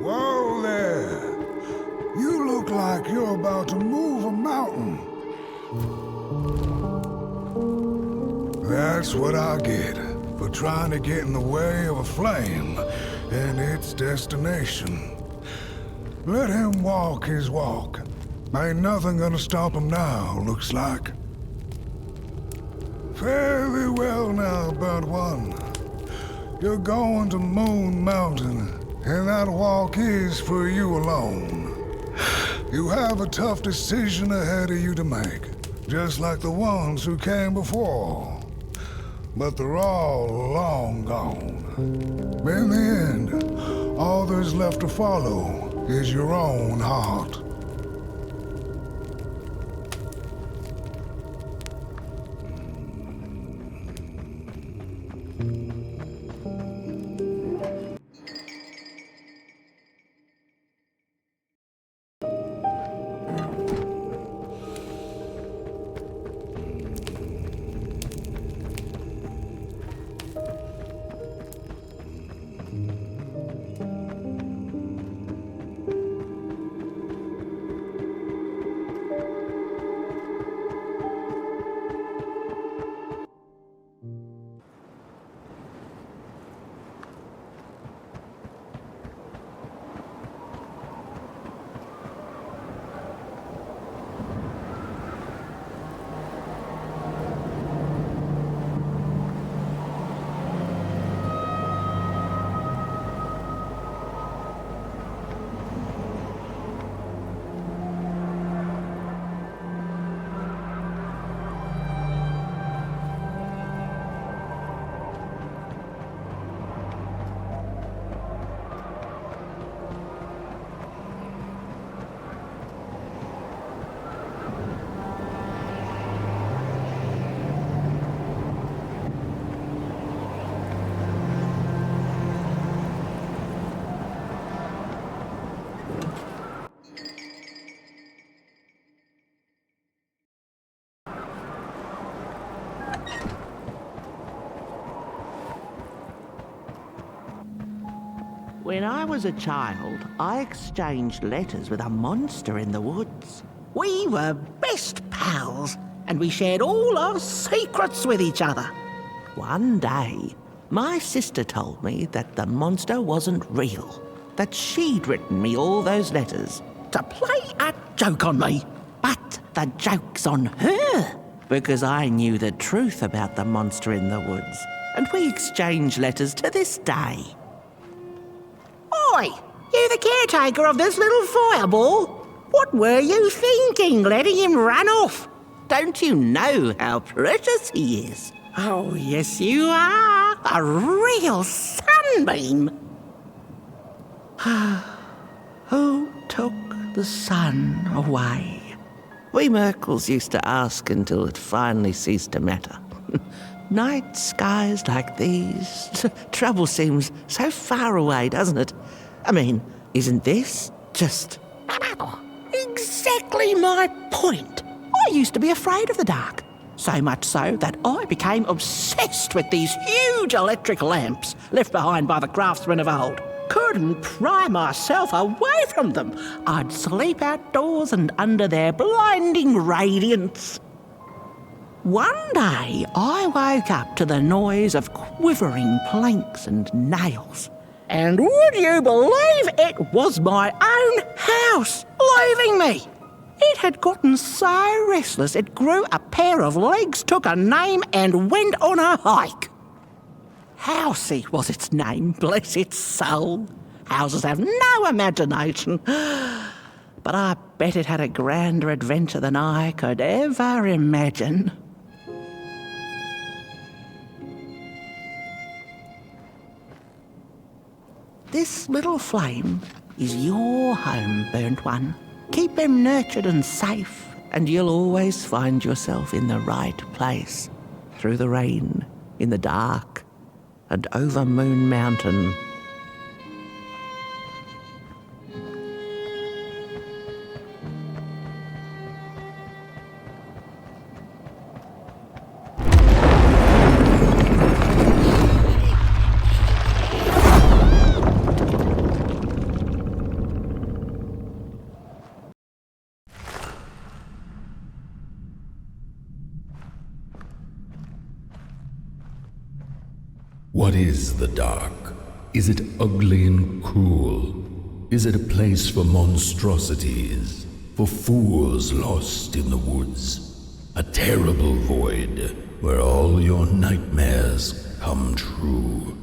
[SPEAKER 5] Whoa there! You look like you're about to move a mountain. That's what I get for trying to get in the way of a flame and its destination. Let him walk his walk. Ain't nothing gonna stop him now, looks like. Fairly well now, Burnt One. You're going to Moon Mountain, and that walk is for you alone. You have a tough decision ahead of you to make, just like the ones who came before. But they're all long gone. In the end, all there's left to follow is your own heart.
[SPEAKER 7] When I was a child, I exchanged letters with a monster in the woods. We were best pals, and we shared all our secrets with each other. One day, my sister told me that the monster wasn't real, that she'd written me all those letters to play a joke on me. But the joke's on her, because I knew the truth about the monster in the woods, and we exchange letters to this day. Oi! You the caretaker of this little fireball? What were you thinking, letting him run off? Don't you know how precious he is? Oh, yes you are. A real sunbeam. Who took the sun away? We Merkles used to ask until it finally ceased to matter. Night skies like these, trouble seems so far away, doesn't it? I mean, isn't this just exactly my point? I used to be afraid of the dark, so much so that I became obsessed with these huge electric lamps left behind by the craftsmen of old. Couldn't pry myself away from them. I'd sleep outdoors and under their blinding radiance. One day, I woke up to the noise of quivering planks and nails. And would you believe it was my own house leaving me? It had gotten so restless it grew a pair of legs, took a name and went on a hike. Housey was its name, bless its soul. Houses have no imagination. But I bet it had a grander adventure than I could ever imagine. this little flame is your home, burnt one. Keep him nurtured and safe, and you'll always find yourself in the right place. Through the rain, in the dark, and over Moon Mountain.
[SPEAKER 1] What is the dark? Is it ugly and cruel? Is it a place for monstrosities, for fools lost in the woods? A terrible void where all your nightmares come true.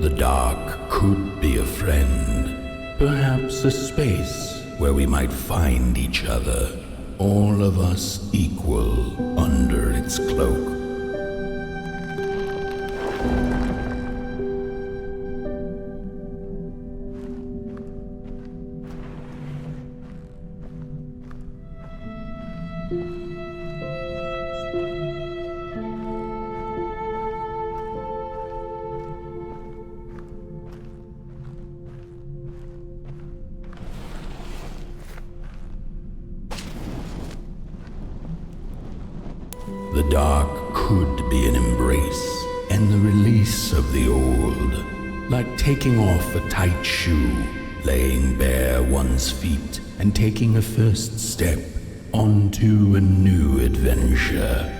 [SPEAKER 1] The dark could be a friend, perhaps a space where we might find each other, all of us equal under its cloak. The dark could be an embrace and the release of the old, like taking off a tight shoe, laying bare one's feet, and taking a first step onto a new adventure.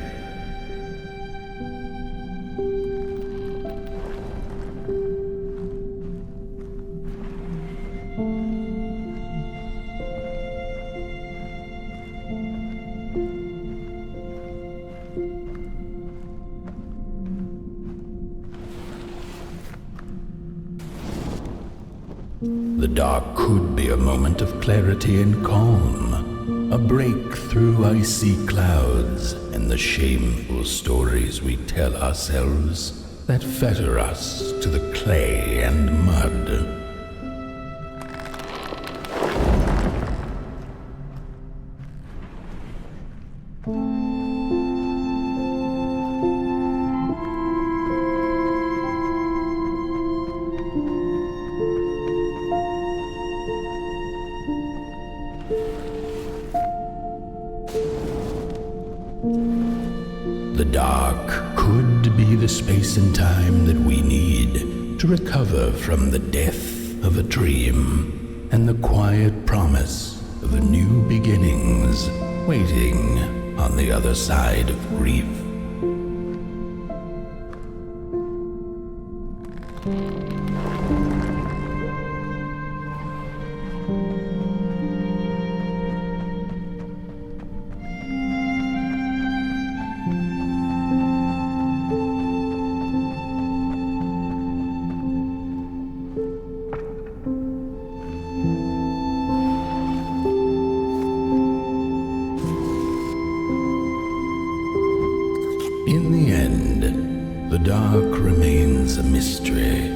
[SPEAKER 1] The dark could be a moment of clarity and calm, a break through icy clouds and the shameful stories we tell ourselves that fetter us to the clay and mud. The dark could be the space and time that we need to recover from the death of a dream and the quiet promise of new beginnings waiting on the other side of grief. In the end, the dark remains a mystery,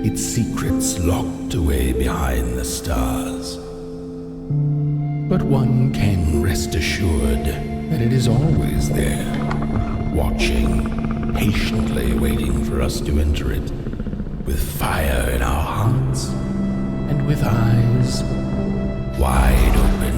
[SPEAKER 1] its secrets locked away behind the stars. But one can rest assured that it is always there, watching, patiently waiting for us to enter it, with fire in our hearts and with eyes wide open.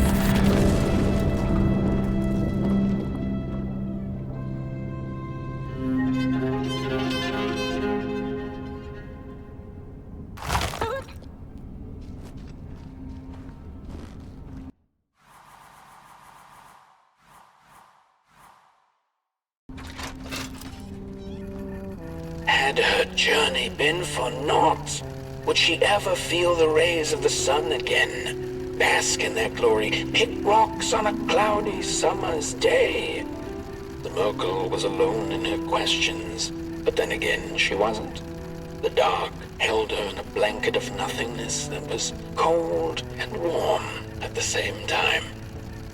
[SPEAKER 3] Had her journey been for naught? Would she ever feel the rays of the sun again? Bask in their glory, pick rocks on a cloudy summer's day? The Merkle was alone in her questions, but then again she wasn't.
[SPEAKER 1] The dark held her in a blanket of nothingness that was cold and warm at the same time.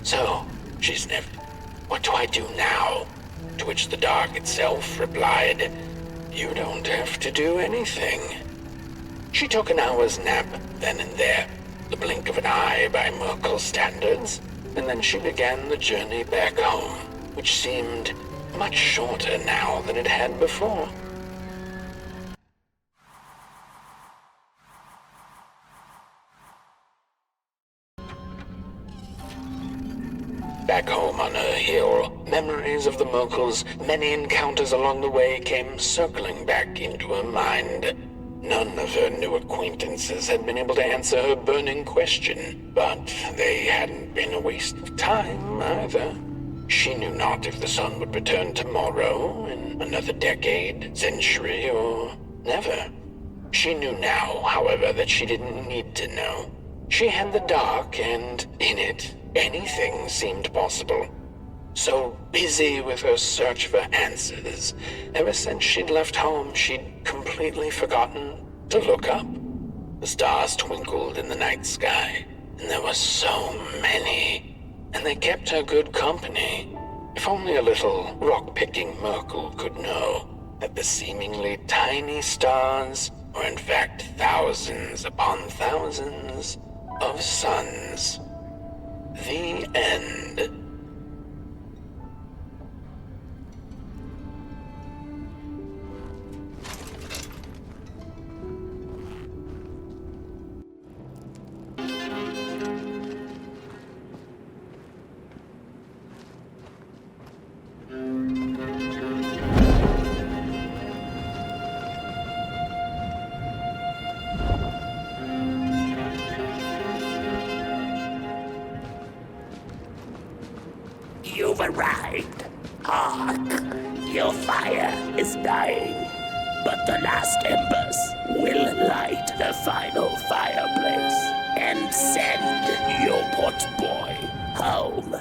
[SPEAKER 1] So, she sniffed, "What do I do now?" To which the dark itself replied, "You don't have to do anything." She took an hour's nap then and there, the blink of an eye by Merkel standards, and then she began the journey back home, which seemed much shorter now than it had before. Back home on her hill, memories of the Merkel's many encounters along the way came circling back into her mind. None of her new acquaintances had been able to answer her burning question, but they hadn't been a waste of time either. She knew not if the sun would return tomorrow, in another decade, century, or never. She knew now, however, that she didn't need to know. She had the dark, and in it, anything seemed possible. So busy with her search for answers, ever since she'd left home, she'd completely forgotten to look up. The stars twinkled in the night sky, and there were so many, and they kept her good company. If only a little rock-picking Merkel could know that the seemingly tiny stars were in fact thousands upon thousands of suns. The end.
[SPEAKER 4] You've arrived. Hark! Your fire is dying, but the last embers will light the final fireplace and send your potboy home.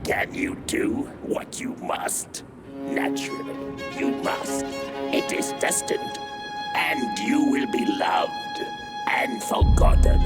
[SPEAKER 4] Can you do what you must? Naturally, you must. It is destined, and you will be loved and forgotten.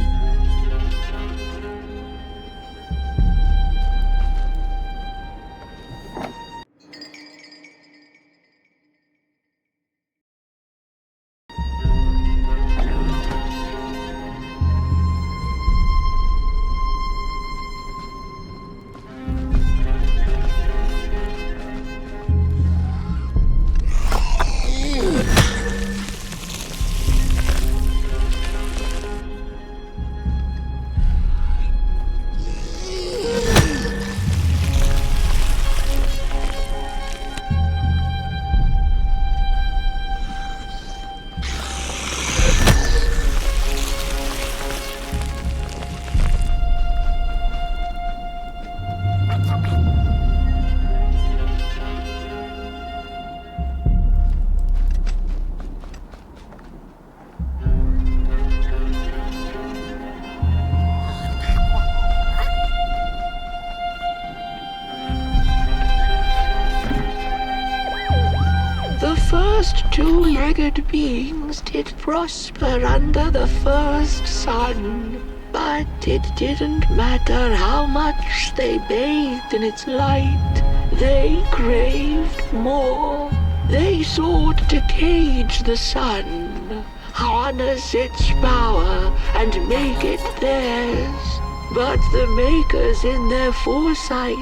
[SPEAKER 3] The first two-legged beings did prosper under the first sun, but it didn't matter how much they bathed in its light. They craved more. They sought to cage the sun, harness its power, and make it theirs. But the makers in their foresight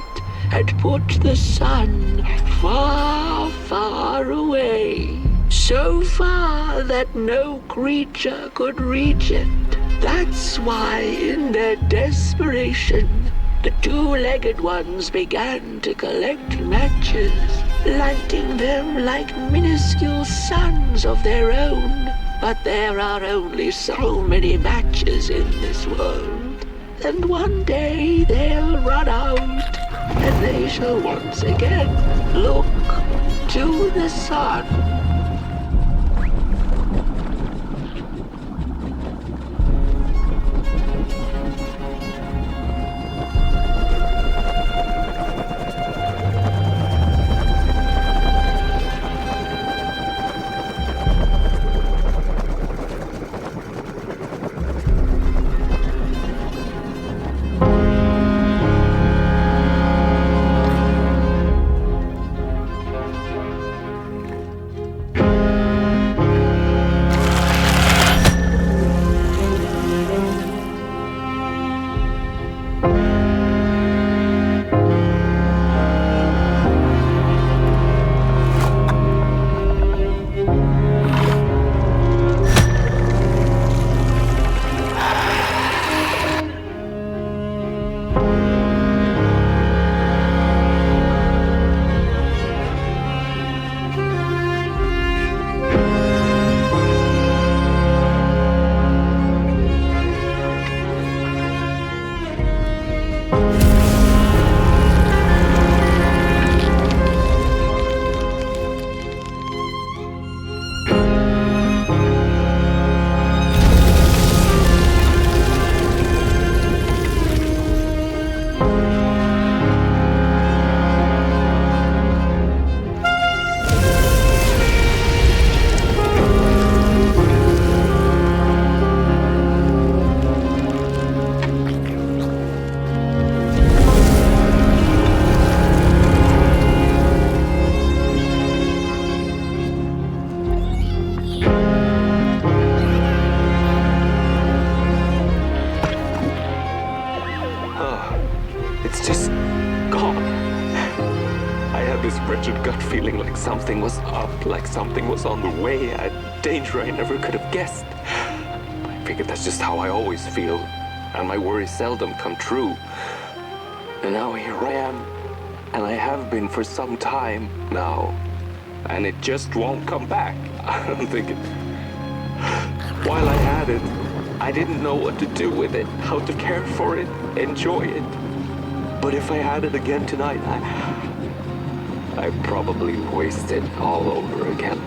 [SPEAKER 3] had put the sun far, far away. So far that no creature could reach it. That's why, in their desperation, the two-legged ones began to collect matches, lighting them like minuscule suns of their own. But there are only so many matches in this world, and one day they'll run out, and they shall once again look to the sun.
[SPEAKER 14] like something was up, like something was on the way, a danger I never could have guessed. I figured that's just how I always feel, and my worries seldom come true. And now here I am, and I have been for some time now, and it just won't come back. I'm thinking, while I had it, I didn't know what to do with it, how to care for it, enjoy it. But if I had it again tonight, I'd probably waste it all over again.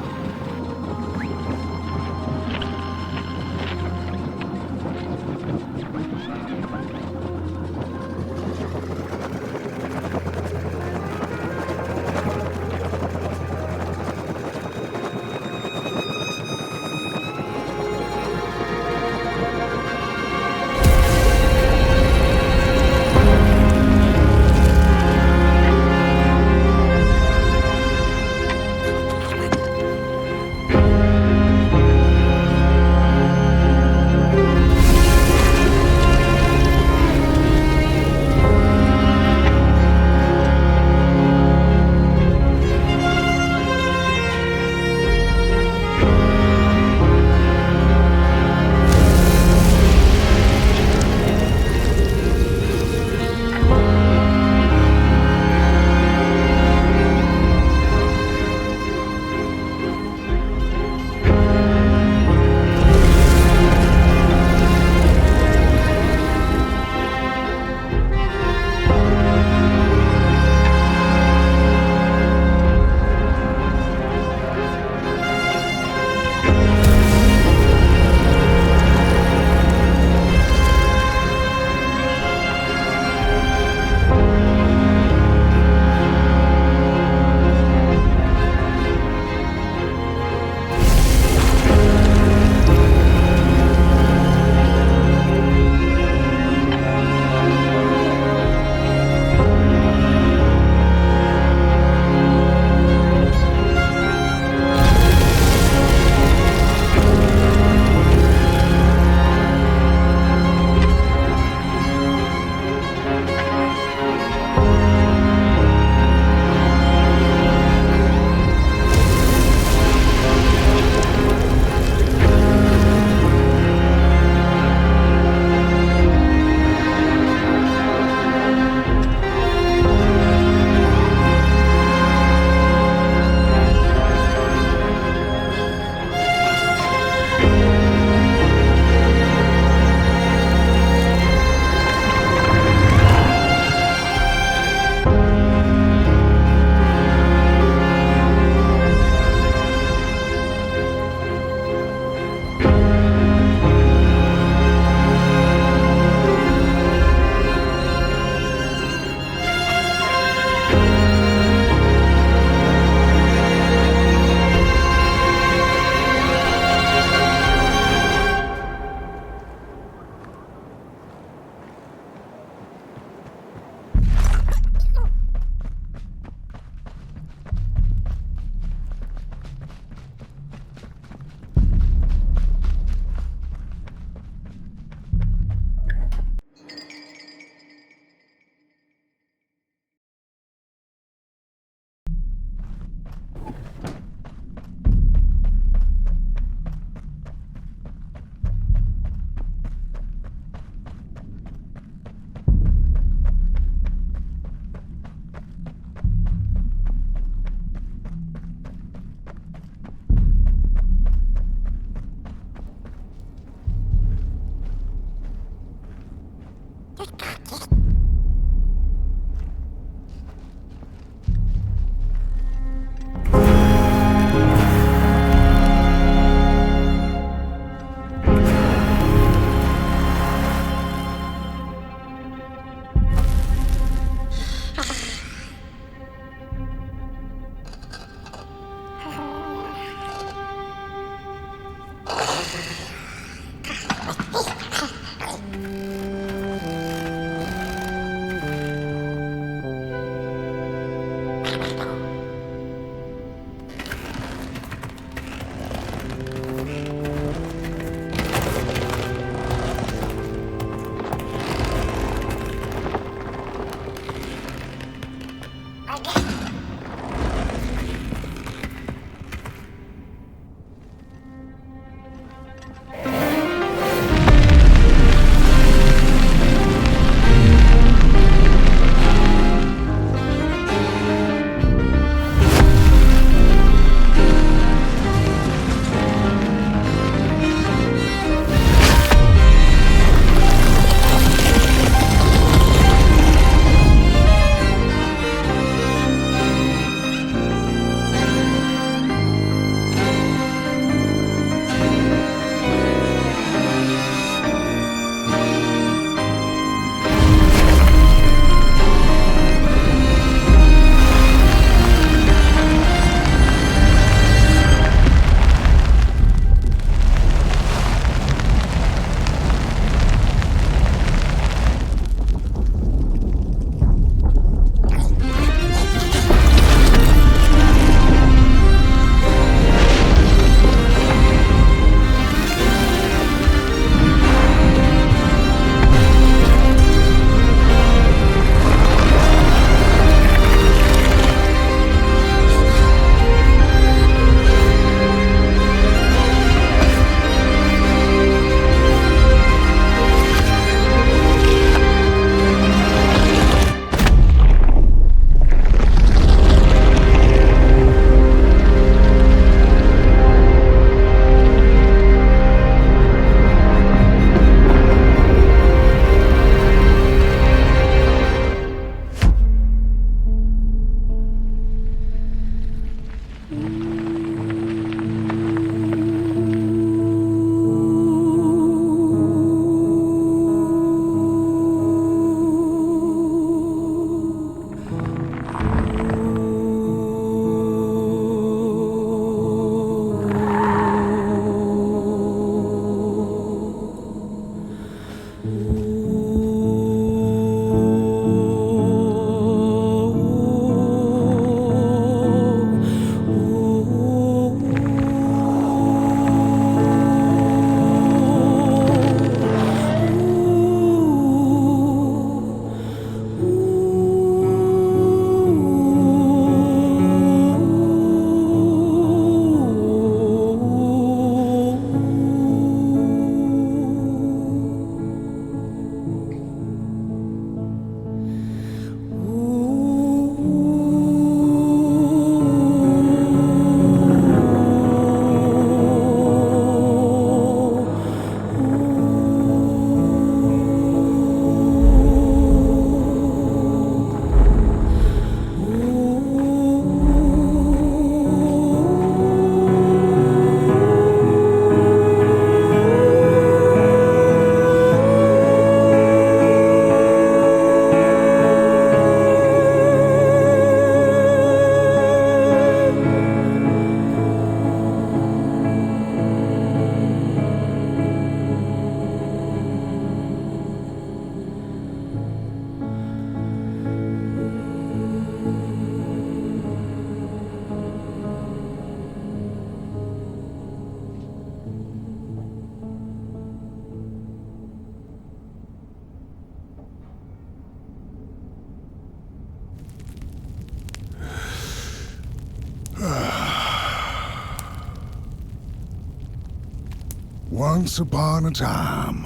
[SPEAKER 5] Once upon a time,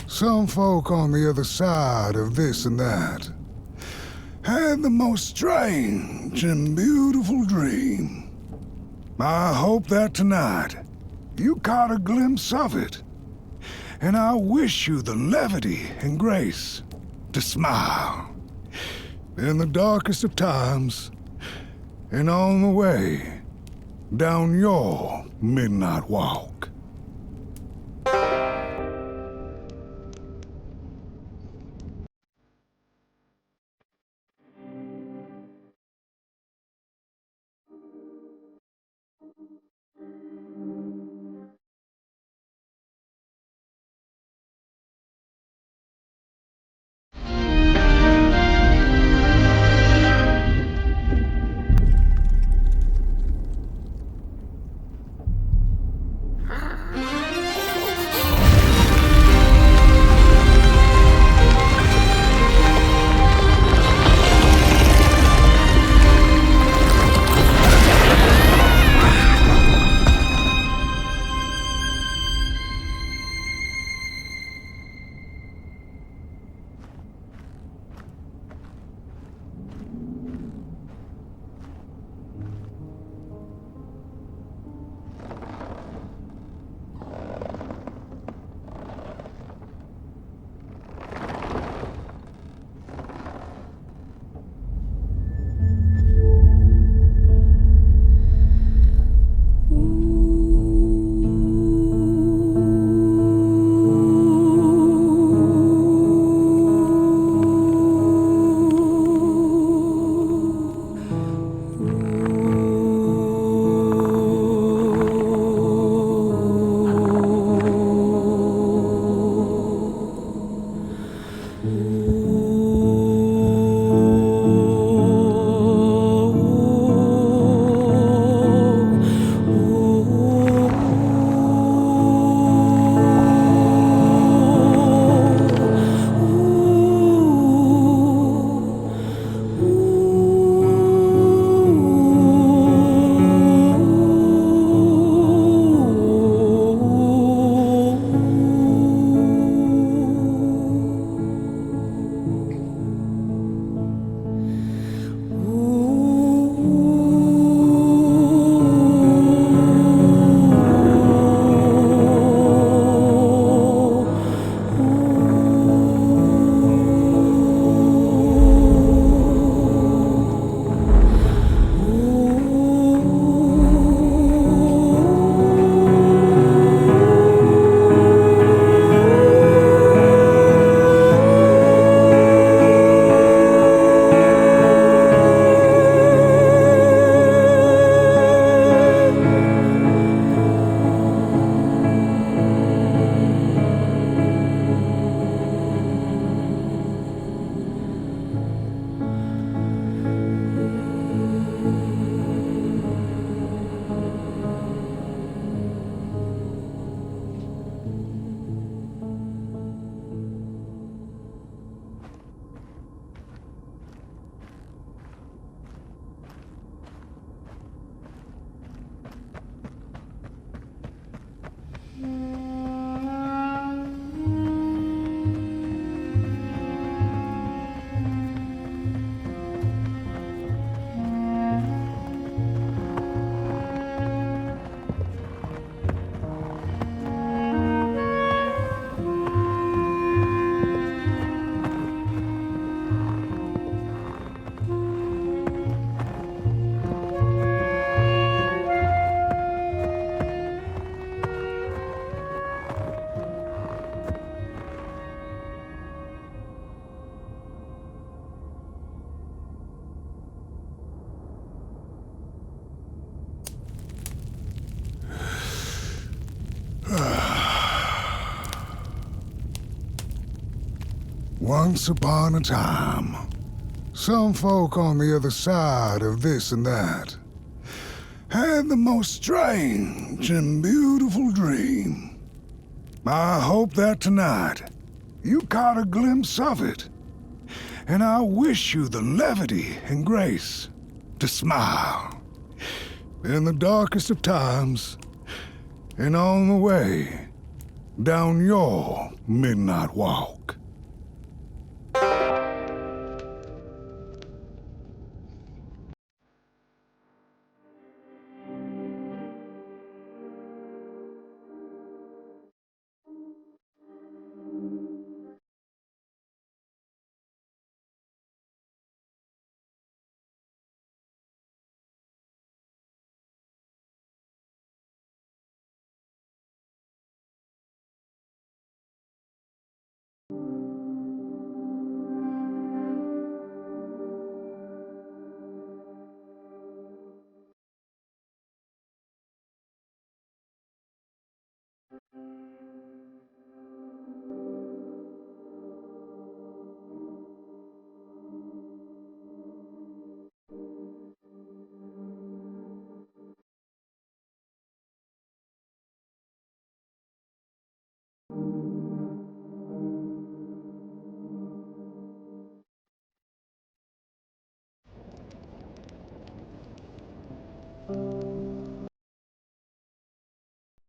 [SPEAKER 5] some folk on the other side of this and that had the most strange and beautiful dream. I hope that tonight you caught a glimpse of it, and I wish you the levity and grace to smile in the darkest of times and on the way down your midnight walk. Once upon a time, some folk on the other side of this and that had the most strange and beautiful dream. I hope that tonight you caught a glimpse of it, and I wish you the levity and grace to smile in the darkest of times and on the way down your midnight walk.